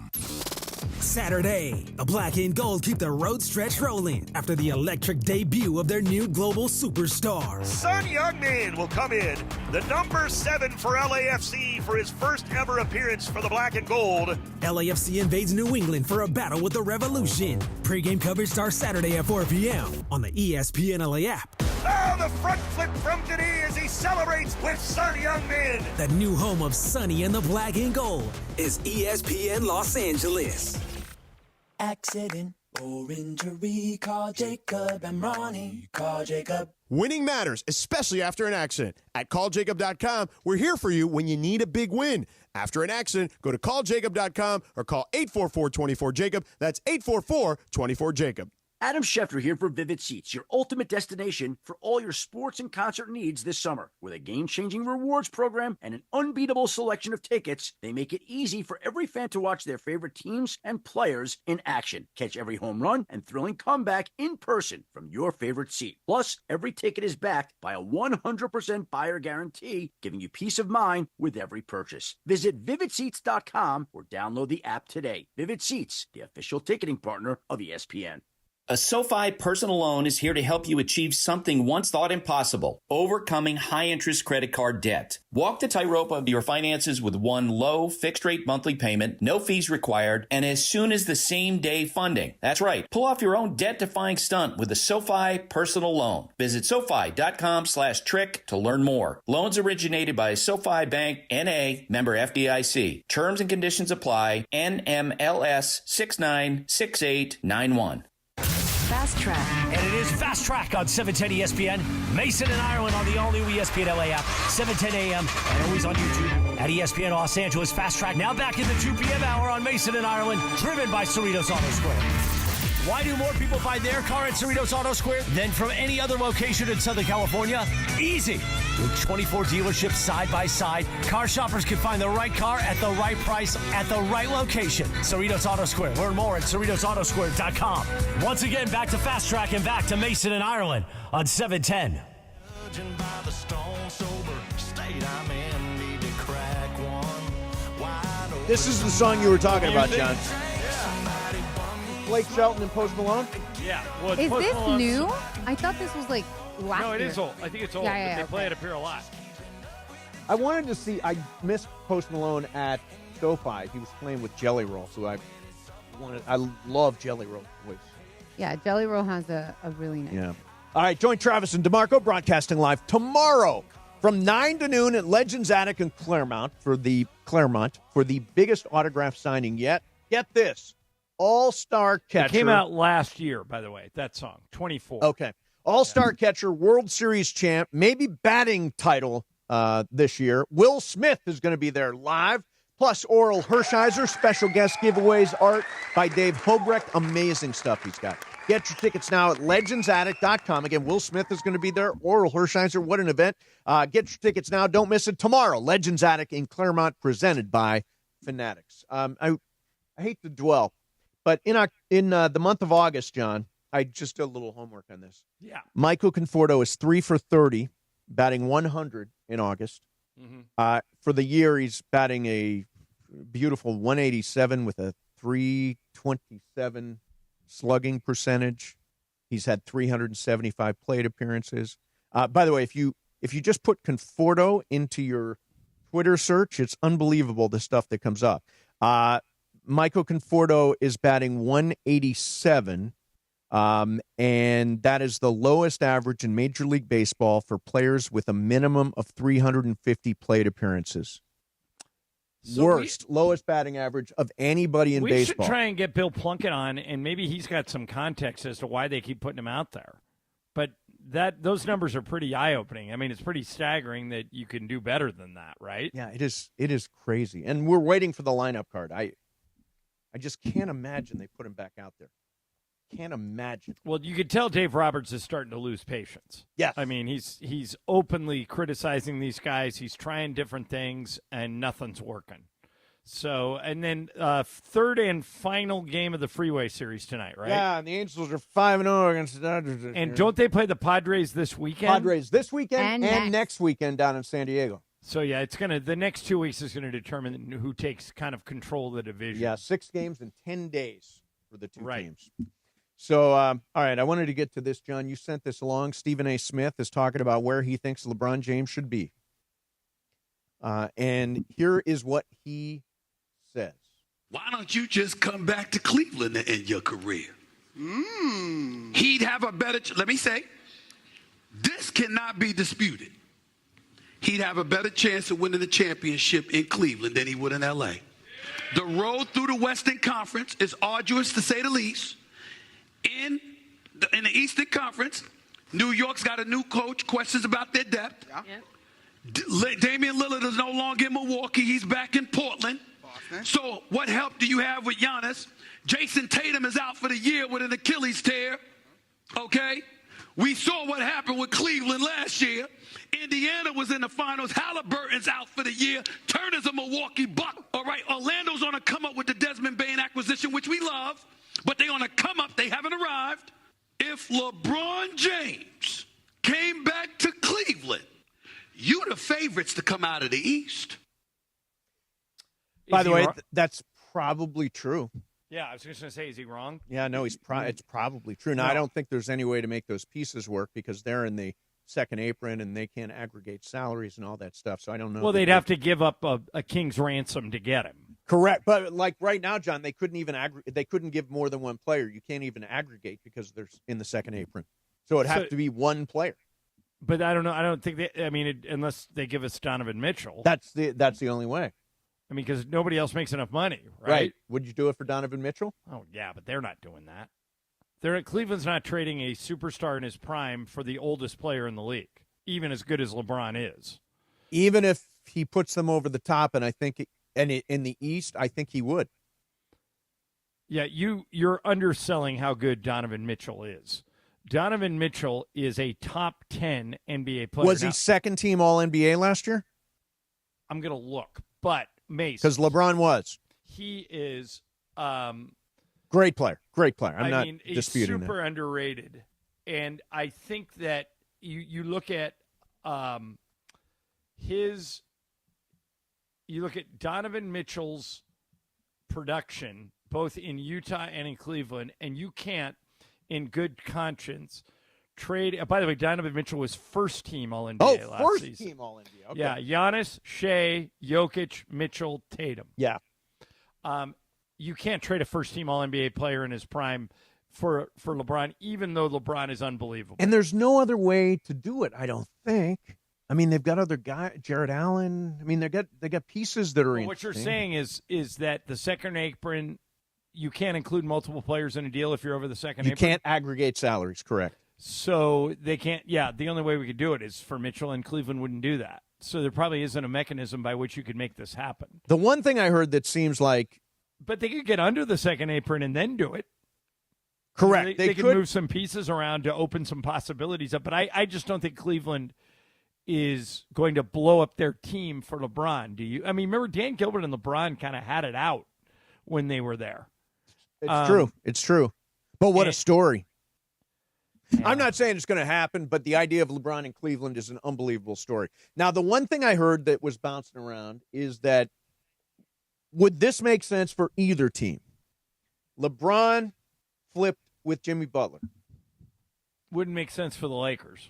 Saturday, the black and gold keep the road stretch rolling after the electric debut of their new global superstar. Son Youngman will come in, the number 7 for LAFC for his first ever appearance for the black and gold. LAFC invades New England for a battle with the Revolution. Pre-game coverage starts Saturday at 4 p.m. on the ESPN LA app. Oh, the front flip from Denis as he celebrates with Son Youngman. The new home of Sonny and the black and gold is ESPN Los Angeles. Accident or injury, call Jacob and Ronnie. Call Jacob. Winning matters, especially after an accident. At calljacob.com, we're here for you when you need a big win. After an accident, go to calljacob.com or call 844-24-JACOB. That's 844-24-JACOB. Adam Schefter here for Vivid Seats, your ultimate destination for all your sports and concert needs this summer. With a game-changing rewards program and an unbeatable selection of tickets, they make it easy for every fan to watch their favorite teams and players in action. Catch every home run and thrilling comeback in person from your favorite seat. Plus, every ticket is backed by a 100% buyer guarantee, giving you peace of mind with every purchase. Visit VividSeats.com or download the app today. Vivid Seats, the official ticketing partner of ESPN. A SoFi personal loan is here to help you achieve something once thought impossible, overcoming high-interest credit card debt. Walk the tightrope of your finances with one low, fixed-rate monthly payment, no fees required, and as soon as the same-day funding. That's right. Pull off your own debt-defying stunt with a SoFi personal loan. Visit SoFi.com/trick to learn more. Loans originated by SoFi Bank, N.A., member FDIC. Terms and conditions apply. NMLS 696891. Fast Track. And it is Fast Track on 710 ESPN. Mason and Ireland on the all-new ESPN LA app, 7:10 a.m. and always on YouTube at ESPN Los Angeles. Fast Track now back in the 2 p.m. hour on Mason and Ireland, driven by Cerritos Auto Square. Why do more people buy their car at Cerritos Auto Square than from any other location in Southern California? Easy. With 24 dealerships side by side, car shoppers can find the right car at the right price at the right location. Cerritos Auto Square. Learn more at CerritosAutoSquare.com. Once again, back to Fast Track and back to Mason and Ireland on 710. This is the song you were talking about, John. Blake Shelton and Post Malone? Yeah. Well, Is Post this Malone's- new? I thought this was like last No, it year. is old. I think it's old, Yeah, but they play it up here a lot. I wanted to see, I missed Post Malone at SoFi. He was playing with Jelly Roll, so I love Jelly Roll's voice. Yeah, Jelly Roll has a really nice. Yeah. All right, join Travis and DeMarco broadcasting live tomorrow from 9 to noon at Legends Attic in Claremont for the biggest autograph signing yet. Get this. All-Star catcher. It came out last year, by the way, that song, 24. Okay. All-Star catcher, World Series champ, maybe batting title this year. Will Smith is going to be there live, plus Oral Hershiser, special guest giveaways, art by Dave Hobrecht. Amazing stuff he's got. Get your tickets now at legensaddict.com. Again, Will Smith is going to be there. Oral Hershiser, what an event. Get your tickets now. Don't miss it tomorrow. Legends Attic in Claremont, presented by Fanatics. I hate to dwell, but in the month of August, John, I just did a little homework on this. Yeah. Michael Conforto is 3 for 30, batting 100 in August. Mm-hmm. For the year, he's batting a beautiful 187 with a 327 slugging percentage. He's had 375 plate appearances. By the way, if you just put Conforto into your Twitter search, it's unbelievable the stuff that comes up. Michael Conforto is batting 187, and that is the lowest average in Major League Baseball for players with a minimum of 350 plate appearances. So lowest batting average of anybody in we baseball. should try and get Bill Plunkett on, and maybe he's got some context as to why they keep putting him out there. But those numbers are pretty eye-opening. I mean, it's pretty staggering that you can do better than that, right? Yeah, it is. It is crazy, and we're waiting for the lineup card. I just can't imagine they put him back out there. Can't imagine. Well, you could tell Dave Roberts is starting to lose patience. Yes. I mean, he's openly criticizing these guys. He's trying different things, and nothing's working. So, and then third and final game of the Freeway Series tonight, right? Yeah, and the Angels are 5-0 against the Dodgers. And don't they play the Padres this weekend? Padres this weekend and next weekend down in San Diego. So, yeah, the next 2 weeks is going to determine who takes kind of control of the division. Yeah, 6 games in 10 days for the two teams. So, all right, I wanted to get to this, John. You sent this along. Stephen A. Smith is talking about where he thinks LeBron James should be. And here is what he says. Why don't you just come back to Cleveland to end your career? He'd have a better, let me say, this cannot be disputed. He'd have a better chance of winning the championship in Cleveland than he would in L.A. The road through the Western Conference is arduous, to say the least. In the Eastern Conference, New York's got a new coach, questions about their depth. Damian Lillard is no longer in Milwaukee. He's back in Portland. So what help do you have with Giannis? Jason Tatum is out for the year with an Achilles tear. Okay? We saw what happened with Cleveland last year. Indiana was in the finals. Halliburton's out for the year. Turner's a Milwaukee Buck. All right, Orlando's on a come up with the Desmond Bain acquisition, which we love. But they on a come up. They haven't arrived. If LeBron James came back to Cleveland, you the favorites to come out of the East. By the way, that's probably true. Yeah, I was just going to say, is he wrong? Yeah, no, it's probably true. Now, No. I don't think there's any way to make those pieces work because they're in the second apron and they can't aggregate salaries and all that stuff. So I don't know. Well, they'd have to give up a king's ransom to get him. Correct, but like right now, John, they couldn't even they couldn't give more than one player. You can't even aggregate because they're in the second apron. So it'd have to be one player. But I don't know. I don't think unless they give us Donovan Mitchell. That's the only way. I mean, because nobody else makes enough money, right? Would you do it for Donovan Mitchell? Oh, yeah, but they're not doing that. Cleveland's not trading a superstar in his prime for the oldest player in the league, even as good as LeBron is. Even if he puts them over the top, and I think in the East, I think he would. Yeah, you're underselling how good Donovan Mitchell is. Donovan Mitchell is a top 10 NBA player. Was he second team All NBA last year? I'm going to look, but Mace. Because LeBron was. He is great player. Great player. I'm not he's disputing super that. underrated. And I think that you look at you look at Donovan Mitchell's production, both in Utah and in Cleveland, and you can't, in good conscience, trade. By the way, Donovan Mitchell was first team All NBA last first season. team All NBA. Okay. Yeah, Giannis, Shea, Jokic, Mitchell, Tatum. Yeah. You can't trade a first team All NBA player in his prime for LeBron, even though LeBron is unbelievable. And there's no other way to do it, I don't think. I mean, they've got other guys, Jared Allen. I mean, they got pieces that are Well, what you're saying is that the second apron, you can't include multiple players in a deal if you're over the second You apron. can't aggregate salaries, correct. So they can't. Yeah, the only way we could do it is for Mitchell, and Cleveland wouldn't do that. So there probably isn't a mechanism by which you could make this happen. The one thing I heard that seems like. But they could get under the second apron and then do it. Correct. They could move some pieces around to open some possibilities up. But I just don't think Cleveland is going to blow up their team for LeBron. Do you? I mean, remember Dan Gilbert and LeBron kind of had it out when they were there. It's true. It's true. But what a story. Yeah. I'm not saying it's going to happen, but the idea of LeBron in Cleveland is an unbelievable story. Now, the one thing I heard that was bouncing around is that would this make sense for either team? LeBron flipped with Jimmy Butler. Wouldn't make sense for the Lakers.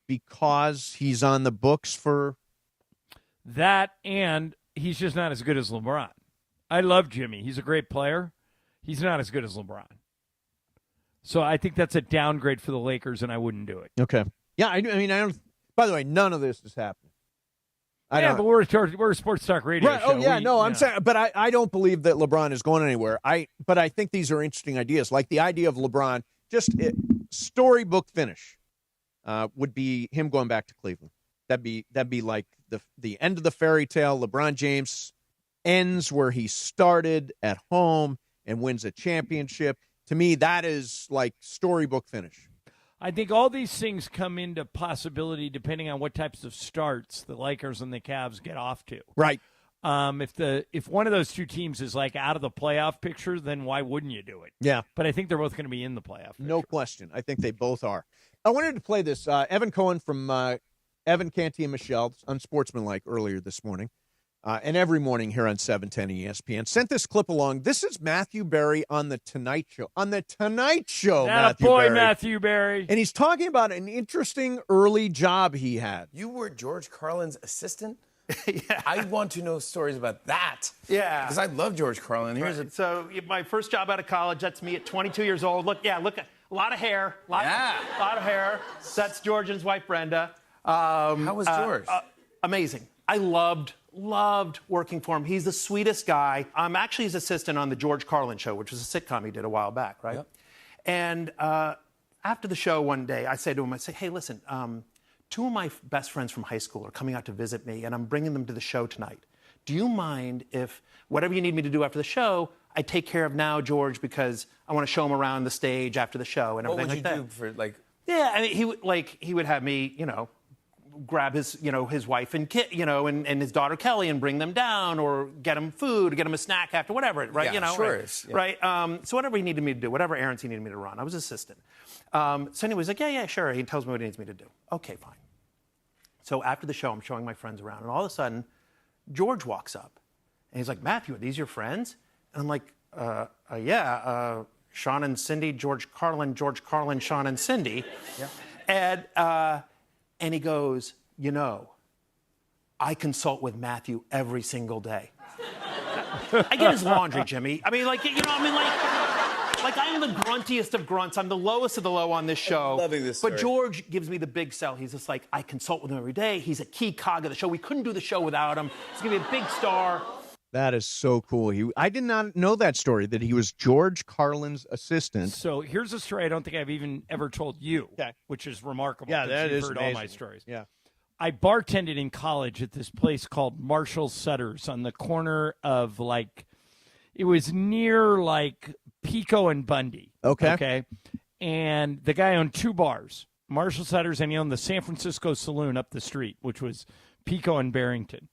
Because he's on the books for that, and he's just not as good as LeBron. I love Jimmy. He's a great player. He's not as good as LeBron. So I think that's a downgrade for the Lakers, and I wouldn't do it. Okay. Yeah, I mean, I don't. By the way, none of this is happening. But we're a sports talk radio right. show. Oh yeah, I'm saying, but I don't believe that LeBron is going anywhere. But I think these are interesting ideas, like the idea of LeBron, storybook finish. Would be him going back to Cleveland. That'd be like the end of the fairy tale. LeBron James ends where he started at home and wins a championship. To me, that is like storybook finish. I think all these things come into possibility depending on what types of starts the Lakers and the Cavs get off to. Right. If one of those two teams is like out of the playoff picture, then why wouldn't you do it? Yeah. But I think they're both going to be in the playoff picture. No question. I think they both are. I wanted to play this. Evan Cohen from Evan Canty and Michelle, Unsportsmanlike, earlier this morning, and every morning here on 710 ESPN, sent this clip along. This is Matthew Berry on The Tonight Show. On The Tonight Show, Matthew Berry. And he's talking about an interesting early job he had. You were George Carlin's assistant? Yeah. I want to know stories about that. Yeah. Because I love George Carlin. So my first job out of college, that's me at 22 years old. Look, a lot of hair. A lot of hair. That's George and his wife, Brenda. How was George? Amazing. I loved working for him. He's the sweetest guy. I'm actually his assistant on the George Carlin Show, which was a sitcom he did a while back, right? Yep. And after the show one day, I said to him, hey, listen, two of my best friends from high school are coming out to visit me, and I'm bringing them to the show tonight. Do you mind if whatever you need me to do after the show, I take care of now, George, because I want to show them around the stage after the show and everything like that? What would you do for, like... Yeah, I mean, he would have me, grab his wife and kid, and his daughter Kelly and bring them down, or get him food, or get him a snack after, whatever, right? Yeah, sure. Right. So whatever he needed me to do, whatever errands he needed me to run, I was assistant. So anyway, he's like, yeah, sure. He tells me what he needs me to do. Okay, fine. So after the show, I'm showing my friends around, and all of a sudden, George walks up, and he's like, Matthew, are these your friends? And I'm like, Sean and Cindy, George Carlin, Sean and Cindy. Yeah. And he goes, I consult with Matthew every single day. I get his laundry, Jimmy. I mean, like I am the gruntiest of grunts. I'm the lowest of the low on this show. I'm loving this story. But George gives me the big sell. He's just like, I consult with him every day. He's a key cog of the show. We couldn't do the show without him. He's going to be a big star. That is so cool. I did not know that story, that he was George Carlin's assistant. So here's a story I don't think I've even ever told you, which is remarkable. Yeah, that you've is heard amazing. all my stories. Yeah. I bartended in college at this place called Marshall Sutter's on the corner of it was near Pico and Bundy. Okay. And the guy owned 2 bars, Marshall Sutter's, and he owned the San Francisco Saloon up the street, which was Pico and Barrington.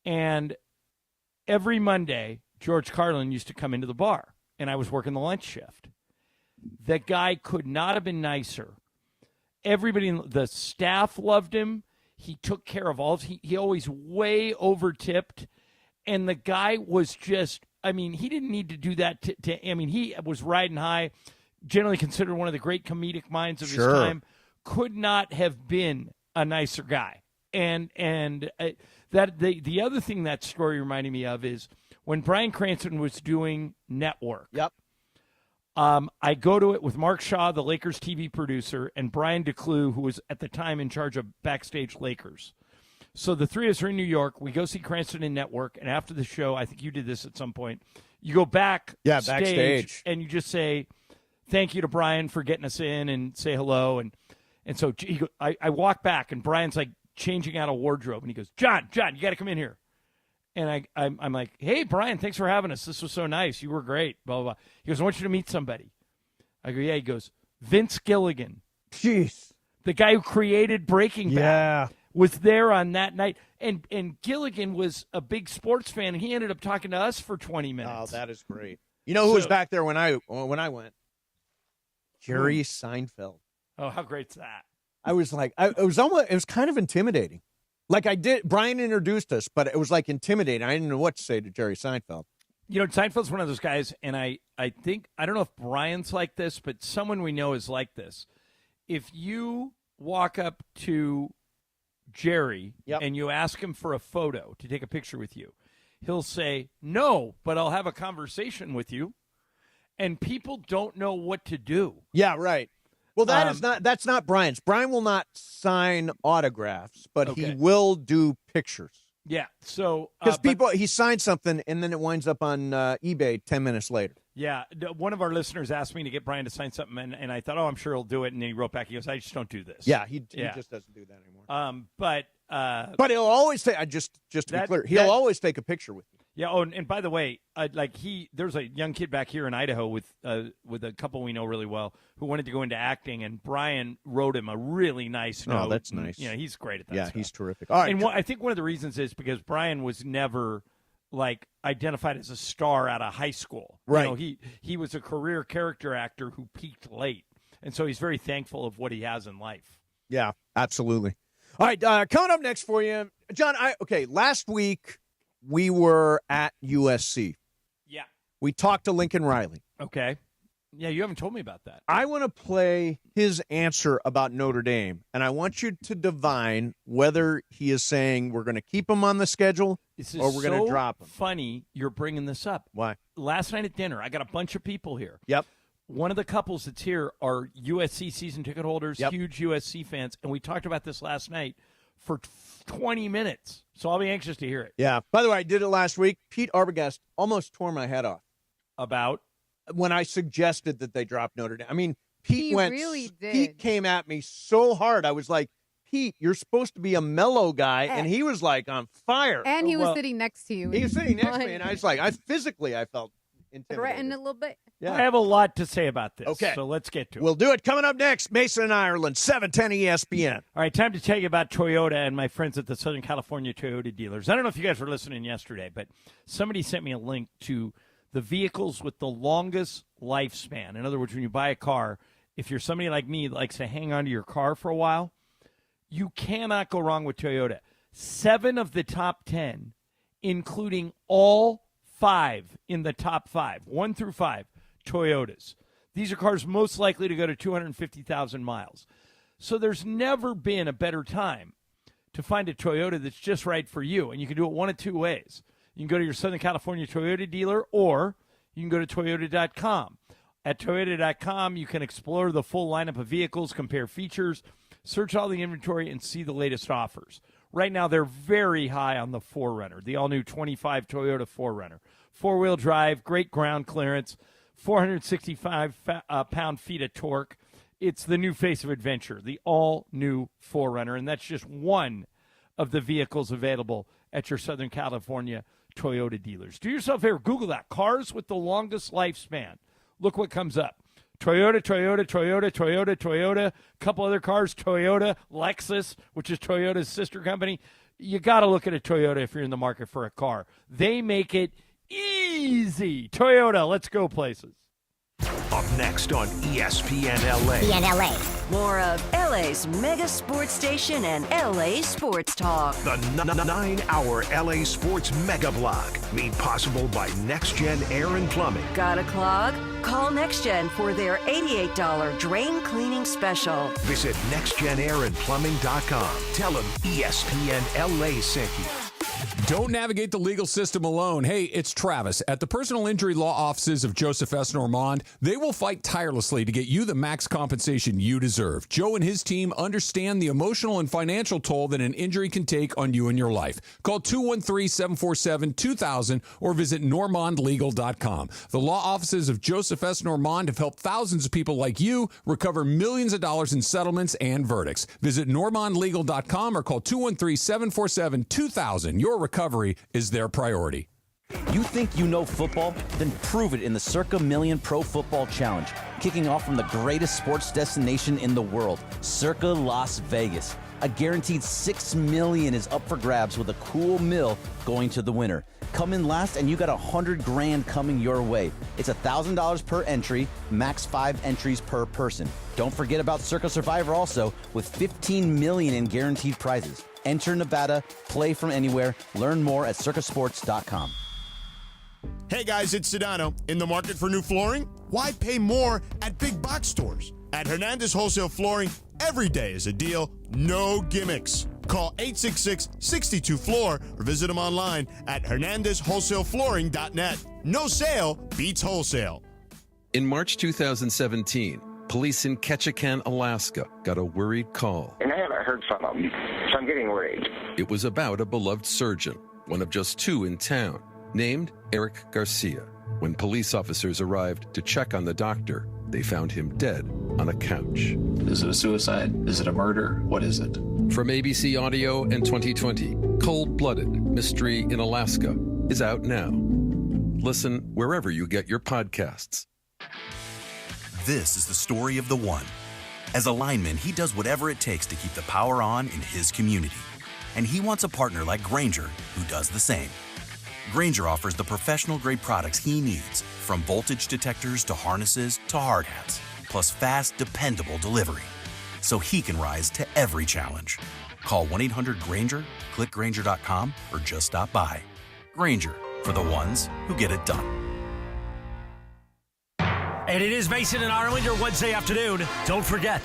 And every Monday, George Carlin used to come into the bar, and I was working the lunch shift. The guy could not have been nicer. Everybody, the staff loved him. He took care of all. He always way over-tipped, and the guy was just, he didn't need to do that. He was riding high, generally considered one of the great comedic minds of his time. Could not have been a nicer guy. And that the other thing that story reminded me of is when Bryan Cranston was doing Network. Yep. I go to it with Mark Shaw, the Lakers TV producer, and Brian DeClue, who was at the time in charge of Backstage Lakers. So the three of us are in New York. We go see Cranston in Network, and after the show, I think you did this at some point, you go backstage, and you just say thank you to Brian for getting us in and say hello. And so I walk back, and Brian's changing out a wardrobe, and he goes, John, you got to come in here. And I'm like, hey, Brian, thanks for having us. This was so nice. You were great, blah, blah, blah. He goes, I want you to meet somebody. I go, yeah. He goes, Vince Gilligan. Jeez. The guy who created Breaking Bad was there on that night. And Gilligan was a big sports fan, and he ended up talking to us for 20 minutes. Oh, that is great. You know who was back there when I went? Jerry Seinfeld. Oh, how great's that? I was like, it was kind of intimidating. Brian introduced us, but it was intimidating. I didn't know what to say to Jerry Seinfeld. Seinfeld's one of those guys, and I think, I don't know if Brian's like this, but someone we know is like this. If you walk up to Jerry and you ask him for a photo to take a picture with you, he'll say, no, but I'll have a conversation with you. And people don't know what to do. Yeah, right. Well, that's not Brian's. Brian will not sign autographs, but he will do pictures. Yeah, so because he signs something and then it winds up on eBay 10 minutes later. Yeah, one of our listeners asked me to get Brian to sign something, and I thought, I'm sure he'll do it. And then he wrote back, he goes, I just don't do this. Yeah, he just doesn't do that anymore. But he'll always take. Just to be clear, he'll always take a picture with you. Yeah. Oh, and by the way, there's a young kid back here in Idaho with a couple we know really well who wanted to go into acting, and Brian wrote him a really nice note. Oh, that's nice. Yeah, he's great at that. Yeah, stuff. he's terrific. All right, and I think one of the reasons is because Brian was never identified as a star out of high school. Right. He was a career character actor who peaked late, and so he's very thankful of what he has in life. Yeah, absolutely. All right, coming up next for you, John. Last week we were at USC. Yeah. We talked to Lincoln Riley. Okay. Yeah, you haven't told me about that. I want to play his answer about Notre Dame, and I want you to divine whether he is saying we're going to keep him on the schedule or we're going to drop him. Funny you're bringing this up. Why? Last night at dinner, I got a bunch of people here. Yep. One of the couples that's here are USC season ticket holders, huge USC fans, and we talked about this last night for 20 minutes. So I'll be anxious to hear it. Yeah. By the way, I did it last week. Pete Arbogast almost tore my head off. About? When I suggested that they drop Notre Dame. I mean, Pete really did. Pete came at me so hard. I was like, Pete, you're supposed to be a mellow guy, and he was on fire. And he was sitting next to you. He was sitting next to me, and I was like, I felt intimidated. Threatened a little bit. Yeah. I have a lot to say about this. Okay. So let's get to it. We'll do it. Coming up next, Mason and Ireland, 710 ESPN. All right, time to tell you about Toyota and my friends at the Southern California Toyota dealers. I don't know if you guys were listening yesterday, but somebody sent me a link to the vehicles with the longest lifespan. In other words, when you buy a car, if you're somebody like me that likes to hang on to your car for a while, you cannot go wrong with Toyota. 7 of the top 10, including all 5 in the top 5, 1 through 5, Toyotas. These are cars most likely to go to 250,000 miles. So there's never been a better time to find a Toyota that's just right for you. And you can do it one of two ways. You can go to your Southern California Toyota dealer, or you can go to Toyota.com. At Toyota.com, you can explore the full lineup of vehicles, compare features, search all the inventory, and see the latest offers. Right now, they're very high on the 4Runner, the all-new 25 Toyota 4Runner. Four-wheel drive, great ground clearance, 465 pound-feet of torque. It's the new face of adventure, the all-new 4Runner, and that's just one of the vehicles available at your Southern California Toyota dealers. Do yourself a favor, Google that, cars with the longest lifespan. Look what comes up. Toyota, Toyota, Toyota, Toyota, Toyota, a couple other cars, Toyota, Lexus, which is Toyota's sister company. You got to look at a Toyota if you're in the market for a car. They make it easy. Toyota, let's go places. Up next on ESPN LA. More of LA's mega sports station and LA Sports Talk. The 9-hour LA Sports Mega Block, made possible by Next Gen Air and Plumbing. Got a clog? Call NextGen for their $88 drain cleaning special. Visit nextgenairandplumbing.com. Tell them ESPN LA sent you. Don't navigate the legal system alone. Hey, it's Travis. At the personal injury law offices of Joseph S. Normand, they will fight tirelessly to get you the max compensation you deserve. Joe and his team understand the emotional and financial toll that an injury can take on you and your life. Call 213-747-2000 or visit normandlegal.com. The law offices of Joseph S. Normand have helped thousands of people like you recover millions of dollars in settlements and verdicts. Visit normandlegal.com or call 213-747-2000. Your recovery is their priority. You think you know football? Then prove it in the Circa Million Pro Football Challenge, kicking off from the greatest sports destination in the world, Circa Las Vegas. A guaranteed $6 million is up for grabs with a cool mill going to the winner. Come in last and you got $100,000 coming your way. It's $1,000 per entry, max 5 entries per person. Don't forget about Circa Survivor also, with $15 million in guaranteed prizes. Enter Nevada, play from anywhere. Learn more at circasports.com. Hey guys, it's Sedano. In the market for new flooring? Why pay more at big box stores? At Hernandez Wholesale Flooring, every day is a deal, no gimmicks. Call 866-62-FLOOR or visit them online at hernandezwholesaleflooring.net. No sale beats wholesale. In March 2017, police in Ketchikan, Alaska got a worried call. And I haven't heard from them, so I'm getting worried. It was about a beloved surgeon, one of just 2 in town, named Eric Garcia. When police officers arrived to check on the doctor, they found him dead on a couch. Is it a suicide? Is it a murder? What is it? From ABC Audio and 2020, Cold-Blooded Mystery in Alaska is out now. Listen wherever you get your podcasts. This is the story of the one. As a lineman, he does whatever it takes to keep the power on in his community. And he wants a partner like Grainger who does the same. Grainger offers the professional-grade products he needs, from voltage detectors to harnesses to hard hats, plus fast, dependable delivery, so he can rise to every challenge. Call 1-800-GRAINGER, click Grainger.com, or just stop by. Grainger, for the ones who get it done. And it is Mason and Ireland, your Wednesday afternoon. Don't forget,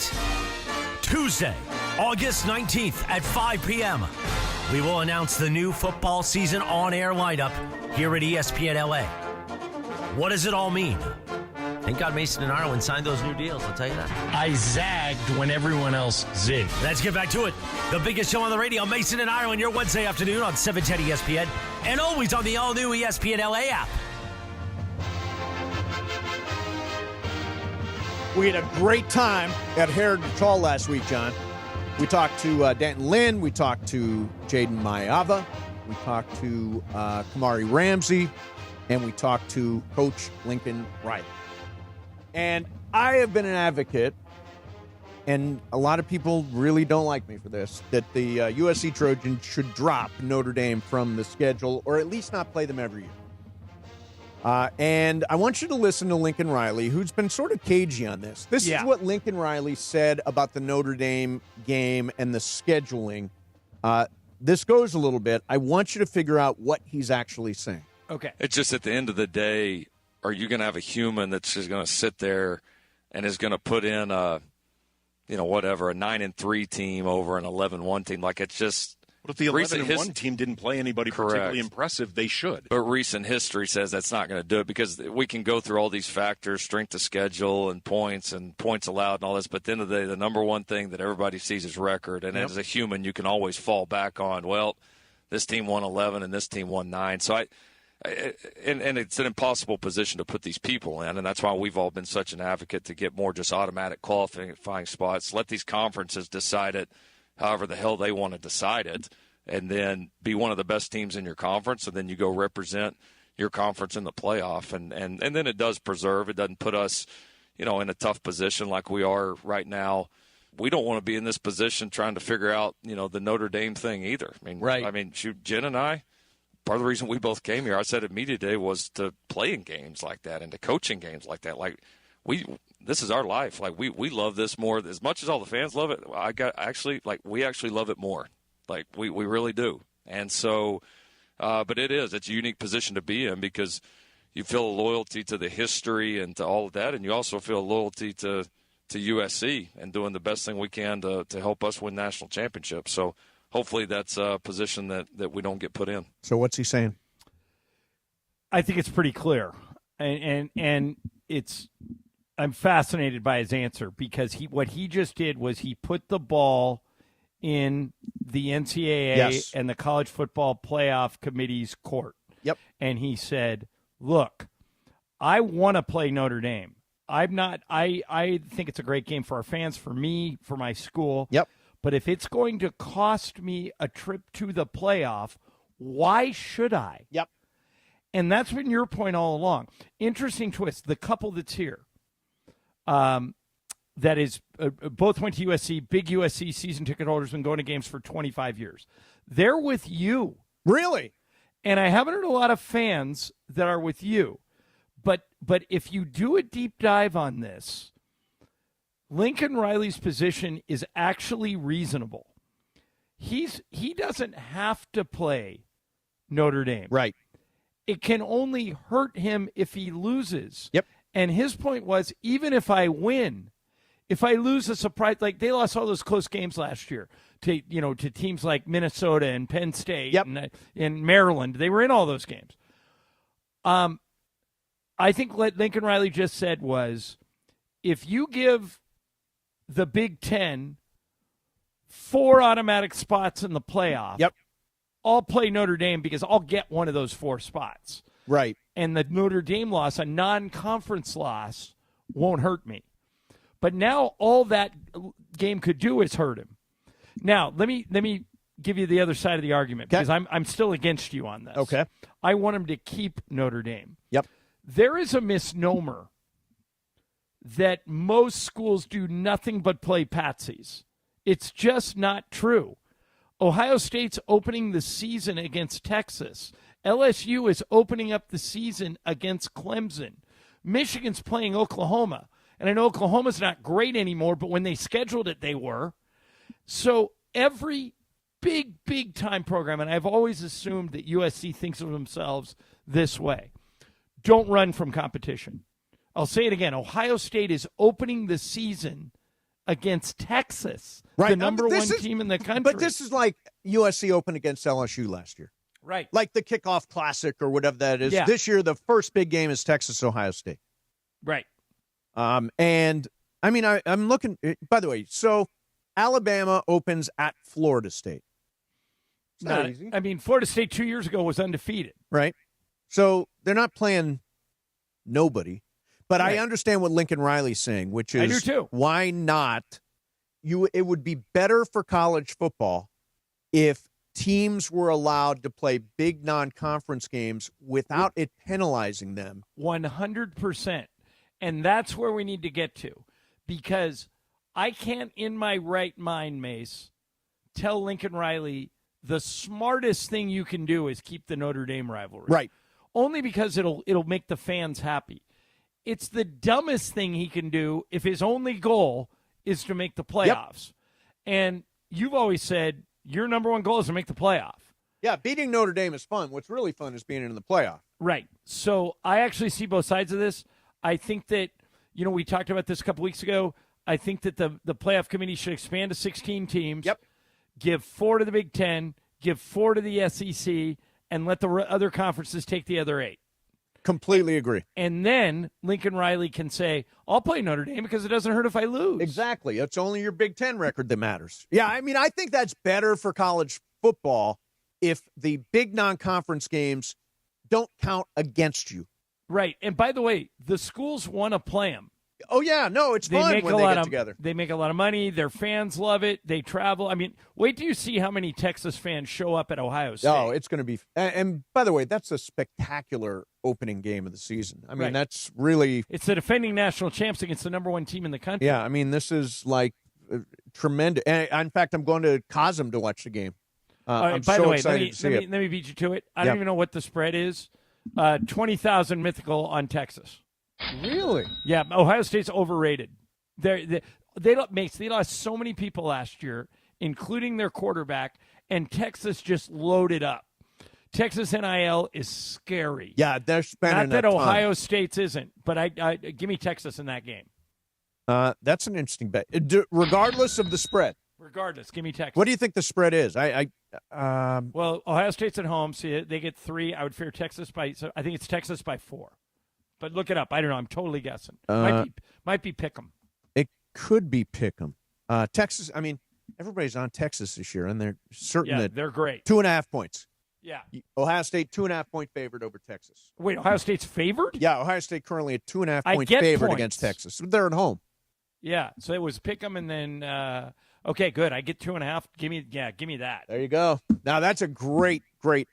Tuesday, August 19th at 5 p.m., we will announce the new football season on-air lineup here at ESPN LA. What does it all mean? Thank God Mason and Ireland signed those new deals, I'll tell you that. I zagged when everyone else zigged. Let's get back to it. The biggest show on the radio, Mason and Ireland, your Wednesday afternoon on 710 ESPN, and always on the all-new ESPN LA app. We had a great time at Heritage Hall last week, John. We talked to Danton Lynn. We talked to Jaden Mayava. We talked to Kamari Ramsey. And we talked to Coach Lincoln Riley. And I have been an advocate, and a lot of people really don't like me for this, that the USC Trojans should drop Notre Dame from the schedule, or at least not play them every year. And I want you to listen to Lincoln Riley, who's been sort of cagey on this. This is what Lincoln Riley said about the Notre Dame game and the scheduling. This goes a little bit. I want you to figure out what he's actually saying. Okay. It's just at the end of the day, are you going to have a human that's just going to sit there and is going to put in a 9-3 team over an 11-1 team? Like, it's just. What if the 11-1 team didn't play anybody particularly impressive? They should. But recent history says that's not going to do it, because we can go through all these factors, strength of schedule and points allowed and all this. But at the end of the day, the number one thing that everybody sees is record. And as a human, you can always fall back on, well, this team won 11 and this team won 9. So and it's an impossible position to put these people in. And that's why we've all been such an advocate to get more just automatic qualifying spots. Let these conferences decide it however the hell they want to decide it, and then be one of the best teams in your conference, and then you go represent your conference in the playoff. And then it does preserve. It doesn't put us, in a tough position like we are right now. We don't want to be in this position trying to figure out, the Notre Dame thing either. Shoot, Jen and I, part of the reason we both came here, I said at Media Day, was to play in games like that and to coach in games like that. Like, this is our life. Like, we love this more. As much as all the fans love it, we actually love it more. Like, we really do. And so, but it's a unique position to be in, because you feel a loyalty to the history and to all of that, and you also feel a loyalty to USC and doing the best thing we can to help us win national championships. So hopefully that's a position that we don't get put in. So what's he saying? I think it's pretty clear. And I'm fascinated by his answer, because what he just did was he put the ball in the NCAA and the College Football Playoff Committee's court. Yep. And he said, look, I want to play Notre Dame. I think it's a great game for our fans, for me, for my school. Yep. But if it's going to cost me a trip to the playoff, why should I? Yep. And that's been your point all along. Interesting twist. The couple that's here, that is, both went to USC, big USC season ticket holders, been going to games for 25 years. They're with you. Really? And I haven't heard a lot of fans that are with you. But if you do a deep dive on this, Lincoln Riley's position is actually reasonable. He doesn't have to play Notre Dame. Right. It can only hurt him if he loses. Yep. And his point was, even if I win, if I lose a surprise, like they lost all those close games last year to teams like Minnesota and Penn State and Maryland. They were in all those games. I think what Lincoln Riley just said was, if you give the Big Ten 4 automatic spots in the playoff, I'll play Notre Dame because I'll get one of those 4 spots. Right. And the Notre Dame loss, a non-conference loss, won't hurt me. But now all that game could do is hurt him. Now, let me give you the other side of the argument, because I'm still against you on this. Okay. I want him to keep Notre Dame. Yep. There is a misnomer that most schools do nothing but play patsies. It's just not true. Ohio State's opening the season against Texas. LSU is opening up the season against Clemson. Michigan's playing Oklahoma. And I know Oklahoma's not great anymore, but when they scheduled it, they were. So every big time program, and I've always assumed that USC thinks of themselves this way, don't run from competition. I'll say it again. Ohio State is opening the season against Texas, the number one team in the country. But this is like USC Open against LSU last year. Right. Like the kickoff classic or whatever that is. Yeah. This year, the first big game is Texas-Ohio State. Right. And, I mean, I'm looking, by the way, so Alabama opens at Florida State. It's not easy. I mean, Florida State 2 years ago was undefeated. Right. So they're not playing nobody. But I understand what Lincoln Riley's saying, which is, I do too. Why not? It would be better for college football if teams were allowed to play big non-conference games without it penalizing them. 100%. And that's where we need to get to, because I can't, in my right mind, Mace, tell Lincoln Riley the smartest thing you can do is keep the Notre Dame rivalry. Right. Only because it'll make the fans happy. It's the dumbest thing he can do if his only goal is to make the playoffs. Yep. And you've always said your number one goal is to make the playoff. Yeah, beating Notre Dame is fun. What's really fun is being in the playoff. Right. So I actually see both sides of this. I think that, we talked about this a couple weeks ago. I think that the playoff committee should expand to 16 teams. Yep. Give 4 to the Big Ten, give 4 to the SEC, and let the other conferences take the other 8. Completely agree. And then Lincoln Riley can say, I'll play Notre Dame because it doesn't hurt if I lose. Exactly. It's only your Big Ten record that matters. Yeah, I mean, I think that's better for college football if the big non-conference games don't count against you. Right. And by the way, the schools want to play them. Oh, yeah. No, it's fun when they get together. They make a lot of money. Their fans love it. They travel. I mean, wait till you see how many Texas fans show up at Ohio State. Oh, it's going to be – and by the way, that's a spectacular opening game of the season. I mean, that's really – It's the defending national champs against the number 1 team in the country. Yeah, I mean, this is like tremendous. And in fact, I'm going to Cosm to watch the game. I'm by so the way, excited to see it. Let me beat you to it. I don't even know what the spread is. 20,000 mythical on Texas. Really? Yeah, Ohio State's overrated. They lost so many people last year, including their quarterback, and Texas just loaded up. Texas NIL is scary. Yeah, they're spending Not that a ton. Ohio State's isn't, but I give me Texas in that game. That's an interesting bet. Regardless of the spread. Regardless, give me Texas. What do you think the spread is? Well, Ohio State's at home, so they get 3. I would fear Texas by. So I think it's Texas by 4. But look it up. I don't know. I'm totally guessing. Might be Pick'em. It could be Pick'em. Texas. I mean, everybody's on Texas this year, and they're certain that they're great. 2.5 points. Yeah. Ohio State 2.5 point favored over Texas. Wait, Ohio State's favored? Yeah, Ohio State currently at 2.5 point get favored points. against Texas. They're at home. Yeah. So it was Pick'em, and then okay, good. I get 2.5. Give me that. There you go. Now that's a great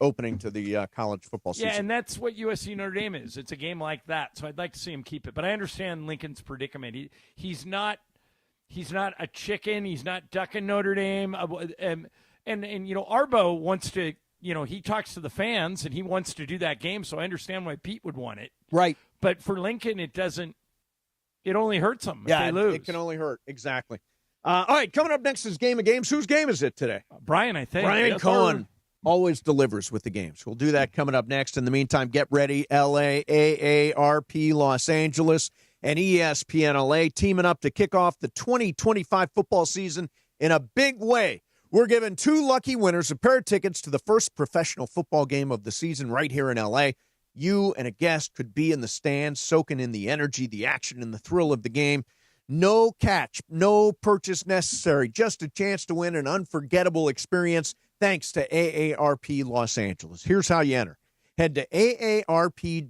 opening to the college football season. Yeah, and that's what USC Notre Dame is. It's a game like that. So I'd like to see him keep it. But I understand Lincoln's predicament. He's not a chicken. He's not ducking Notre Dame. And Arbo wants to. He talks to the fans and he wants to do that game. So I understand why Pete would want it. Right. But for Lincoln, it doesn't. It only hurts them if they lose. It can only hurt. Exactly. All right, coming up next is Game of Games. Whose game is it today? Brian, I think. Brian Cohen always delivers with the games. We'll do that coming up next. In the meantime, get ready. LA, AARP, Los Angeles, and ESPN LA teaming up to kick off the 2025 football season in a big way. We're giving 2 lucky winners a pair of tickets to the first professional football game of the season right here in LA. You and a guest could be in the stands, soaking in the energy, the action, and the thrill of the game. No catch, no purchase necessary, just a chance to win an unforgettable experience thanks to AARP Los Angeles. Here's how you enter. Head to aarp.org/Los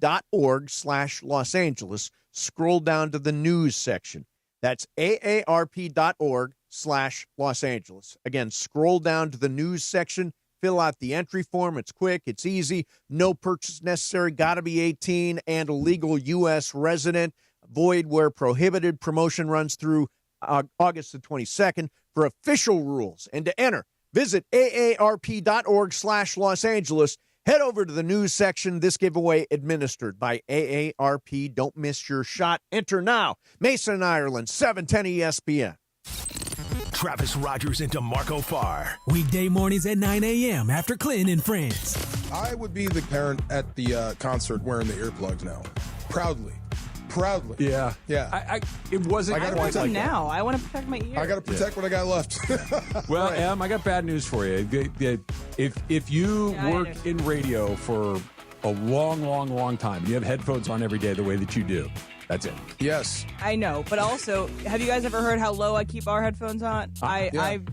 Angeles. Scroll down to the news section. That's aarp.org/Los Angeles. Again, scroll down to the news section. Fill out the entry form. It's quick. It's easy. No purchase necessary. Got to be 18 and a legal U.S. resident. Void where prohibited. Promotion runs through August the 22nd. For official rules and to enter, visit aarp.org/Los Angeles. Head over to the news section. This giveaway administered by AARP. Don't miss your shot. Enter now. Mason, Ireland, 710 ESPN. Travis Rogers into Marco Farr. Weekday mornings at 9 a.m. after Clinton and Friends. I would be the parent at the concert wearing the earplugs now. Proudly. Yeah. It wasn't I quite like now. I want to protect my ears. I got to protect what I got left. Well, Em, I got bad news for you. If you work in radio for a long time, you have headphones on every day the way that you do, that's it. Yes. I know, but also, have you guys ever heard how low I keep our headphones on? I'm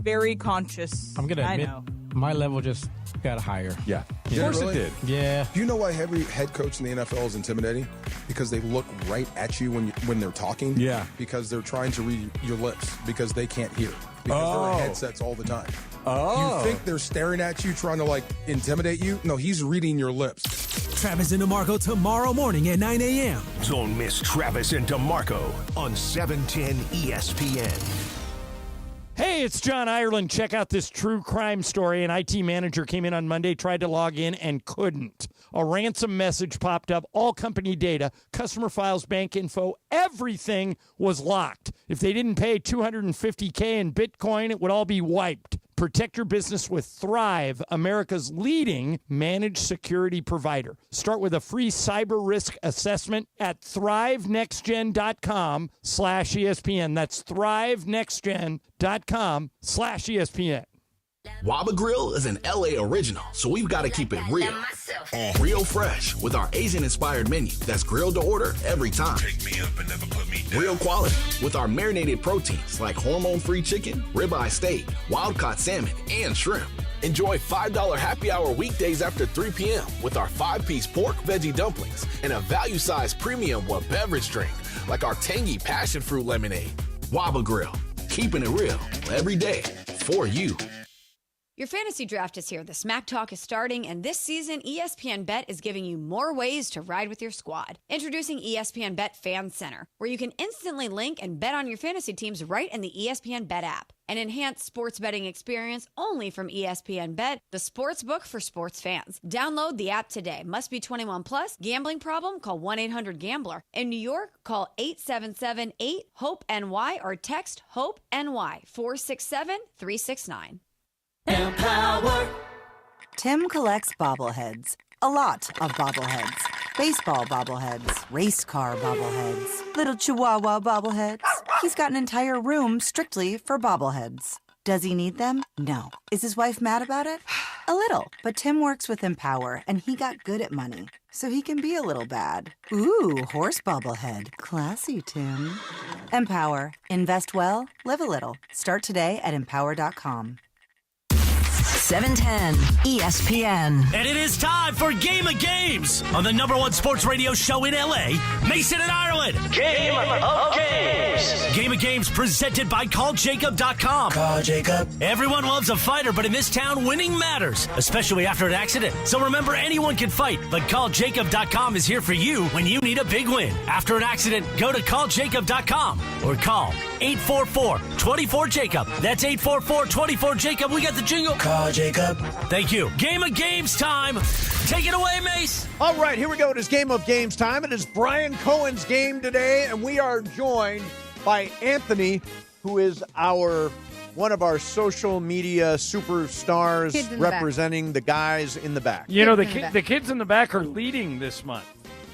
very conscious. I'm going to admit, my level just got higher. Yeah. Of course it did. Yeah. Do you know why every head coach in the NFL is intimidating? Because they look right at you when they're talking. Yeah. Because they're trying to read your lips because they can't hear. Because they're in headsets all the time. Oh. You think they're staring at you trying to intimidate you? No, he's reading your lips. Travis and DeMarco tomorrow morning at 9 a.m. Don't miss Travis and DeMarco on 710 ESPN. Hey, it's John Ireland. Check out this true crime story. An IT manager came in on Monday, tried to log in, and couldn't. A ransom message popped up. All company data, customer files, bank info, everything was locked. If they didn't pay $250K in Bitcoin, it would all be wiped. Protect your business with Thrive, America's leading managed security provider. Start with a free cyber risk assessment at thrivenextgen.com/ESPN. That's thrivenextgen.com/ESPN. Waba Grill is an LA original, so we've got to keep it real. Real fresh with our Asian-inspired menu that's grilled to order every time. Take me up and never put me down. Real quality with our marinated proteins like hormone-free chicken, ribeye steak, wild-caught salmon, and shrimp. Enjoy $5 happy hour weekdays after 3 p.m. with our 5-piece pork veggie dumplings and a value-sized premium beverage drink like our tangy passion fruit lemonade. Waba Grill, keeping it real every day for you. Your fantasy draft is here. The Smack Talk is starting, and this season, ESPN Bet is giving you more ways to ride with your squad. Introducing ESPN Bet Fan Center, where you can instantly link and bet on your fantasy teams right in the ESPN Bet app. An enhanced sports betting experience only from ESPN Bet, the sports book for sports fans. Download the app today. Must be 21 plus. Gambling problem? Call 1-800-GAMBLER. In New York, call 877-8-HOPE-NY or text HOPE-NY 467-369. Empower. Tim collects bobbleheads. A lot of bobbleheads. Baseball bobbleheads. Race car bobbleheads. Little chihuahua bobbleheads. He's got an entire room strictly for bobbleheads. Does he need them? No. Is his wife mad about it? A little. But Tim works with Empower, and he got good at money, so he can be a little bad. Ooh, horse bobblehead. Classy, Tim. Empower. Invest well, live a little. Start today at empower.com. 710 ESPN. And it is time for Game of Games on the #1 sports radio show in LA, Mason and Ireland. Game of Games. Game of Games presented by CallJacob.com. Call Jacob. Everyone loves a fighter, but in this town, winning matters, especially after an accident. So remember, anyone can fight, but CallJacob.com is here for you when you need a big win. After an accident, go to CallJacob.com or call 844-24-JACOB. That's 844-24-JACOB. We got the jingle. Call Jacob. Thank you. Game of Games time. Take it away, Mace. All right, here we go. It is Game of Games time. It is Brian Cohen's game today, and we are joined by Anthony, who is one of our social media superstars representing the guys in the back. You know, the kids in the back are leading this month.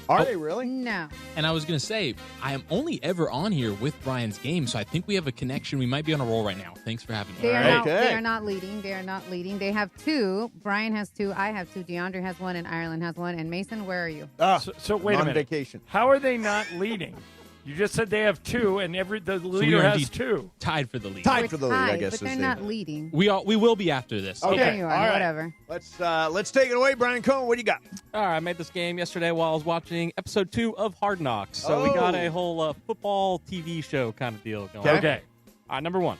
Are they really? No. And I was going to say, I am only ever on here with Brian's game, so I think we have a connection. We might be on a roll right now. Thanks for having me. They are not leading. They are not leading. They have 2. Brian has 2. I have 2. DeAndre has 1, and Ireland has 1. And Mason, where are you? So wait a minute. On vacation. How are they not leading? You just said they have 2, and the leader has 2. Tied for the lead. Tied for the lead, I guess. But they're not leading. We will be after this. Okay. There you are. All right. Whatever. Let's take it away, Brian Cohen. What do you got? All right, I made this game yesterday while I was watching episode 2 of Hard Knocks. So we got a whole football TV show kind of deal going on. Okay. All right, number 1.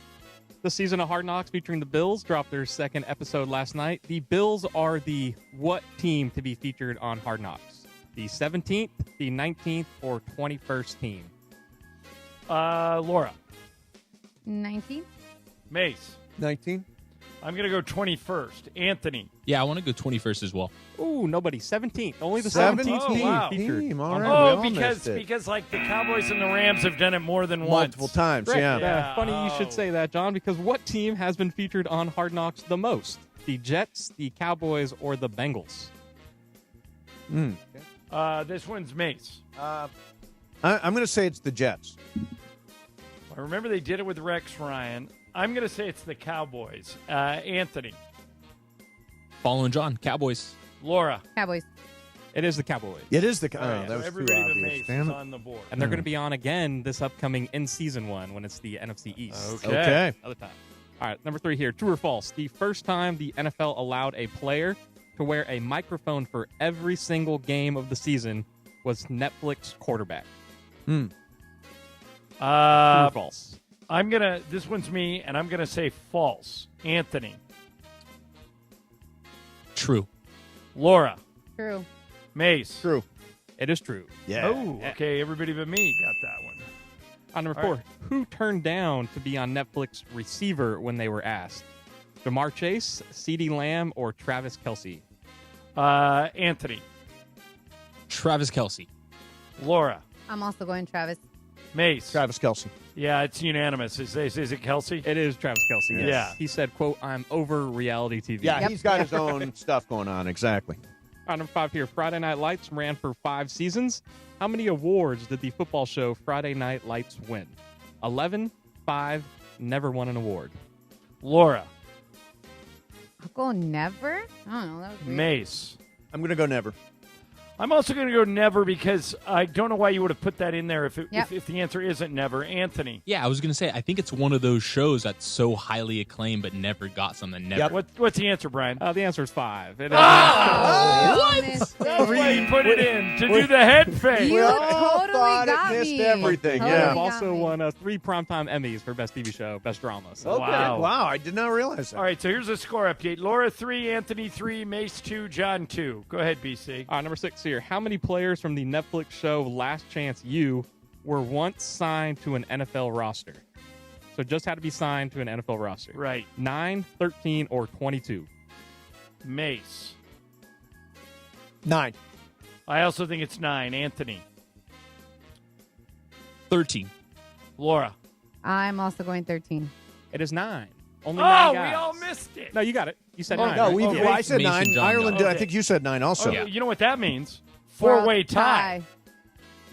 This season of Hard Knocks featuring the Bills dropped their 2nd episode last night. The Bills are the what team to be featured on Hard Knocks? The 17th, the 19th, or 21st team? Laura. 19. Mace. 19. I'm going to go 21st. Anthony. Yeah, I want to go 21st as well. Ooh, nobody. 17th. Only the 17th team wow. featured. All right. Because like the Cowboys and the Rams have done it more than once. Multiple times, Right. yeah. Funny you should say that, John, because what team has been featured on Hard Knocks the most? The Jets, the Cowboys, or the Bengals? This one's Mace. I'm going to say it's the Jets. I remember they did it with Rex Ryan. I'm going to say it's the Cowboys. Anthony. Following John, Cowboys. Laura. Cowboys. It is the Cowboys. It is the That was everybody but Mace is on the board. And they're going to be on again this upcoming in season 1 when it's the NFC East. Okay. Other time. All right, number 3 here. True or false? The first time the NFL allowed a player to wear a microphone for every single game of the season was Netflix quarterback. Hmm. True or false? This one's me, and I'm gonna say false. Anthony. True. Laura. True. Mace. True. It is true. Yeah. Oh, okay. Everybody but me got that one. On number 4, who turned down to be on Netflix receiver when they were asked? Jamar Chase, CeeDee Lamb, or Travis Kelce? Anthony. Travis Kelce. Laura. I'm also going Travis. Mace. Travis Kelce. Yeah, it's unanimous. Is it Kelsey? It is Travis Kelce. Yes. Yeah. He said, quote, I'm over reality TV. Yeah, he's got his own stuff going on. Exactly. All right, number 5 here. Friday Night Lights ran for 5 seasons. How many awards did the football show Friday Night Lights win? 11, 5, never won an award. Laura. I'll go never? I don't know. That was weird. Mace. I'm going to go never. I'm also going to go never because I don't know why you would have put that in there if the answer isn't never. Anthony. Yeah, I was going to say, I think it's one of those shows that's so highly acclaimed but never got something. Never. Yep. What's the answer, Brian? The answer is 5. What? That's why you put it in, to do the head fake. You totally got missed me. everything. Totally Yeah. I've also won 3 primetime Emmys for Best TV Show, Best Drama. So. Okay. Wow. Wow, I did not realize that. All right, so here's a score update. Laura 3, Anthony 3, Mace 2, John 2. Go ahead, BC. All right, number 6 here. How many players from the Netflix show Last Chance U were once signed to an NFL roster? So just had to be signed to an NFL roster. Right. 9, 13, or 22. Mace. 9. I also think it's 9. Anthony. 13. Laura. I'm also going 13. It is 9. Only 9 guys. We all missed it. No, you got it. You said Oh, 9. no, right? I said Mason 9. John Ireland, got it. I think you said 9 also. Oh, you know what that means? Well, Four-way tie.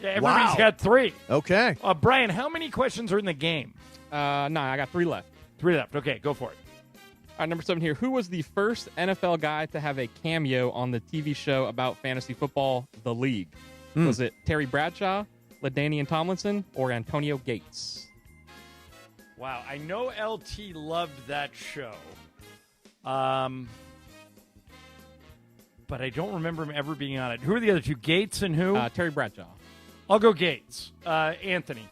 Yeah, everybody's got 3. Okay. Brian, how many questions are in the game? 9. I got 3 left. 3 left. Okay, go for it. All right, number 7 here. Who was the first NFL guy to have a cameo on the TV show about fantasy football, The League? Was it Terry Bradshaw, LaDainian Tomlinson, or Antonio Gates? Wow, I know LT loved that show. But I don't remember him ever being on it. Who are the other two? Gates and who? Terry Bradshaw. I'll go Gates. Anthony.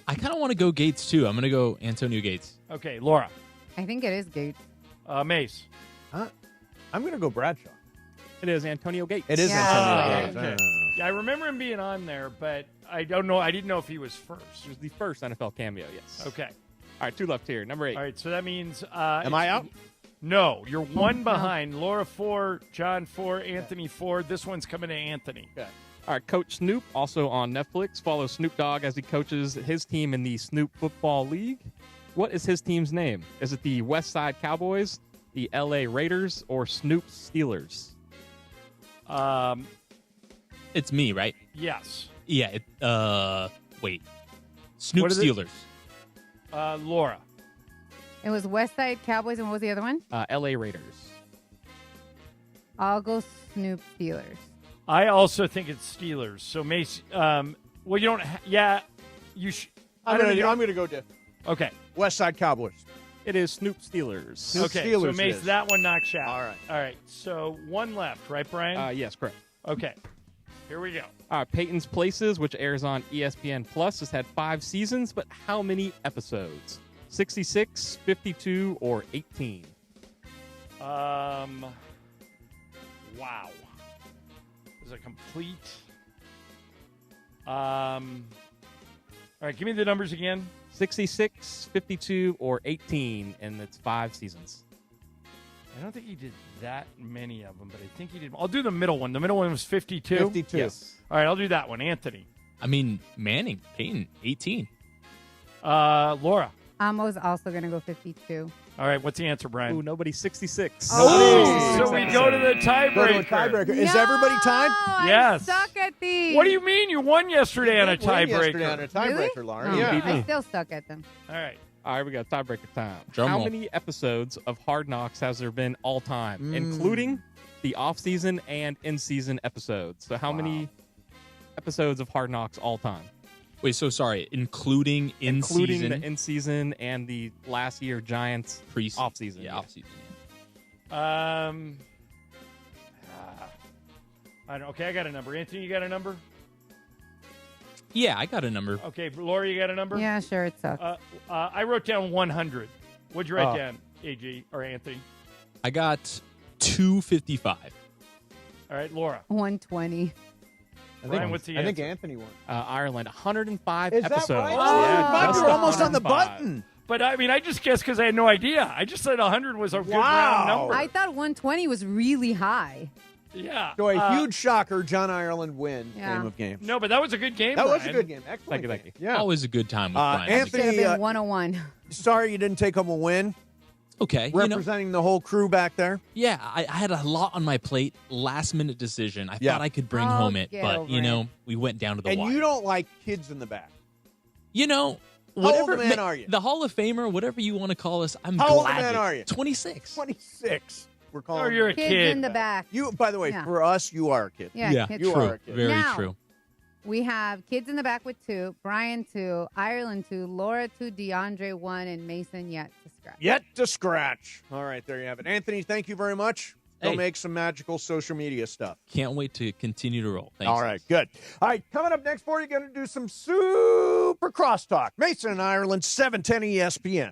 I kind of want to go Gates, too. I'm going to go Antonio Gates. Okay, Laura. I think it is Gates. Mace. I'm going to go Bradshaw. It is Antonio Gates. It is Antonio Gates. Okay. Yeah, I remember him being on there, but I don't know. I didn't know if he was first. He was the first NFL cameo, yes. Okay. All right, 2 left here. Number 8. All right, so that means... Am I out? No, you're 1 behind. Laura 4, John 4, Anthony 4. This one's coming to Anthony. Okay. All right, Coach Snoop, also on Netflix. Follow Snoop Dogg as he coaches his team in the Snoop Football League. What is his team's name? Is it the West Side Cowboys, the LA Raiders, or Snoop Steelers? It's me, right? Yes. Yeah. Wait. Snoop What is it? Steelers. Laura. It was West Side Cowboys, and what was the other one? LA Raiders. I'll go Snoop Steelers. I also think it's Steelers. So Mace, well, you don't. You should. I'm going to go different. Okay. West Side Cowboys. It is Snoop Steelers. Okay. Steelers so Mace, is. that one knocks you out. All right. All right. So 1 left, right, Brian? Yes, correct. Okay. Here we go. All right, Peyton's Places, which airs on ESPN Plus, has had 5 seasons, but how many episodes? 66, 52, or 18? Wow. This is a complete. All right, give me the numbers again. 66, 52, or 18, and it's 5 seasons. I don't think he did that many of them, but I think he did. I'll do the middle one. The middle one was 52? 52. Yes. All right, I'll do that one. Anthony. I mean, Peyton, 18. Laura. I was also going to go 52. All right, what's the answer, Brian? Ooh, nobody's 66. Oh, so we go to the tiebreaker. Is everybody tied? Yes. I suck at these. What do you mean? You won yesterday on a Yesterday on a tiebreaker. tiebreaker, Really? Laura. Oh, Yeah. I still suck at them. All right. All right, we got tiebreaker time. Drum How roll. many episodes of Hard Knocks has there been all time, including the off-season and in-season episodes? So how many episodes of Hard Knocks all time? Wait, so sorry, including Including the in-season and the last year Giants Preseason. off-season. Yeah, off-season. I don't. Okay, I got a number. Anthony, you got a number? Yeah, I got a number. Okay, Laura, you got a number? Yeah, sure, it sucks. I wrote down 100. What'd you write down, AG or Anthony? I got 255. All right, Laura. 120. Brian, what's the answer? I think Anthony won. Ireland, 105 Is that episodes. right? Yeah, Oh, just you're almost on the 105. button. But, I mean, I just guessed because I had no idea. I just said 100 was a good round number. I thought 120 was really high. Yeah. So a huge shocker, John Ireland win Game of Games. No, but that was a good game, That was a Brian. good game. Excellent. Thank you. Yeah. Always a good time with Brian. Anthony, Should have been 101. sorry you didn't take home a win. Okay. Representing the whole crew back there. Yeah, I had a lot on my plate. Last minute decision. I thought I could bring home it, get but over it. we went down to the And wire. you don't like kids in the back. Whatever How old a man are you? The Hall of Famer, whatever you want to call us, I'm How glad. old a man are you? 26. 26. We're calling. Oh, you're a Kids kid. in the back. You, by the way, Yeah. for us, you are a kid. Yeah, kids. you true. are a kid. Very Now, true. We have kids in the back with 2, Brian 2, Ireland 2, Laura 2, DeAndre 1, and Mason yet to scratch. Yet to scratch. All right, there you have it. Anthony, thank you very much. Go Hey. make some magical social media stuff. Can't wait to continue to roll. Thanks. All right, good. All right, coming up next for you, going to do some super crosstalk. Mason and Ireland, 710 ESPN.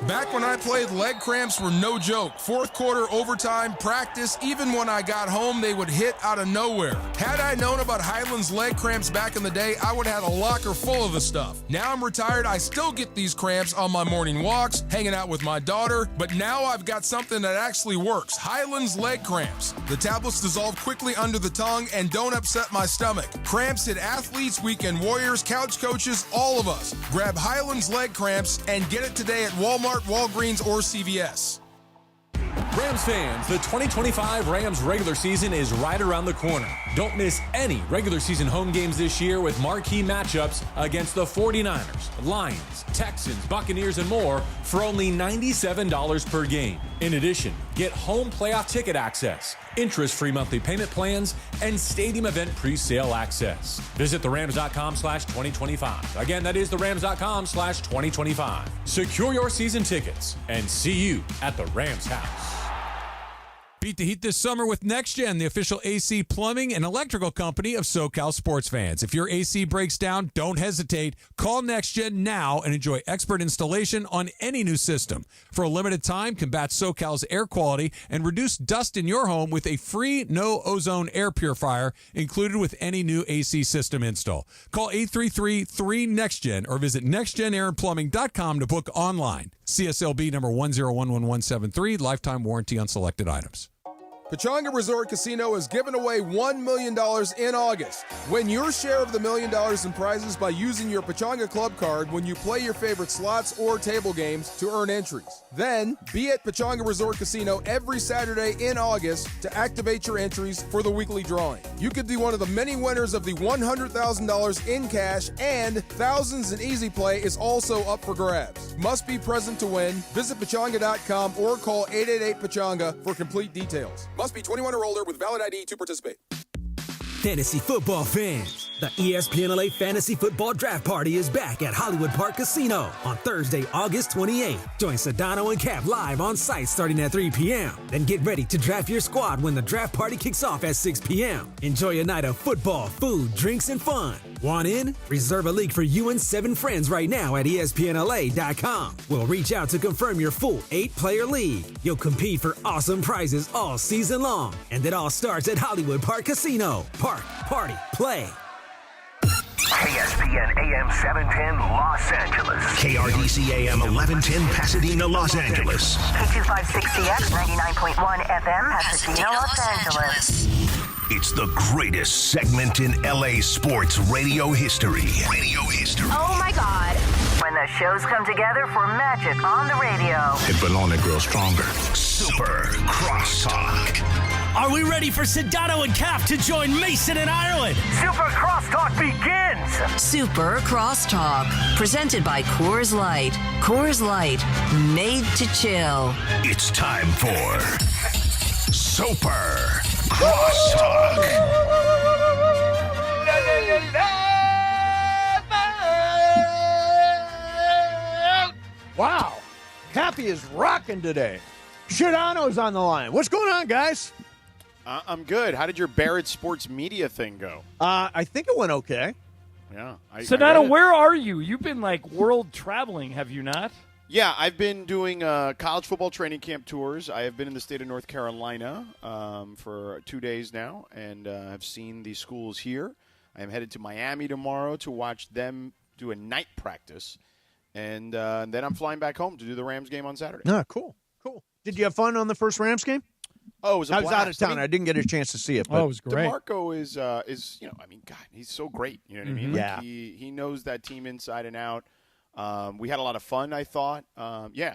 Back when I played, leg cramps were no joke. Fourth quarter, overtime, practice, even when I got home, they would hit out of nowhere. Had I known about Highland's leg cramps back in the day, I would have had a locker full of the stuff. Now I'm retired, I still get these cramps on my morning walks, hanging out with my daughter, but now I've got something that actually works. Highland's leg cramps. The tablets dissolve quickly under the tongue and don't upset my stomach. Cramps hit athletes, weekend warriors, couch coaches, all of us. Grab Highland's leg cramps and get it today at Walmart, Walgreens, or CVS. Rams fans, the 2025 Rams regular season is right around the corner. Don't miss any regular season home games this year with marquee matchups against the 49ers, Lions, Texans, Buccaneers, and more for only $97 per game. In addition, get home playoff ticket access, interest-free monthly payment plans, and stadium event pre-sale access. Visit therams.com/2025. Again, that is therams.com/2025. Secure your season tickets and see you at the Rams house. Beat the heat this summer with NextGen, the official AC plumbing and electrical company of SoCal sports fans. If your AC breaks down, don't hesitate. Call NextGen now and enjoy expert installation on any new system. For a limited time, combat SoCal's air quality and reduce dust in your home with a free no-ozone air purifier included with any new AC system install. Call 833-3NEXTGen or visit nextgenairandplumbing.com to book online. CSLB number 1011173, lifetime warranty on selected items. Pechanga Resort Casino has given away $1 million in August. Win your share of the $1 million in prizes by using your Pechanga Club card when you play your favorite slots or table games to earn entries. Then, be at Pechanga Resort Casino every Saturday in August to activate your entries for the weekly drawing. You could be one of the many winners of the $100,000 in cash, and thousands in easy play is also up for grabs. Must be present to win. Visit Pechanga.com or call 888-PECHANGA for complete details. Must be 21 or older with valid ID to participate. Fantasy football fans, the ESPN LA Fantasy Football Draft Party is back at Hollywood Park Casino on Thursday, August 28th. Join Sedano and Cap live on site starting at 3 p.m. Then get ready to draft your squad when the draft party kicks off at 6 p.m. Enjoy a night of football, food, drinks, and fun. Want in? Reserve a league for you and 7 friends right now at ESPNLA.com. We'll reach out to confirm your full 8-player league. You'll compete for awesome prizes all season long. And it all starts at Hollywood Park Casino. Park, party, play. ESPN AM 710 Los Angeles. KRDC AM 1110 Pasadena, Los Angeles. K256CX 99.1 FM Pasadena, Los Angeles. It's the greatest segment in LA sports radio history. Oh my God. When the shows come together for magic on the radio. It will only grow stronger. Super Crosstalk. Are we ready for Sedano and Cap to join Mason and Ireland? Super Crosstalk begins. Super Crosstalk, presented by Coors Light. Coors Light, made to chill. It's time for Super Crosstalk. Wow. Cappy is rocking today. Shadano's on the line. What's going on, guys? I'm good. How did your Barrett Sports Media thing go? I think it went okay. Yeah. Sedano, where are you? You've been like world traveling, have you not? Yeah, I've been doing college football training camp tours. I have been in the state of North Carolina for 2 days now, and have seen the schools here. I am headed to Miami tomorrow to watch them do a night practice, and then I'm flying back home to do the Rams game on Saturday. Ah, cool. Did you have fun on the first Rams game? Oh, it was a I was out of blast. town. I mean, I didn't get a chance to see it. But Oh, it was great. DeMarco is I mean, God, he's so great. You know what I mean? Yeah. Like he knows that team inside and out. We had a lot of fun, I thought.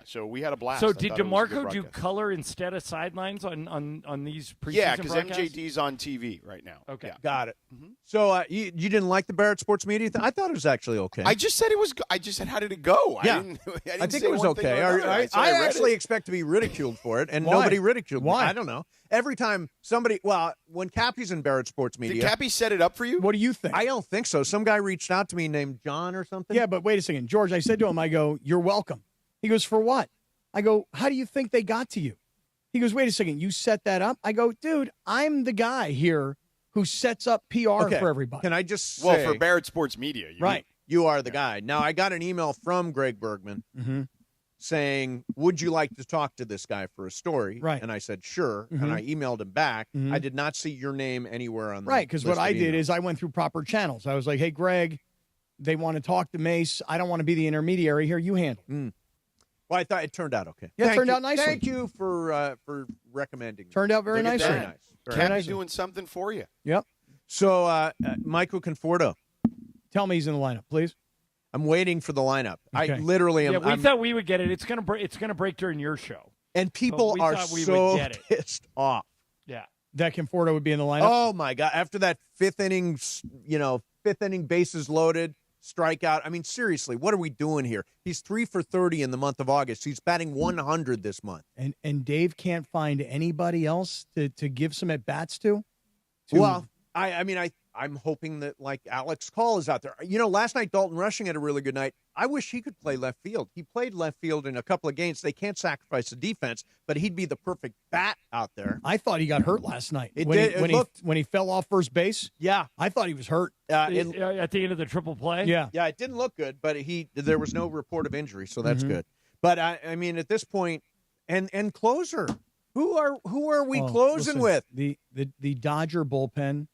So we had a blast. So I did thought it was a good DeMarco do broadcast. color instead of sidelines on these preseason Yeah, because broadcasts? MJD's on TV right now. Okay. Yeah. got it. So you didn't like the Barrett Sports Media thing? I thought it was actually okay. I just said it was. I just said, how did it go? Yeah. I didn't I think say it was one thing okay. or another. I said I read actually it. expect to be ridiculed for it, and Why? nobody ridiculed me. Why? I don't know. Every time somebody, when Cappy's in Barrett Sports Media. Did Cappy set it up for you? What do you think? I don't think so. Some guy reached out to me named John or something. Yeah, but wait a second. George, I said to him, I go, you're welcome. He goes, for what? I go, how do you think they got to you? He goes, wait a second. You set that up? I go, dude, I'm the guy here who sets up PR Okay. for everybody. Can I just say, Well, for Barrett Sports Media, Right. you are the guy. Now, I got an email from Greg Bergman saying, would you like to talk to this guy for a story? Right. And I said, sure. And I emailed him back. I did not see your name anywhere on the Right, because what list I of did emails. is I went through proper channels. I was like, hey, Greg, they want to talk to Mace. I don't want to be the intermediary here. You handle it. Well, I thought it turned out okay. Yeah, it Thank turned you. out nicely. Thank you for recommending me. Turned out very Look at nicely. Very that. nice. Very Cappy nice. doing something for you. Yep. So, Michael Conforto, Tell me he's in the lineup, please. I'm waiting for the lineup. I Okay. literally am. Yeah, we I'm- thought we would get it. It's gonna break during your show. and people we are thought we would so get it. pissed off. Yeah. That Conforto would be in the lineup. Oh my God! After that fifth inning bases loaded strikeout. I mean, seriously, what are we doing here? He's 3 for 30 in the month of August. He's batting 100 this month. And Dave can't find anybody else to give some at bats to. Well, I'm hoping that like Alex Call is out there. You know, last night Dalton Rushing had a really good night. I wish he could play left field. He played left field in a couple of games. They can't sacrifice the defense, but he'd be the perfect bat out there. I thought he got hurt last night. It when did. He, when, It looked- he, when he fell off first base. Yeah, I thought he was hurt. At the end of the triple play. Yeah. Yeah, it didn't look good, but there was no report of injury, so that's Mhm. good. But I mean, at this point, and closer, who are we Oh, closing listen, with? The Dodger bullpen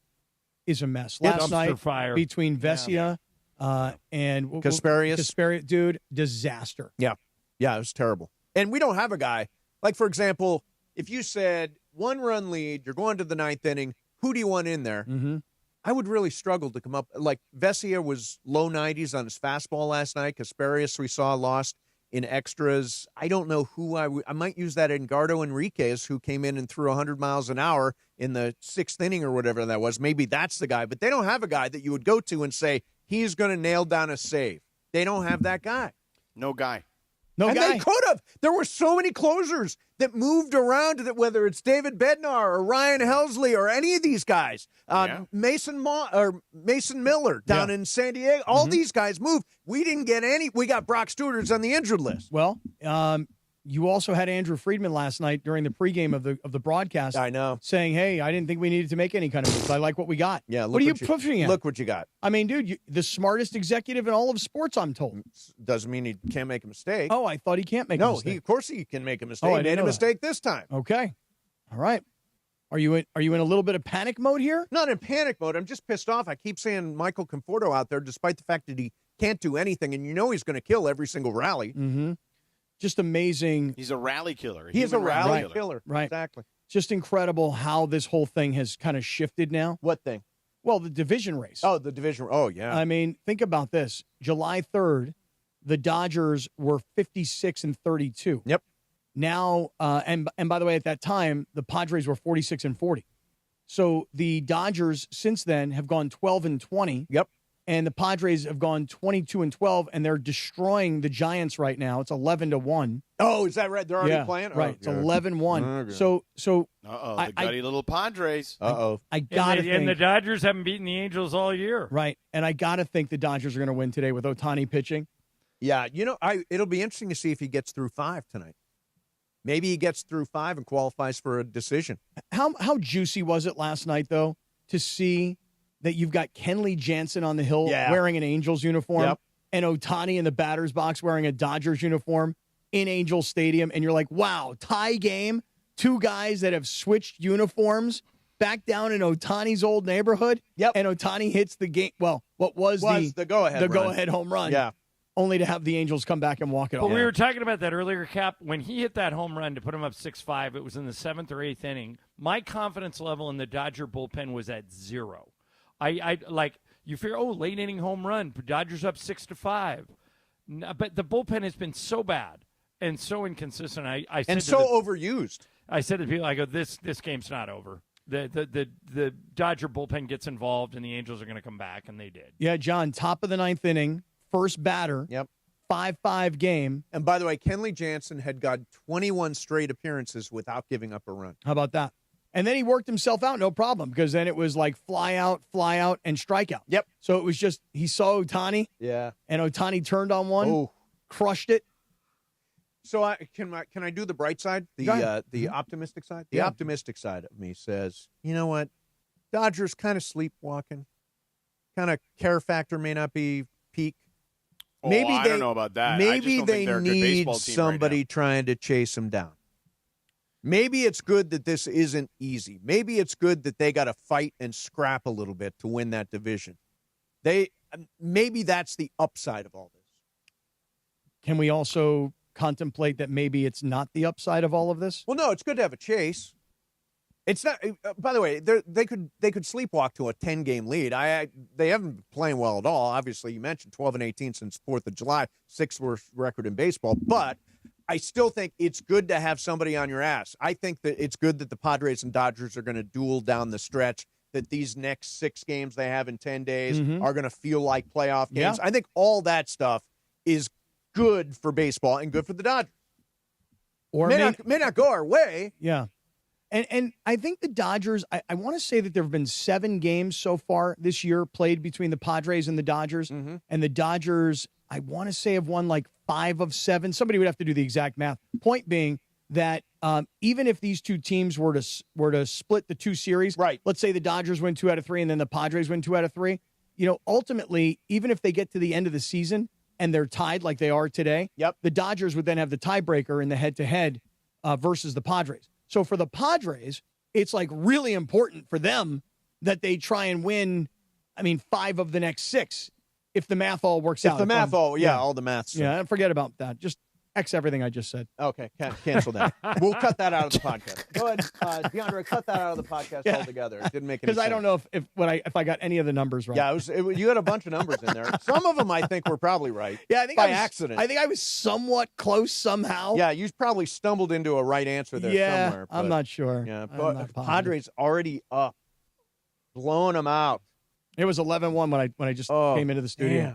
is a mess. Yeah, Last dumpster night fire. between Vesia and Kasparius, dude, disaster. Yeah, it was terrible. And we don't have a guy like, for example, if you said 1-run lead, you're going to the ninth inning, who do you want in there? Mm-hmm. I would really struggle to come up. Like Vesia was low 90s on his fastball last night. Kasparius we saw lost in extras. I don't know who I might use that Edgardo Enriquez, who came in and threw 100 miles an hour in the sixth inning or whatever that was. Maybe that's the guy. But they don't have a guy that you would go to and say, he's going to nail down a save. They don't have that guy. No guy. And they could have. There were so many closers that moved around, that whether it's David Bednar or Ryan Helsley or any of these guys, Mason Miller down in San Diego. All these guys moved. We didn't get any. We got Brock Stewart who's on the injured list. Well, you also had Andrew Friedman last night during the pregame of the broadcast. I know, saying, "Hey, I didn't think we needed to make any kind of moves. I like what we got." Yeah, what are you pushing at? Look what you got. I mean, dude, the smartest executive in all of sports, I'm told. Doesn't mean he can't make a mistake. Oh, I thought he can't make a No, mistake. of course he can make a mistake. Oh, I He didn't made a know that. mistake this time. Okay, all right. Are you in a little bit of panic mode here? Not in panic mode. I'm just pissed off. I keep saying Michael Conforto out there, despite the fact that he can't do anything, and you know he's going to kill every single rally. Mm-hmm. Just amazing. He's a rally killer. He's a human rally killer. Right. Exactly. Just incredible how this whole thing has kind of shifted now. What thing? Well, the division race. Oh, the division. Oh, yeah. I mean, think about this. July 3rd, the Dodgers were 56-32. Yep. Now, and by the way, at that time, the Padres were 46-40. So the Dodgers since then have gone 12-20. Yep. And the Padres have gone 22-12, and they're destroying the Giants right now. It's 11-1. Oh, is that right? They're already playing? Right. Oh, It's God. 11-1. Okay. So the gutty little Padres. I gotta and the think. Dodgers haven't beaten the Angels all year. Right. And I gotta think the Dodgers are going to win today with Ohtani pitching. Yeah, you know, it'll be interesting to see if he gets through 5 tonight. Maybe he gets through 5 and qualifies for a decision. How juicy was it last night, though, to see that you've got Kenley Jansen on the hill wearing an Angels uniform and Ohtani in the batter's box wearing a Dodgers uniform in Angels Stadium, and you're like, wow, tie game, 2 guys that have switched uniforms back down in Ohtani's old neighborhood. Yep. And Ohtani hits the game. Well, what was the go-ahead the run. go-ahead home run? Yeah. only to have the Angels come back and walk it off. But we were talking about that earlier, Cap. When he hit that home run to put him up 6-5, it was in the 7th or 8th inning. My confidence level in the Dodger bullpen was at 0. I like, you figure, late inning home run, Dodgers up 6-5. But the bullpen has been so bad and so inconsistent. I said and so overused. I said to people, I go, this game's not over. The Dodger bullpen gets involved, and the Angels are going to come back, and they did. Yeah, John, top of the 9th inning, first batter. Yep. 5-5 game. And by the way, Kenley Jansen had got 21 straight appearances without giving up a run. How about that? And then he worked himself out, no problem, because then it was like fly out, and strikeout. Yep. So it was just, he saw Ohtani. Yeah. And Ohtani turned on one, crushed it. So can I do the bright side, the optimistic side? The optimistic side of me says, you know what? Dodgers kind of sleepwalking. Kind of care factor may not be peak. Maybe I don't know about that. Maybe they need somebody somebody trying to chase them down. Maybe it's good that this isn't easy. Maybe it's good that they got to fight and scrap a little bit to win that division. Maybe that's the upside of all this. Can we also contemplate that maybe it's not the upside of all of this? Well, no, it's good to have a chase. It's not. By the way, they could sleepwalk to a 10-game lead. They haven't been playing well at all. Obviously, you mentioned 12-18 since 4th of July, 6th worst record in baseball. But I still think it's good to have somebody on your ass. I think that it's good that the Padres and Dodgers are going to duel down the stretch. That these next 6 games they have in 10 days are going to feel like playoff games. Yeah. I think all that stuff is good for baseball and good for the Dodgers. Or may not go our way. Yeah. And I think the Dodgers, I want to say that there have been 7 games so far this year played between the Padres and the Dodgers. And the Dodgers, I want to say, have won like 5 of 7. Somebody would have to do the exact math. Point being that even if these two teams were to split the 2 series, right? Let's say the Dodgers win 2 out of 3 and then the Padres win 2 out of 3. Ultimately, even if they get to the end of the season and they're tied like they are today, the Dodgers would then have the tiebreaker in the head-to-head versus the Padres. So for the Padres, it's like really important for them that they try and win, 5 of the next 6, if the math all works out. If the math all the maths. Yeah, forget about that. Just X everything I just said. Okay, cancel that. We'll cut that out of the podcast. Go ahead, DeAndre, cut that out of the podcast altogether. It didn't make any sense. Because I don't know if I got any of the numbers right. Yeah, you had a bunch of numbers in there. Some of them I think were probably right. Yeah, I think by accident. I think I was somewhat close somehow. Yeah, you probably stumbled into a right answer there somewhere. I'm not sure. Yeah, but Padres already up, blowing them out. It was 11-1 when I just came into the studio. Yeah.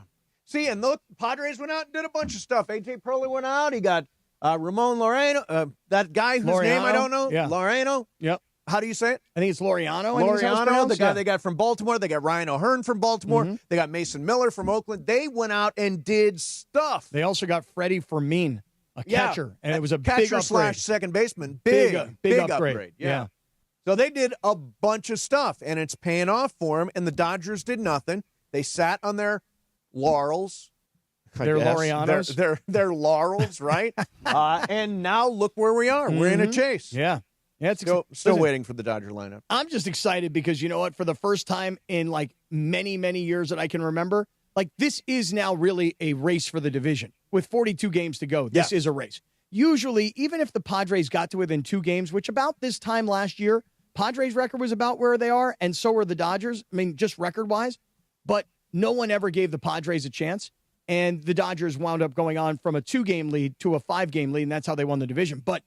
See, and look, Padres went out and did a bunch of stuff. A.J. Pearly went out. He got Ramon Laureano, that guy whose name I don't know. Yeah. Laureano. Yep. How do you say it? I think it's Laureano. Laureano, the guy they got from Baltimore. They got Ryan O'Hearn from Baltimore. They got Mason Miller from Oakland. They went out and did stuff. They also got Freddie Fermin, a catcher, and it was a big catcher / second baseman. Big upgrade. Yeah. So they did a bunch of stuff, and it's paying off for them, and the Dodgers did nothing. They sat on their laurels. They're Laureanos. They're laurels, right? And now look where we are. We're in a chase. Yeah. Yeah, it's still waiting for the Dodger lineup. I'm just excited because you know what? For the first time in like many, many years that I can remember, like this is now really a race for the division. With 42 games to go, this is a race. Usually, even if the Padres got to within 2 games, which about this time last year, Padres' record was about where they are, and so were the Dodgers. Just record-wise. But no one ever gave the Padres a chance, and the Dodgers wound up going on from a 2-game lead to a 5-game lead, and that's how they won the division. But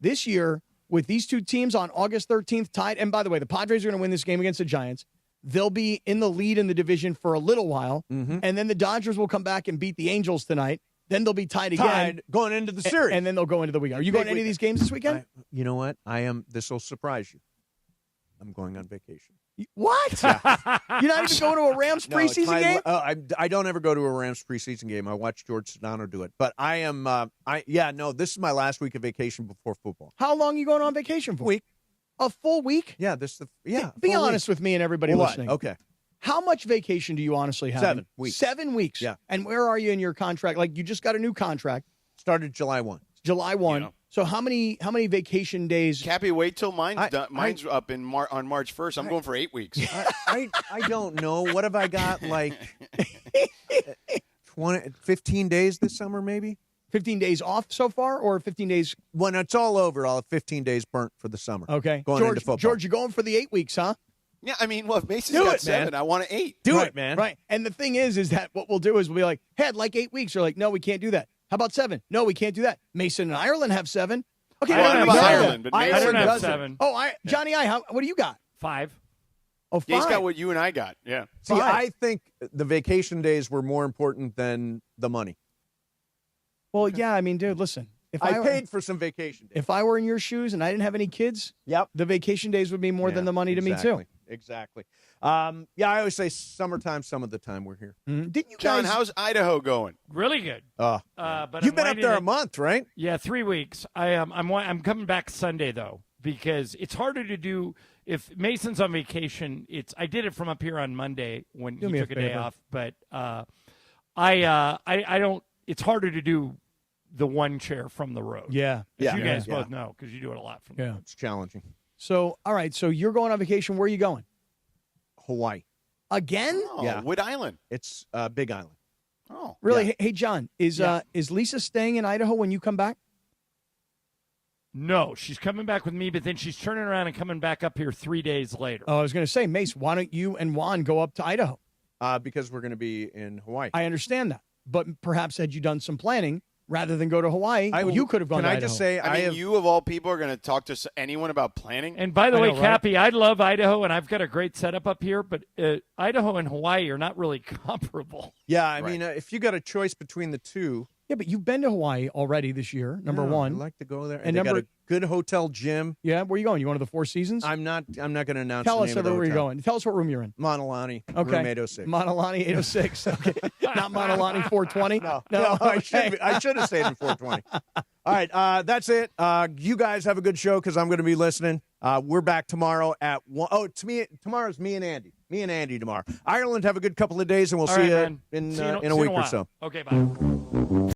this year, with these 2 teams on August 13th tied, and by the way, the Padres are going to win this game against the Giants. They'll be in the lead in the division for a little while, and then the Dodgers will come back and beat the Angels tonight. Then they'll be tied again. Going into the series. And then they'll go into the weekend. Are you going to any of these games this weekend? You know what? I am. This will surprise you. I'm going on vacation. What? You're not even going to a Rams preseason game? I don't ever go to a Rams preseason game. I watch George Sedano do it. But I am, this is my last week of vacation before football. How long are you going on vacation for? Week. A full week? Yeah. Be honest with me and everybody listening. Okay. How much vacation do you honestly have? 7 weeks. 7 weeks? Yeah. And where are you in your contract? Like, you just got a new contract. Started July 1. July 1. Yeah. So how many vacation days? Cappy, wait till mine's done. Mine's up on March 1st. I'm going for 8 weeks. I don't know. What have I got? Like 15 days this summer, maybe. 15 days off so far, or 15 days? When it's all over, I'll have 15 days burnt for the summer. Okay. Going into football. George, you're going for the 8 weeks, huh? Yeah, I mean, well, if Mason's got 7, I want 8. Do it, man. Right. And the thing is that what we'll do is we'll be like, hey, I'd like 8 weeks. You're like, no, we can't do that. How about 7? No, we can't do that. Mason and Ireland have 7. Okay, I don't know about Ireland, but I Mason don't have doesn't. 7. Oh, Johnny I, what do you got? 5. Oh, 5. Yeah, he's got what you and I got. Yeah. See, I think the vacation days were more important than the money. Well, yeah, I mean, dude, listen. If I paid for some vacation days. If I were in your shoes and I didn't have any kids, the vacation days would be more than the money to me, too. Exactly. Yeah, I always say summertime, some of the time we're here. Mm-hmm. Didn't you John, guys? how's Idaho going? Really good. But I'm you've been up there a winding month, right? Yeah, 3 weeks. I'm coming back Sunday though, because it's harder to do if Mason's on vacation. I did it from up here on Monday when he took a day off, but I don't. It's harder to do the one chair from the road. Yeah. You guys both know because you do it a lot from. Yeah, it's challenging. So, all right. So you're going on vacation. Where are you going? Hawaii. Again? Oh, Wood Island. It's Big Island. Oh, really? Yeah. Hey, John, is Lisa staying in Idaho when you come back? No, she's coming back with me, but then she's turning around and coming back up here 3 days later. Oh, I was going to say, Mace, why don't you and Juan go up to Idaho? Because we're going to be in Hawaii. I understand that, but perhaps had you done some planning rather than go to Hawaii, you could have gone to Idaho. Can I just say, I mean, you of all people are going to talk to anyone about planning? And by the way, Cappy, I love Idaho, and I've got a great setup up here, but Idaho and Hawaii are not really comparable. Yeah, I mean, if you got a choice between the two. Yeah, but you've been to Hawaii already this year, number one. I'd like to go there. And they number got a good hotel gym. Yeah, where are you going? You going to the Four Seasons? I'm not going to announce Tell the us name of the where you're hotel. going. Tell us what room you're in. Montalani, Okay. room 806. Montalani 806. Okay. Not Montalani 420? No, okay. I should have stayed in 420. All right, that's it. You guys have a good show because I'm going to be listening. We're back tomorrow at 1. Oh, tomorrow's me and Andy. Me and Andy tomorrow. Ireland, have a good couple of days, and we'll see you in a week or so. Okay, bye.